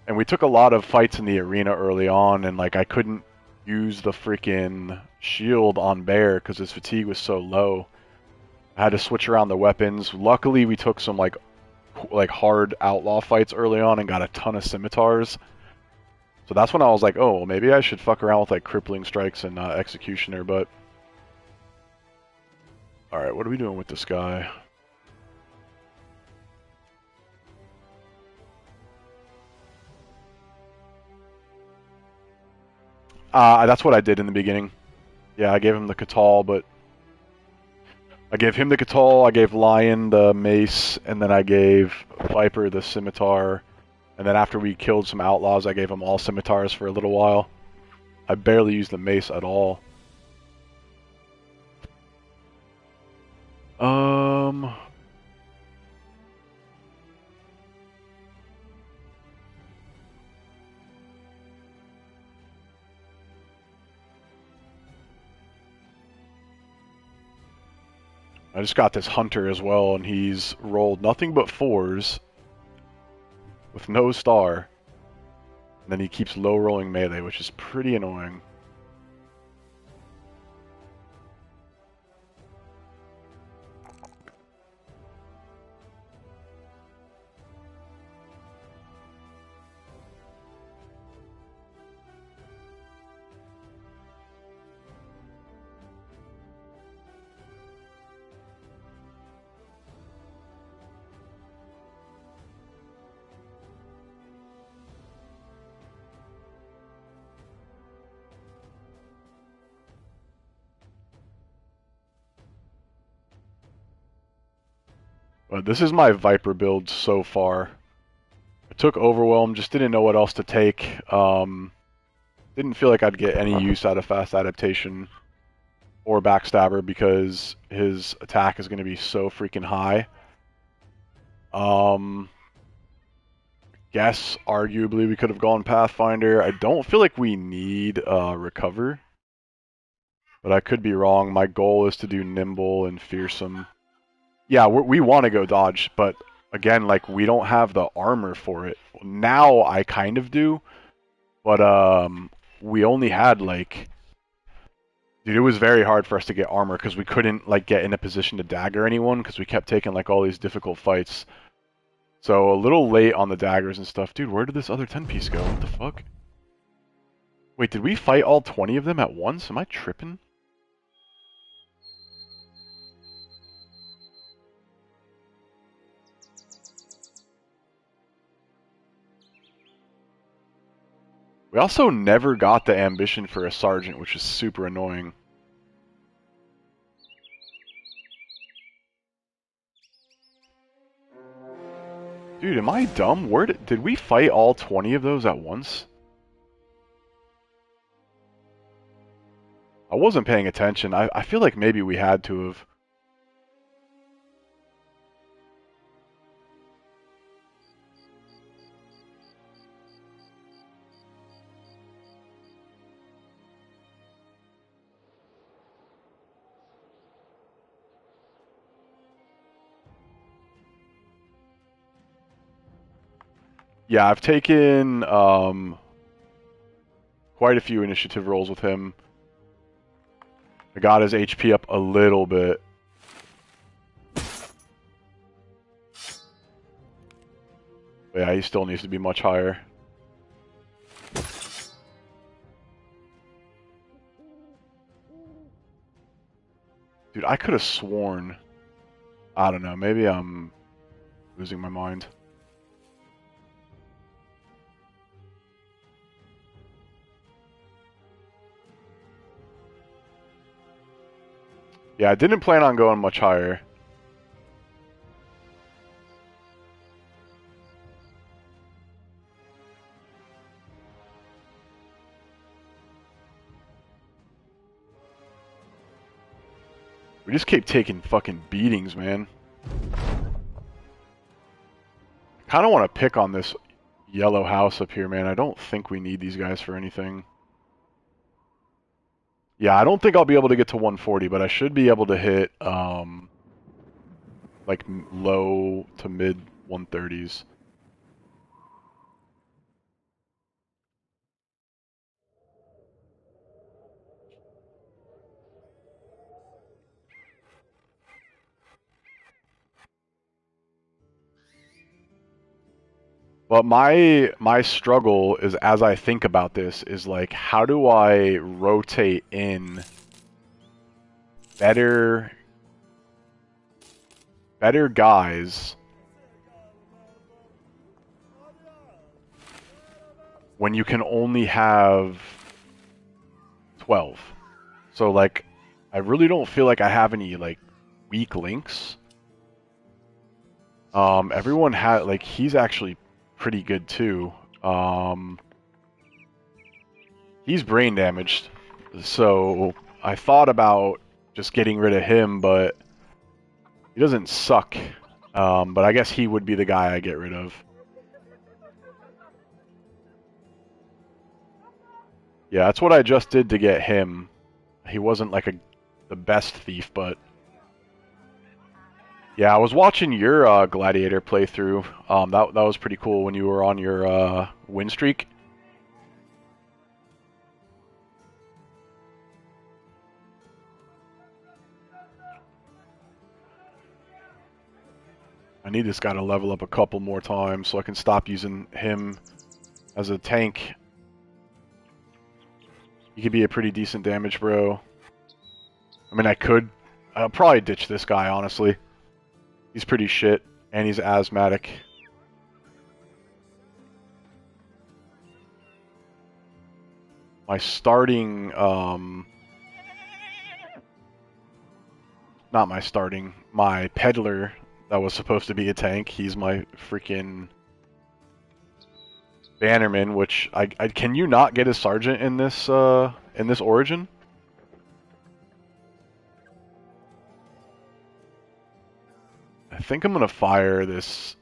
And we took a lot of fights in the arena early on, and like I couldn't use the freaking shield on Bear because his fatigue was so low. I had to switch around the weapons. Luckily, we took some like hard outlaw fights early on and got a ton of scimitars. So that's when I was like, oh, well, maybe I should fuck around with like crippling strikes and executioner. But all right, what are we doing with this guy? That's what I did in the beginning. Yeah, I gave him the Catal, but I gave him the Catal, I gave Lion the mace, and then I gave Viper the scimitar. And then after we killed some outlaws, I gave him all scimitars for a little while. I barely used the mace at all. Um, I just got this hunter as well, and he's rolled nothing but fours with no star. And then he keeps low rolling melee, which is pretty annoying. But this is my Viper build so far. I took Overwhelm, just didn't know what else to take. Didn't feel like I'd get any use out of Fast Adaptation or Backstabber because his attack is going to be so freaking high. Um, guess arguably we could have gone Pathfinder. I don't feel like we need Recover, but I could be wrong. My goal is to do Nimble and Fearsome. Yeah, we want to go Dodge, but again, like we don't have the armor for it. Now I kind of do, but we only had like, dude, it was very hard for us to get armor because we couldn't like get in a position to dagger anyone because we kept taking like all these difficult fights. So a little late on the daggers and stuff. Dude, where did this other 10-piece go? What the fuck? Wait, did we fight all 20 of them at once? Am I tripping? We also never got the ambition for a sergeant, which is super annoying. Dude, am I dumb? Where did we fight all 20 of those at once? I wasn't paying attention. I feel like maybe we had to have. Yeah, I've taken quite a few initiative rolls with him. I got his HP up a little bit. But yeah, he still needs to be much higher. Dude, I could have sworn. I don't know, maybe I'm losing my mind. Yeah, I didn't plan on going much higher. We just keep taking fucking beatings, man. I kind of want to pick on this yellow house up here, man. I don't think we need these guys for anything. Yeah, I don't think I'll be able to get to 140, but I should be able to hit, like, low to mid 130s. But my struggle is, as I think about this, is like, how do I rotate in better guys when you can only have 12? So like, I really don't feel like I have any like weak links. Everyone had like, he's actually pretty good too. He's brain damaged, so I thought about just getting rid of him, but he doesn't suck. But I guess he would be the guy I get rid of. Yeah, that's what I just did to get him. He wasn't like the best thief, but yeah, I was watching your Gladiator playthrough. That was pretty cool when you were on your win streak. I need this guy to level up a couple more times so I can stop using him as a tank. He could be a pretty decent damage, bro. I mean, I'll probably ditch this guy, honestly. He's pretty shit, and he's asthmatic. My starting, not my starting, my peddler that was supposed to be a tank, he's my freaking bannerman, which can you not get a sergeant in this origin? I think I'm gonna fire this.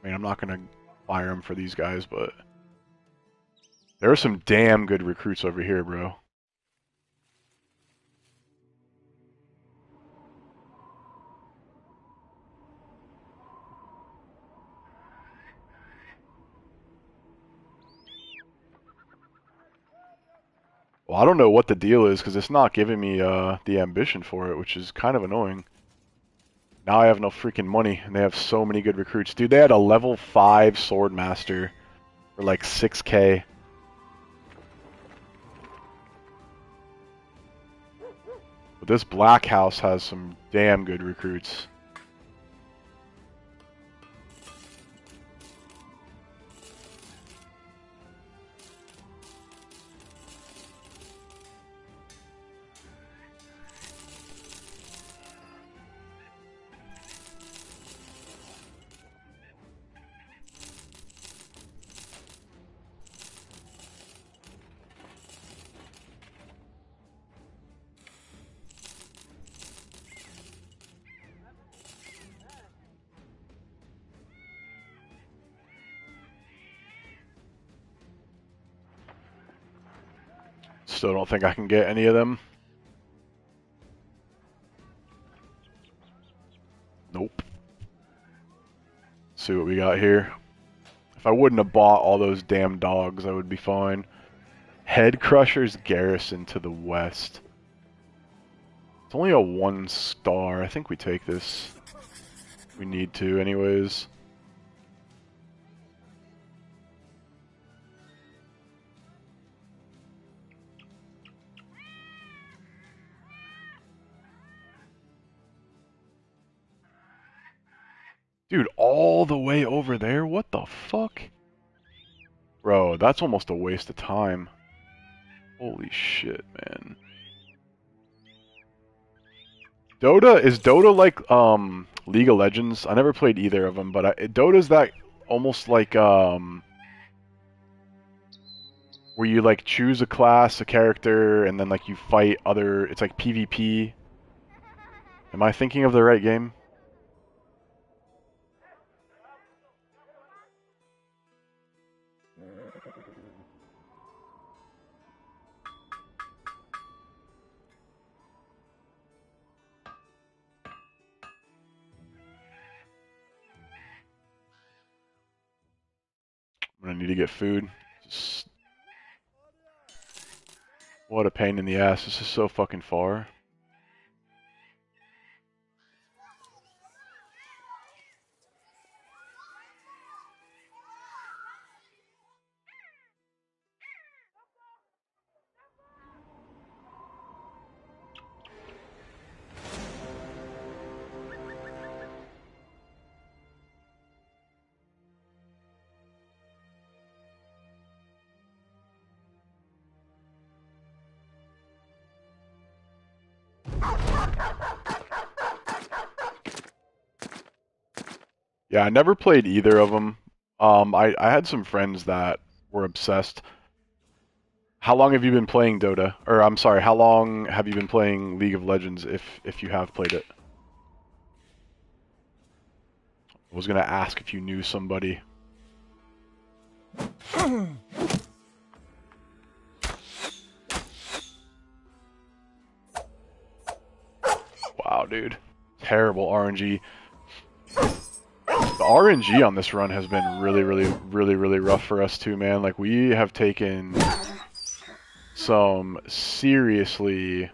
I mean, I'm not gonna fire him for these guys, but there are some damn good recruits over here, bro. Well, I don't know what the deal is because it's not giving me the ambition for it, which is kind of annoying. Now I have no freaking money, and they have so many good recruits. Dude, they had a level 5 sword master for like 6k. But this black house has some damn good recruits. Still don't think I can get any of them. Nope. Let's see what we got here. If I wouldn't have bought all those damn dogs, I would be fine. Head Crusher's Garrison to the west. It's only a 1 star. I think we take this. We need to anyways. Dude, all the way over there? What the fuck? Bro, that's almost a waste of time. Holy shit, man. Dota like League of Legends? I never played either of them, but Dota's that almost like where you like choose a class, a character, and then like you fight other. It's like PvP. Am I thinking of the right game? I'm gonna need to get food. Just, what a pain in the ass. This is so fucking far. Yeah, I never played either of them. I had some friends that were obsessed. How long have you been playing Dota? Or I'm sorry, how long have you been playing League of Legends if you have played it? I was gonna ask if you knew somebody. Wow, dude. Terrible RNG. The RNG on this run has been really rough for us too, man. Like we have taken some seriously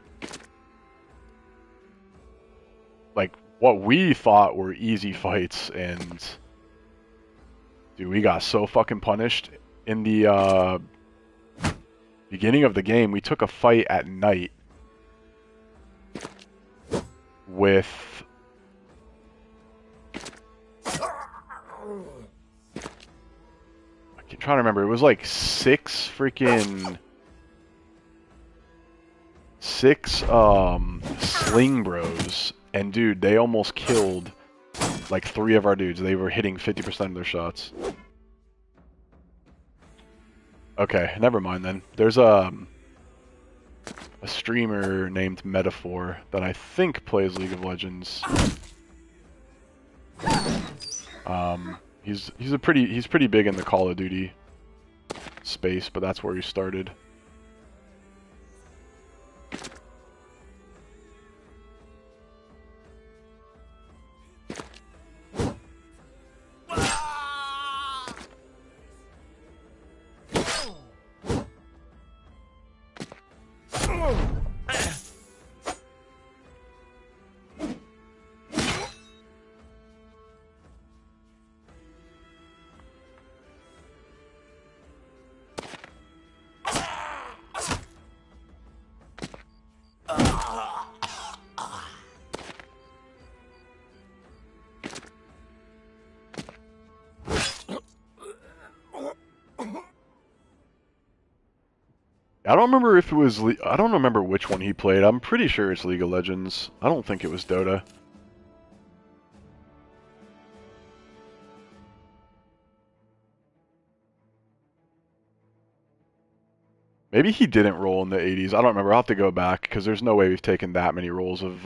like what we thought were easy fights, and dude, we got so fucking punished in the beginning of the game. We took a fight at night with I'm trying to remember. It was like six sling bros, and dude, they almost killed like three of our dudes. They were hitting 50% of their shots. Okay, never mind then. There's a streamer named Metaphor that I think plays League of Legends. He's pretty big in the Call of Duty space, but that's where he started. I don't remember if it was I don't remember which one he played. I'm pretty sure it's League of Legends. I don't think it was Dota. Maybe he didn't roll in the 80s. I don't remember. I'll have to go back because there's no way we've taken that many rolls of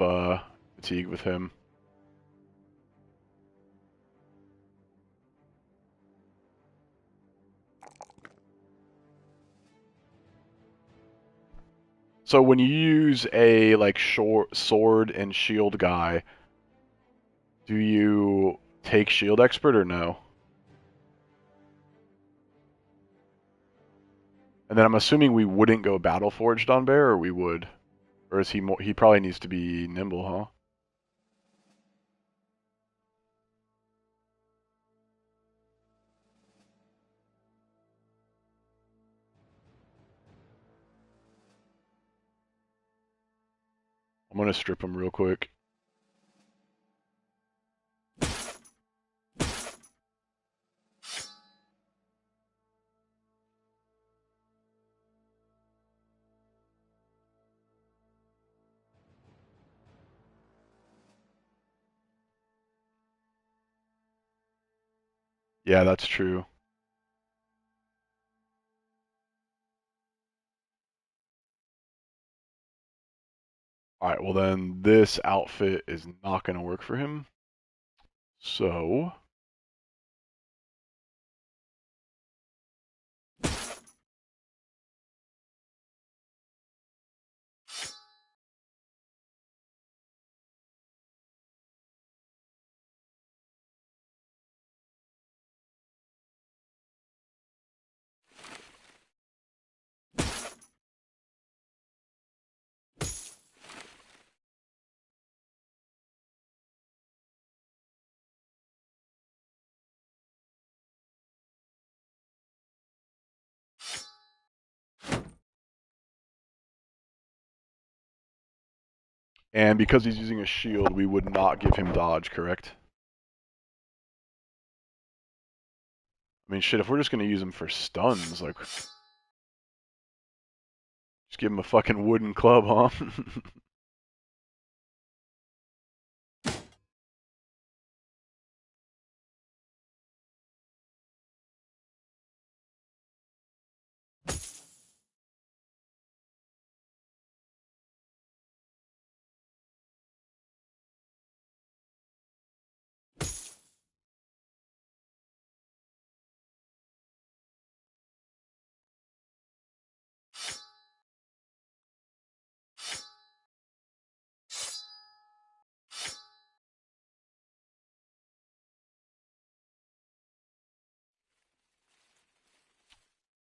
fatigue with him. So when you use a like short sword and shield guy, do you take shield expert or no? And then I'm assuming we wouldn't go battle forged on Bear, or we would, or is he more? He probably needs to be nimble, huh? I'm gonna strip him real quick. Yeah, that's true. Alright, well then this outfit is not going to work for him. So, and because he's using a shield, we would not give him dodge, correct? I mean, shit, if we're just going to use him for stuns, like, just give him a fucking wooden club, huh?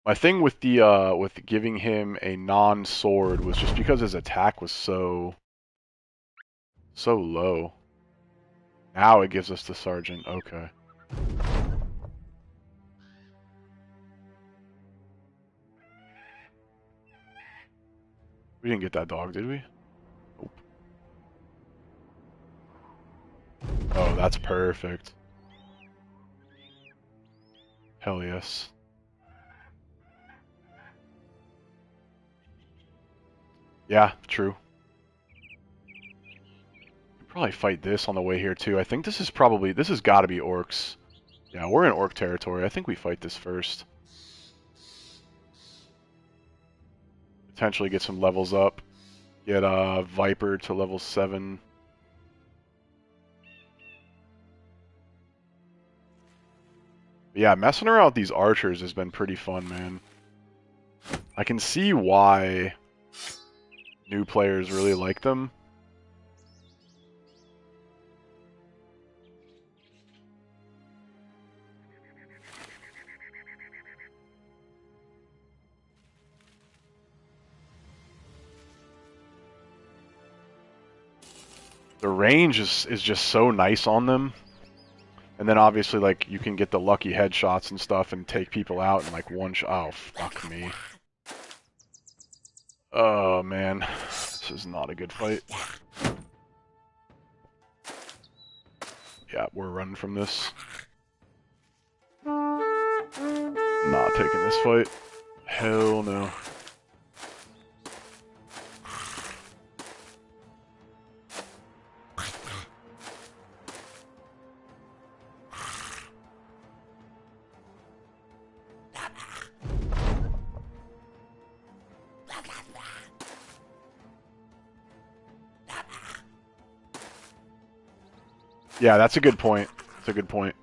My thing with giving him a non-sword was just because his attack was so low. Now it gives us the sergeant. Okay. We didn't get that dog, did we? Nope. Oh, that's perfect. Hell yes. Yeah, true. Could probably fight this on the way here too. I think this has got to be orcs. Yeah, we're in orc territory. I think we fight this first. Potentially get some levels up. Get Viper to level 7. But yeah, messing around with these archers has been pretty fun, man. I can see why new players really like them. The range is just so nice on them. And then obviously, like, you can get the lucky headshots and stuff and take people out in, like, one shot. Oh, fuck me. Oh, man. This is not a good fight. Yeah, we're running from this. Not taking this fight. Hell no. Yeah, that's a good point. That's a good point.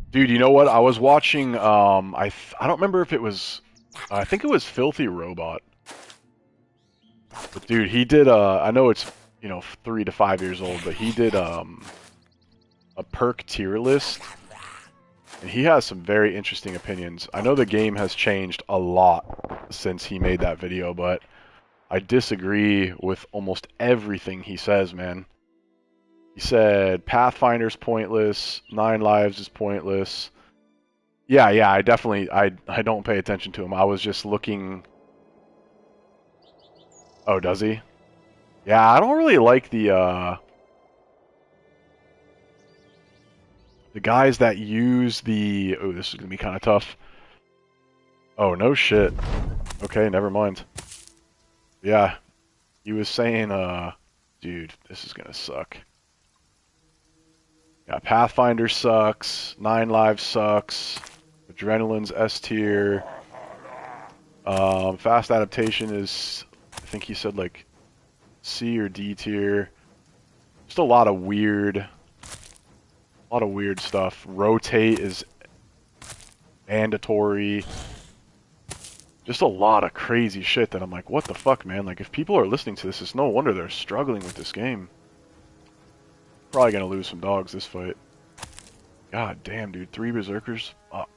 Dude, you know what? I was watching, I don't remember if it was, I think it was Filthy Robot. But dude, he did, I know it's, 3 to 5 years old, but he did, a perk tier list. And he has some very interesting opinions. I know the game has changed a lot since he made that video, but I disagree with almost everything he says, man. He said Pathfinder's pointless, 9 Lives is pointless. Yeah, I definitely, I don't pay attention to him. I was just looking... Oh, does he? Yeah, I don't really like the guys that use the... Oh, this is going to be kind of tough. Oh, no shit. Okay, never mind. Yeah, he was saying, dude, this is gonna suck. Yeah, Pathfinder sucks. 9 Lives sucks. Adrenaline's S tier. Fast Adaptation is, I think he said like C or D tier. Just a lot of weird stuff. Rotate is mandatory. Just a lot of crazy shit that I'm like, what the fuck, man? Like, if people are listening to this, it's no wonder they're struggling with this game. Probably gonna lose some dogs this fight. God damn, dude. 3 berserkers? Fuck.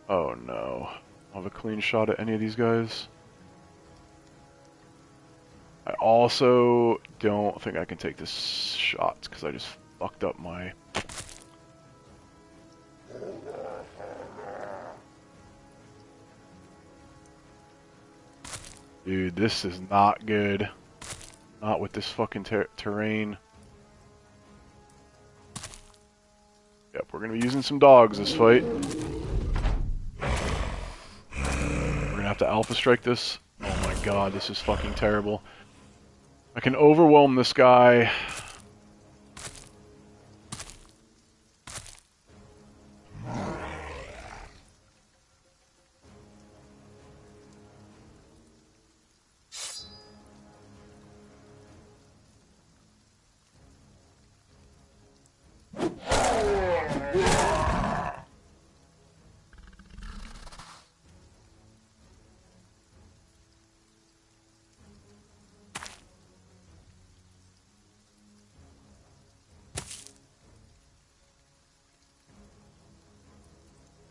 Oh no. I'll have a clean shot at any of these guys. I also don't think I can take this shot because I just fucked up my... Dude, this is not good. Not with this fucking terrain. Yep, we're gonna be using some dogs this fight. We're gonna have to alpha strike this. Oh my god, this is fucking terrible. I can overwhelm this guy.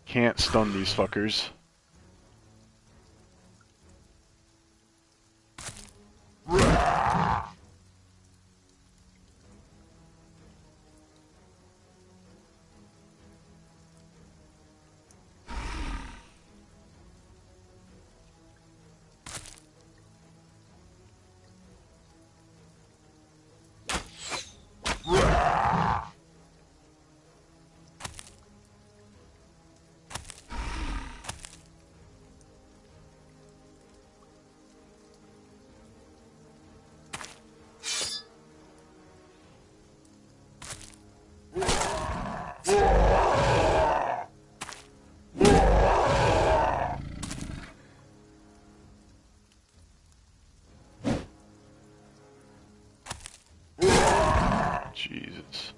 Can't stun these fuckers. Jesus.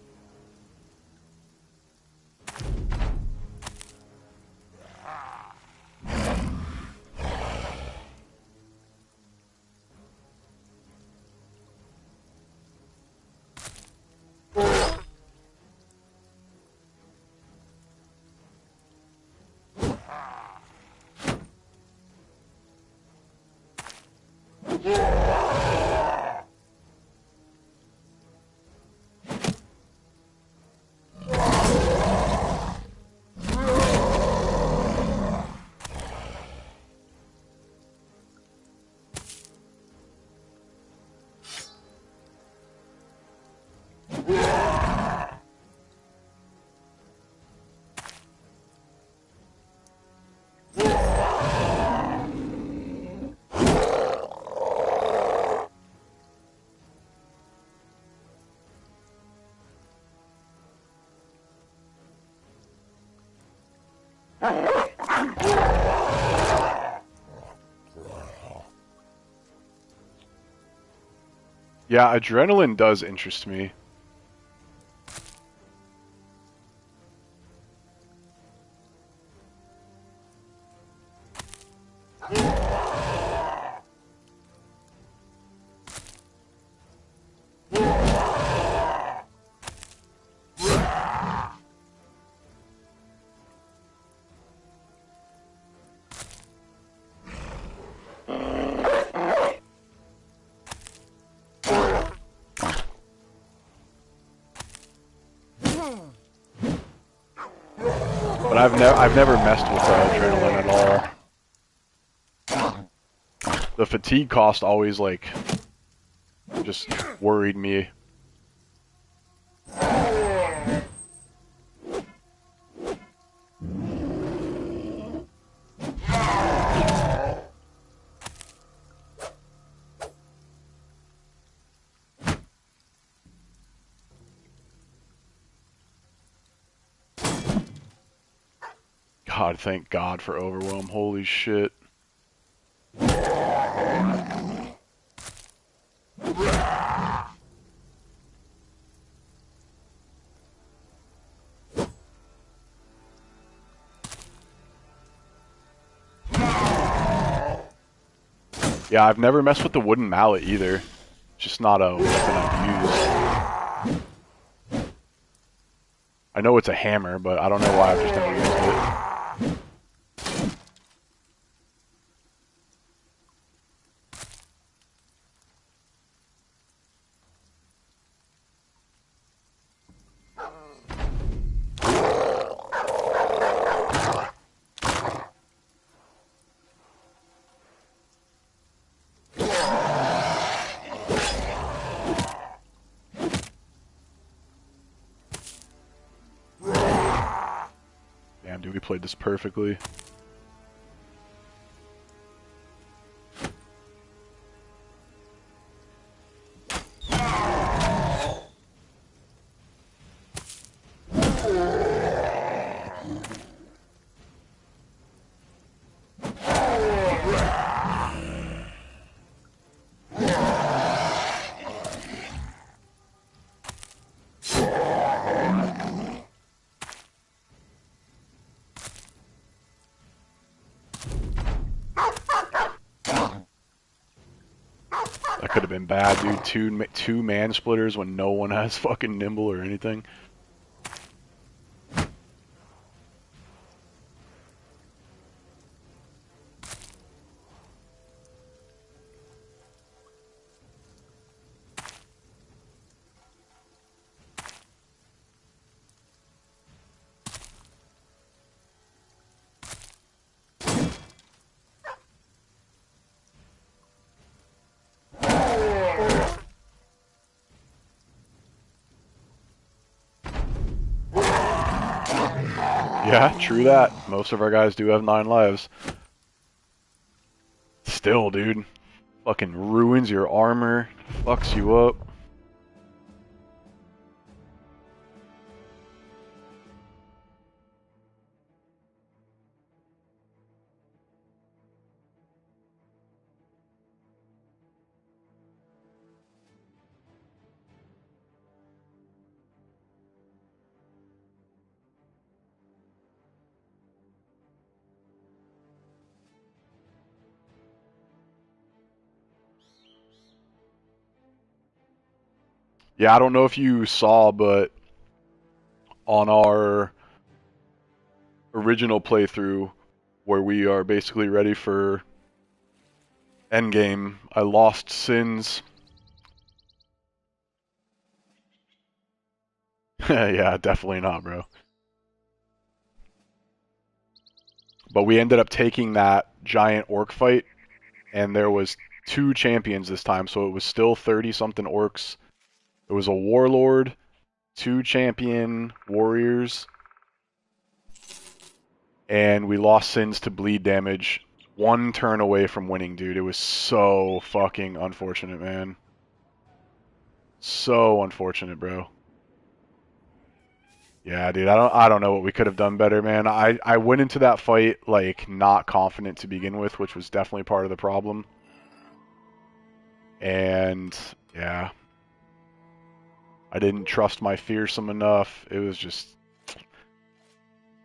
Yeah, adrenaline does interest me. But I've never messed with adrenaline at all. The fatigue cost always like just worried me. God, thank God for Overwhelm. Holy shit. Yeah, I've never messed with the wooden mallet either. Just not a weapon I've used. I know it's a hammer, but I don't know why I've just never used it. Damn, dude, we played this perfectly. That could have been bad, dude. Two man splitters when no one has fucking nimble or anything. Yeah, true that. Most of our guys do have 9 lives. Still, dude. Fucking ruins your armor. Fucks you up. Yeah, I don't know if you saw, but on our original playthrough, where we are basically ready for endgame, I lost Sins. Yeah, definitely not, bro. But we ended up taking that giant orc fight, and there was 2 champions this time, so it was still 30-something orcs. It was a warlord, 2 champion warriors, and we lost Sins to bleed damage. 1 turn away from winning, dude. It was so fucking unfortunate, man. So unfortunate, bro. Yeah, dude, I don't know what we could have done better, man. I went into that fight like not confident to begin with, which was definitely part of the problem. And yeah, I didn't trust my fearsome enough. It was just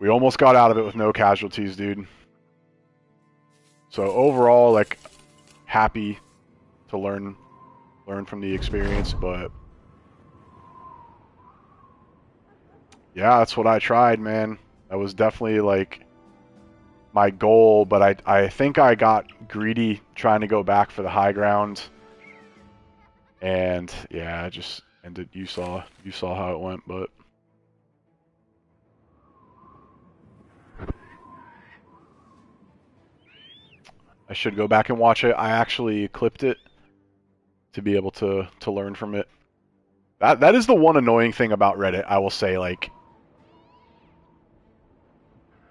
we almost got out of it with no casualties, dude. So overall, like happy to learn from the experience, but yeah, that's what I tried, man. That was definitely like my goal, but I think I got greedy trying to go back for the high ground, and yeah, I just ended. You saw how it went, but I should go back and watch it. I actually clipped it to be able to learn from it. That is the one annoying thing about Reddit, I will say. Like,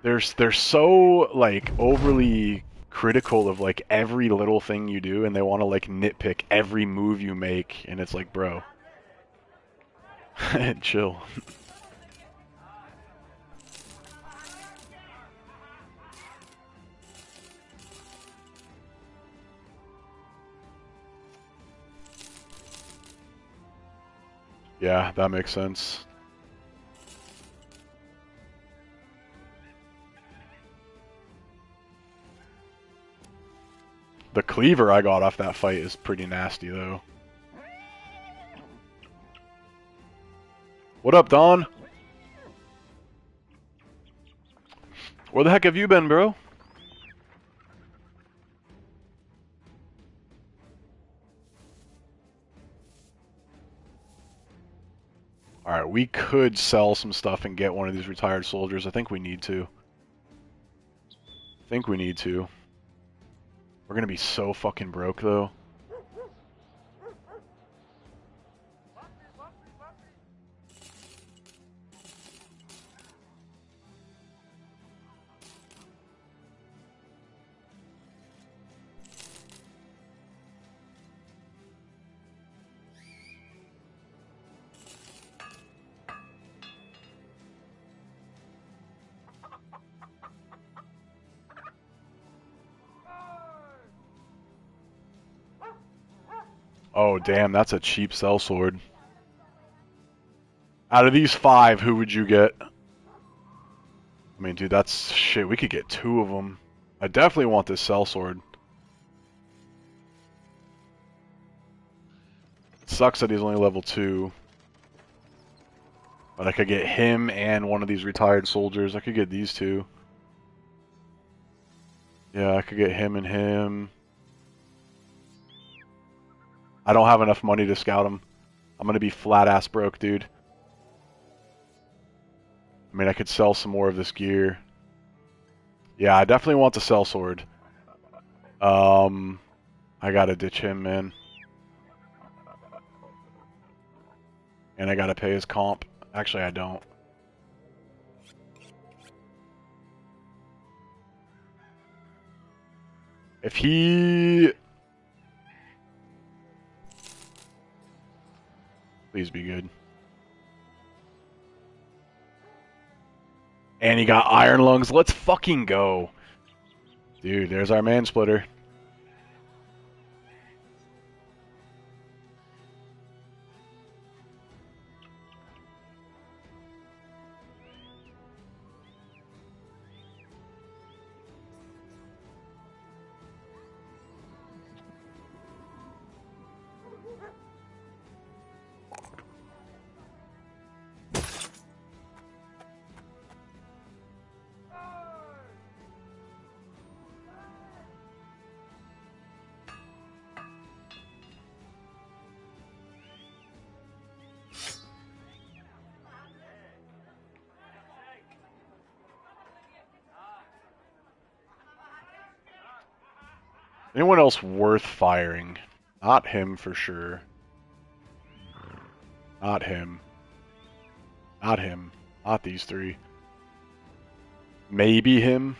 they're so like overly critical of like every little thing you do, and they want to like nitpick every move you make, and it's like, bro, chill. Yeah, that makes sense. The cleaver I got off that fight is pretty nasty, though. What up, Don? Where the heck have you been, bro? Alright, we could sell some stuff and get one of these retired soldiers. I think we need to. We're gonna be so fucking broke, though. Oh, damn, that's a cheap sellsword. Out of these 5, who would you get? I mean, dude, that's shit. We could get 2 of them. I definitely want this sellsword. Sucks that he's only level 2. But I could get him and one of these retired soldiers. I could get these 2. Yeah, I could get him and him. I don't have enough money to scout him. I'm gonna be flat-ass broke, dude. I mean, I could sell some more of this gear. Yeah, I definitely want the sellsword. I gotta ditch him, man. And I gotta pay his comp. Actually, I don't. If he... Please be good. And he got iron lungs. Let's fucking go. Dude, there's our man splitter. Anyone else worth firing? Not him for sure. Not him. Not him. Not these 3. Maybe him.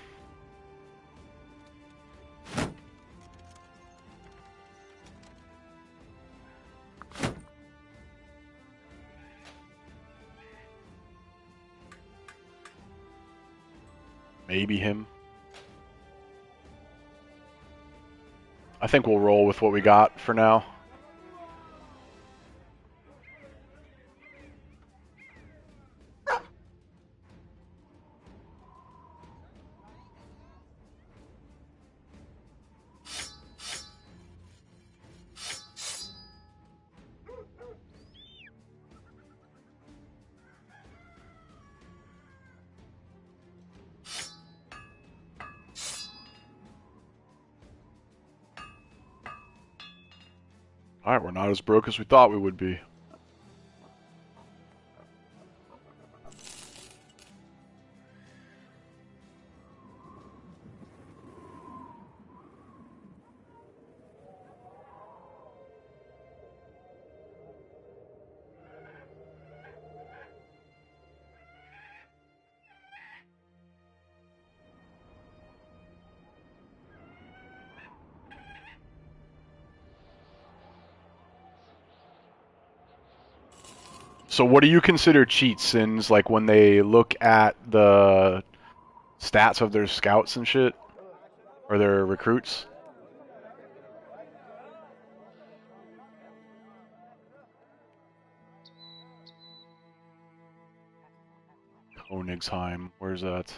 Maybe him. I think we'll roll with what we got for now. Alright, we're not as broke as we thought we would be. So what do you consider cheat sins, like when they look at the stats of their scouts and shit? Or their recruits? Onyxheim. Where's that?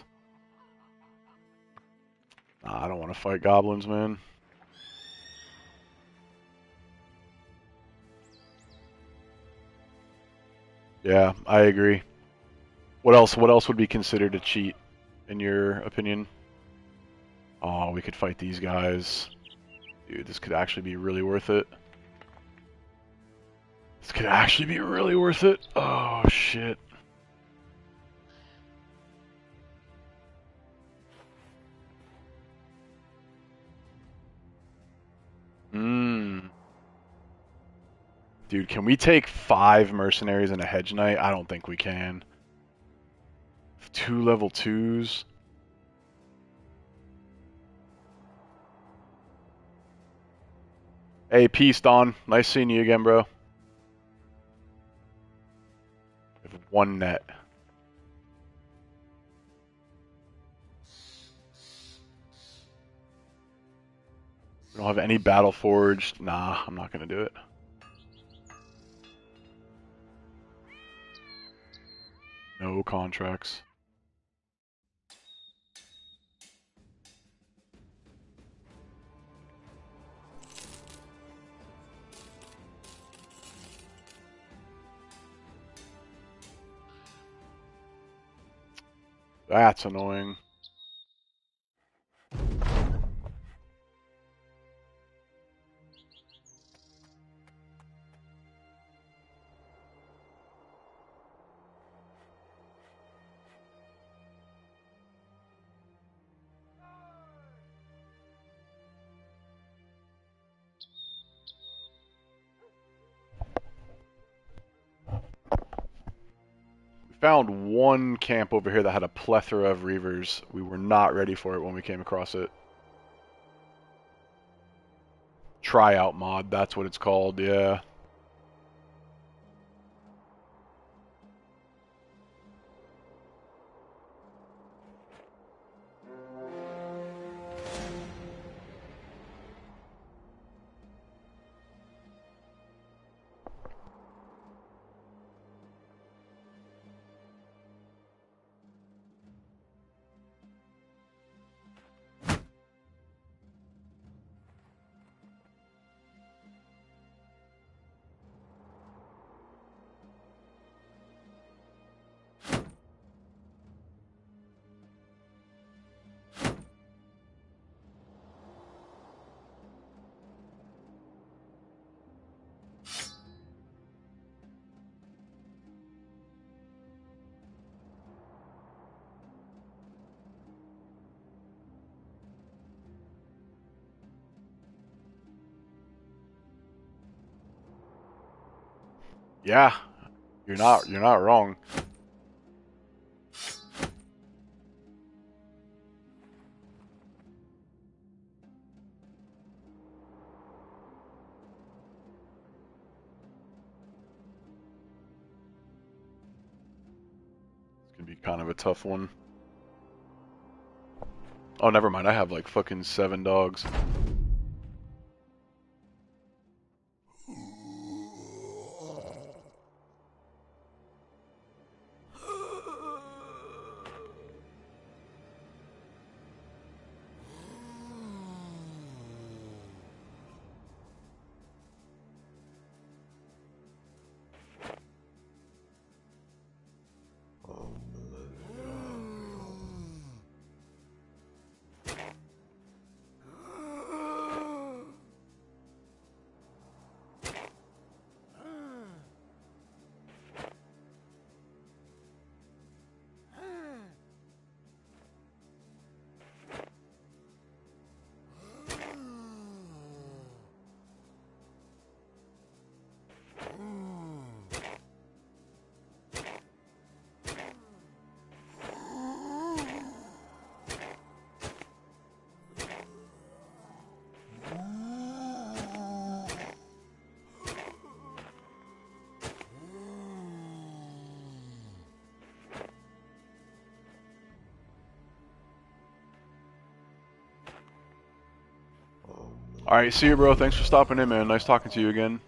Nah, I don't want to fight goblins, man. Yeah, I agree. What else? What else would be considered a cheat, in your opinion? Oh, we could fight these guys. Dude, this could actually be really worth it. This could actually be really worth it. Oh, shit. Mmm. Dude, can we take 5 mercenaries and a hedge knight? I don't think we can. 2 level 2s. Hey, peace, Don. Nice seeing you again, bro. We have 1 net. We don't have any battle forged. Nah, I'm not gonna do it. No contracts. That's annoying. Found 1 camp over here that had a plethora of reavers. We were not ready for it when we came across it. Tryout mod, that's what it's called, yeah. Yeah, you're not wrong. It's gonna be kind of a tough one. Oh, never mind. I have like fucking 7 dogs. Alright, see you, bro. Thanks for stopping in, man. Nice talking to you again.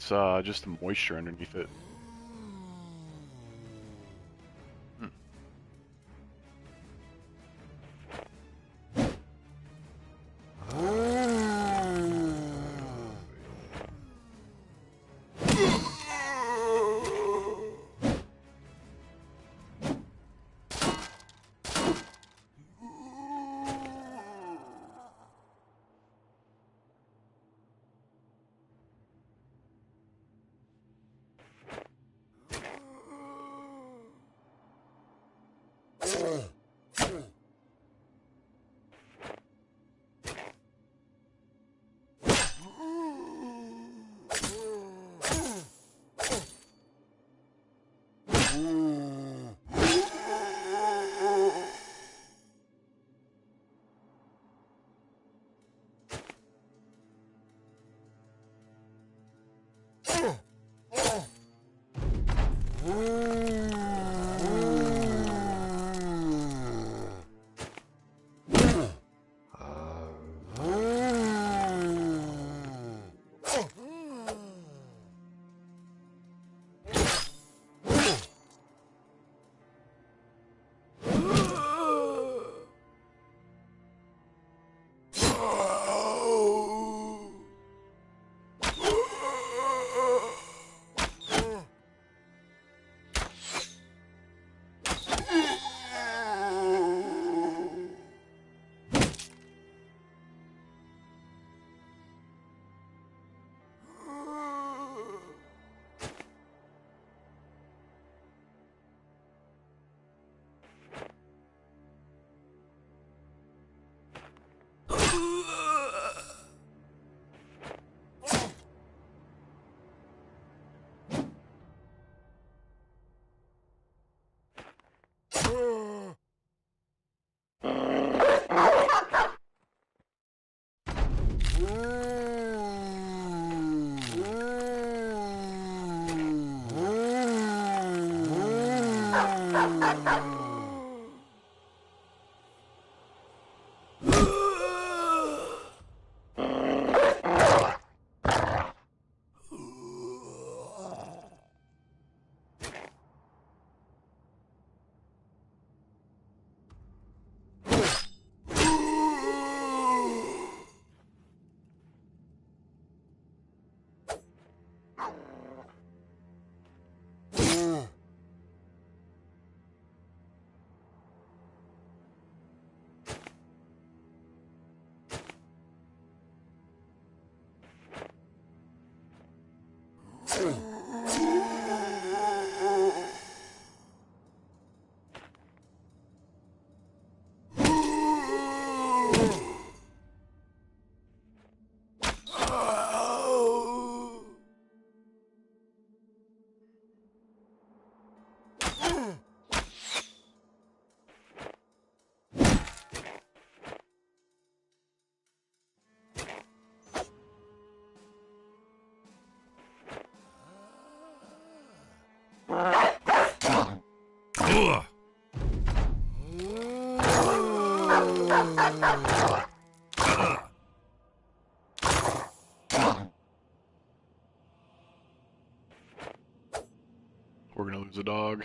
It's just the moisture underneath it. Hmm. We're gonna lose a dog.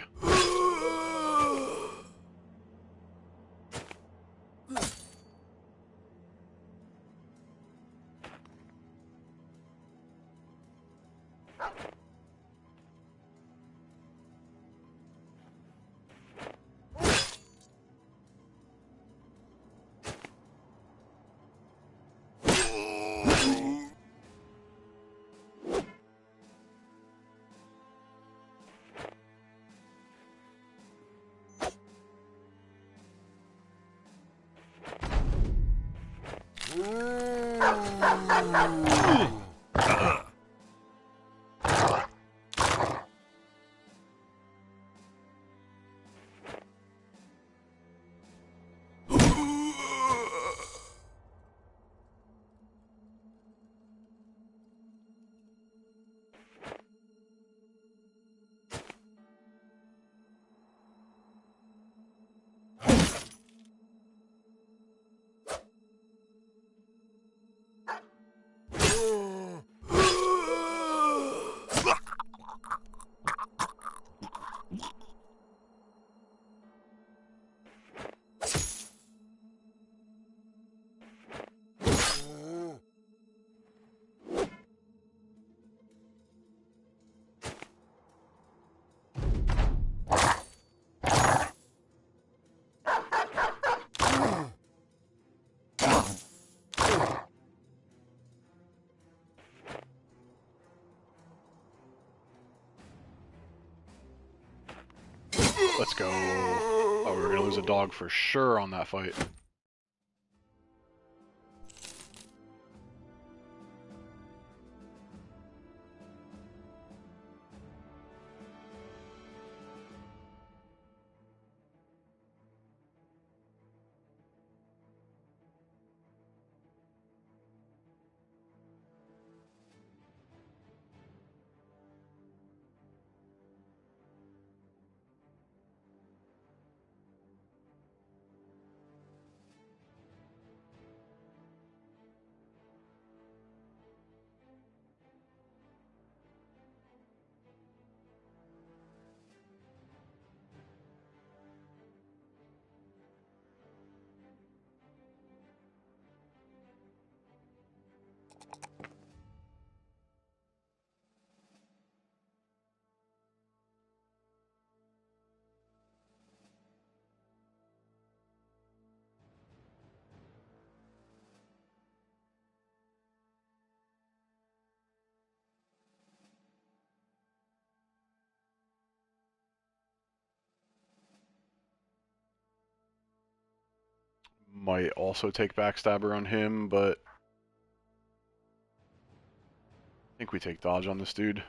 Let's go. Oh, we're gonna lose a dog for sure on that fight. Might also take Backstabber on him, but I think we take Dodge on this dude.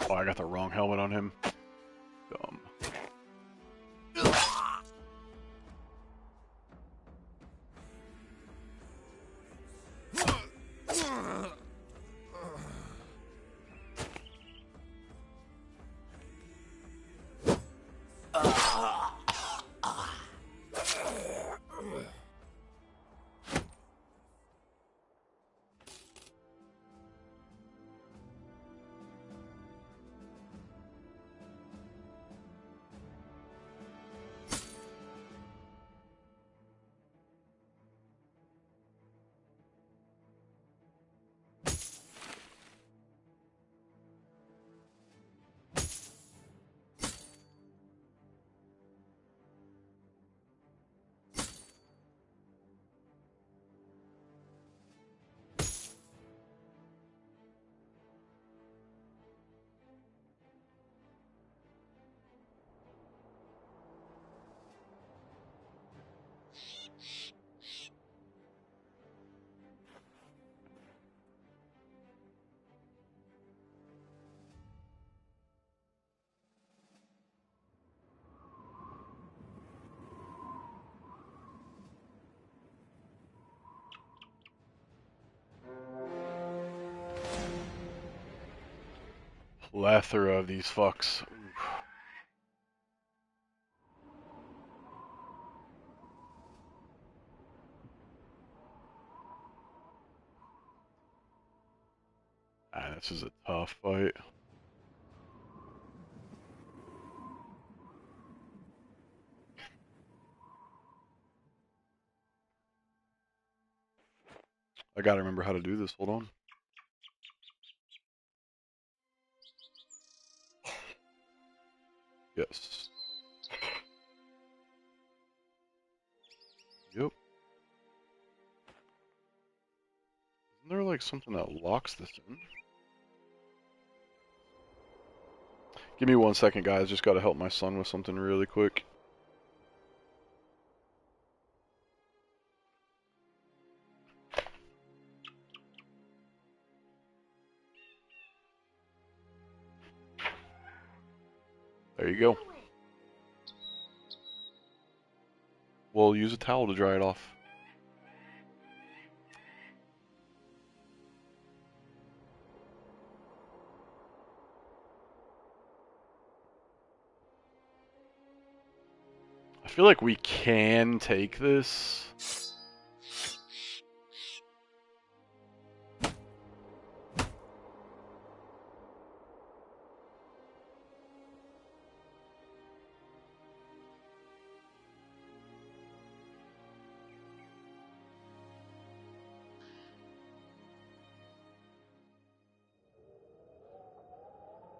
Oh, I got the wrong helmet on him. Dumb. Plethora of these fucks. Oof. Ah, this is a tough fight. I gotta remember how to do this. Hold on. Yes. Yep. Isn't there like something that locks this in? Give me 1 second, guys. Just gotta help my son with something really quick. There you go. We'll use a towel to dry it off. I feel like we can take this.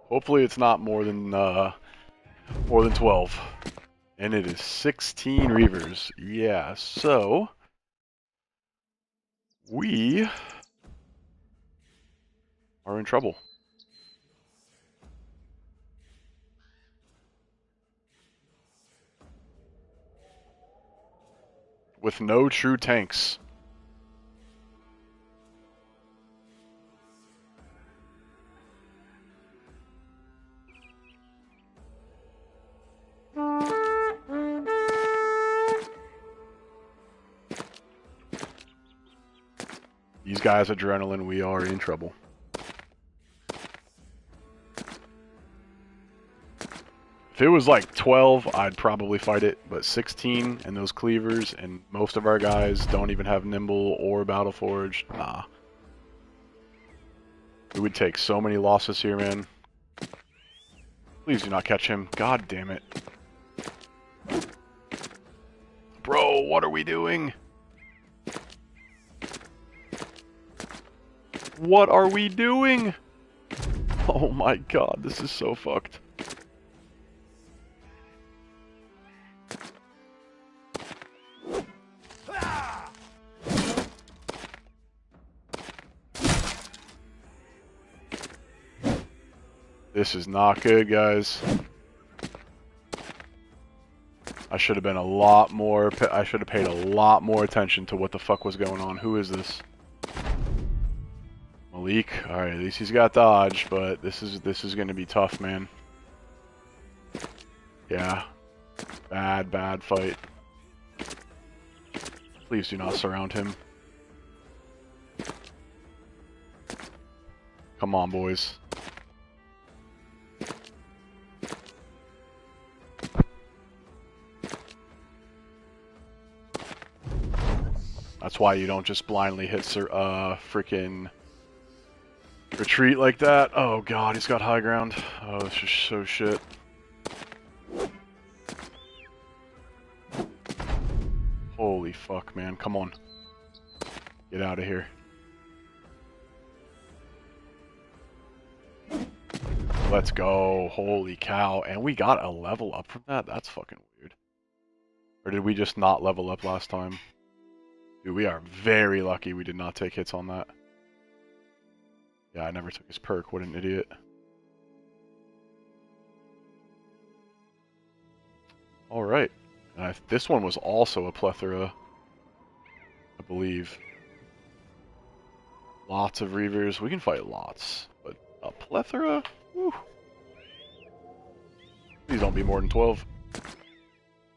Hopefully it's not more than 12. And it is 16 Reavers. Yeah, so we are in trouble. With no true tanks. These guys adrenaline, we are in trouble. If it was like 12, I'd probably fight it, but 16 and those cleavers, and most of our guys don't even have nimble or battle forged. Nah. We would take so many losses here, man. Please do not catch him. God damn it. Bro, what are we doing? What are we doing? Oh my god, this is so fucked. This is not good, guys. I should have been a lot more... I should have paid a lot more attention to what the fuck was going on. Who is this? leak. All right, at least he's got dodge, but this is going to be tough, man. Yeah. Bad fight. Please do not surround him. Come on, boys. That's why you don't just blindly hit freaking retreat like that. Oh god, he's got high ground. Oh, this is so shit. Holy fuck, man. Come on. Get out of here. Let's go. Holy cow. And we got a level up from that? That's fucking weird. Or did we just not level up last time? Dude, we are very lucky we did not take hits on that. Yeah, I never took his perk. What an idiot. Alright. This one was also a plethora, I believe. Lots of Reavers. We can fight lots. But a plethora? Whew. Please don't be more than 12.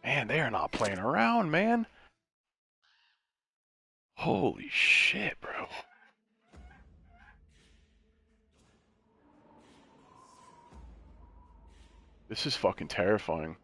Man, they are not playing around, man. Holy shit, bro. This is fucking terrifying.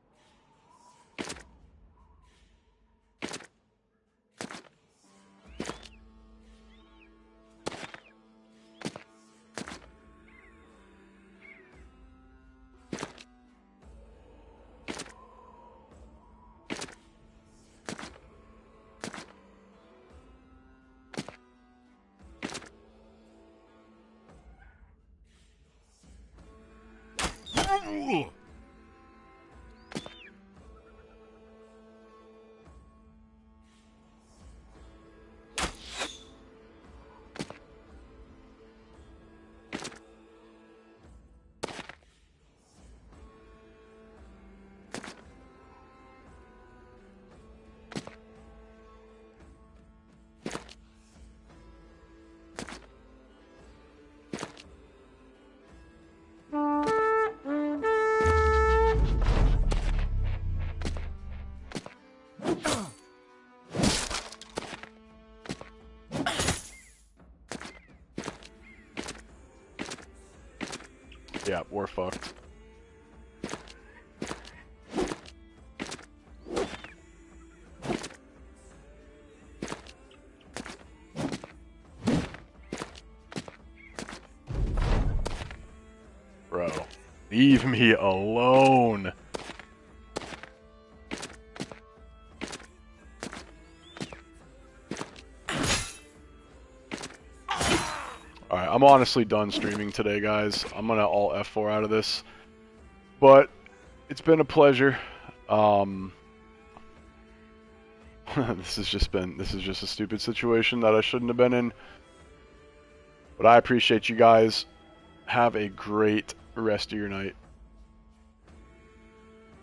Yeah, we're fucked. Bro, leave me alone. Alright, I'm honestly done streaming today, guys. I'm gonna alt F4 out of this. But it's been a pleasure. This is just a stupid situation that I shouldn't have been in. But I appreciate you guys. Have a great rest of your night.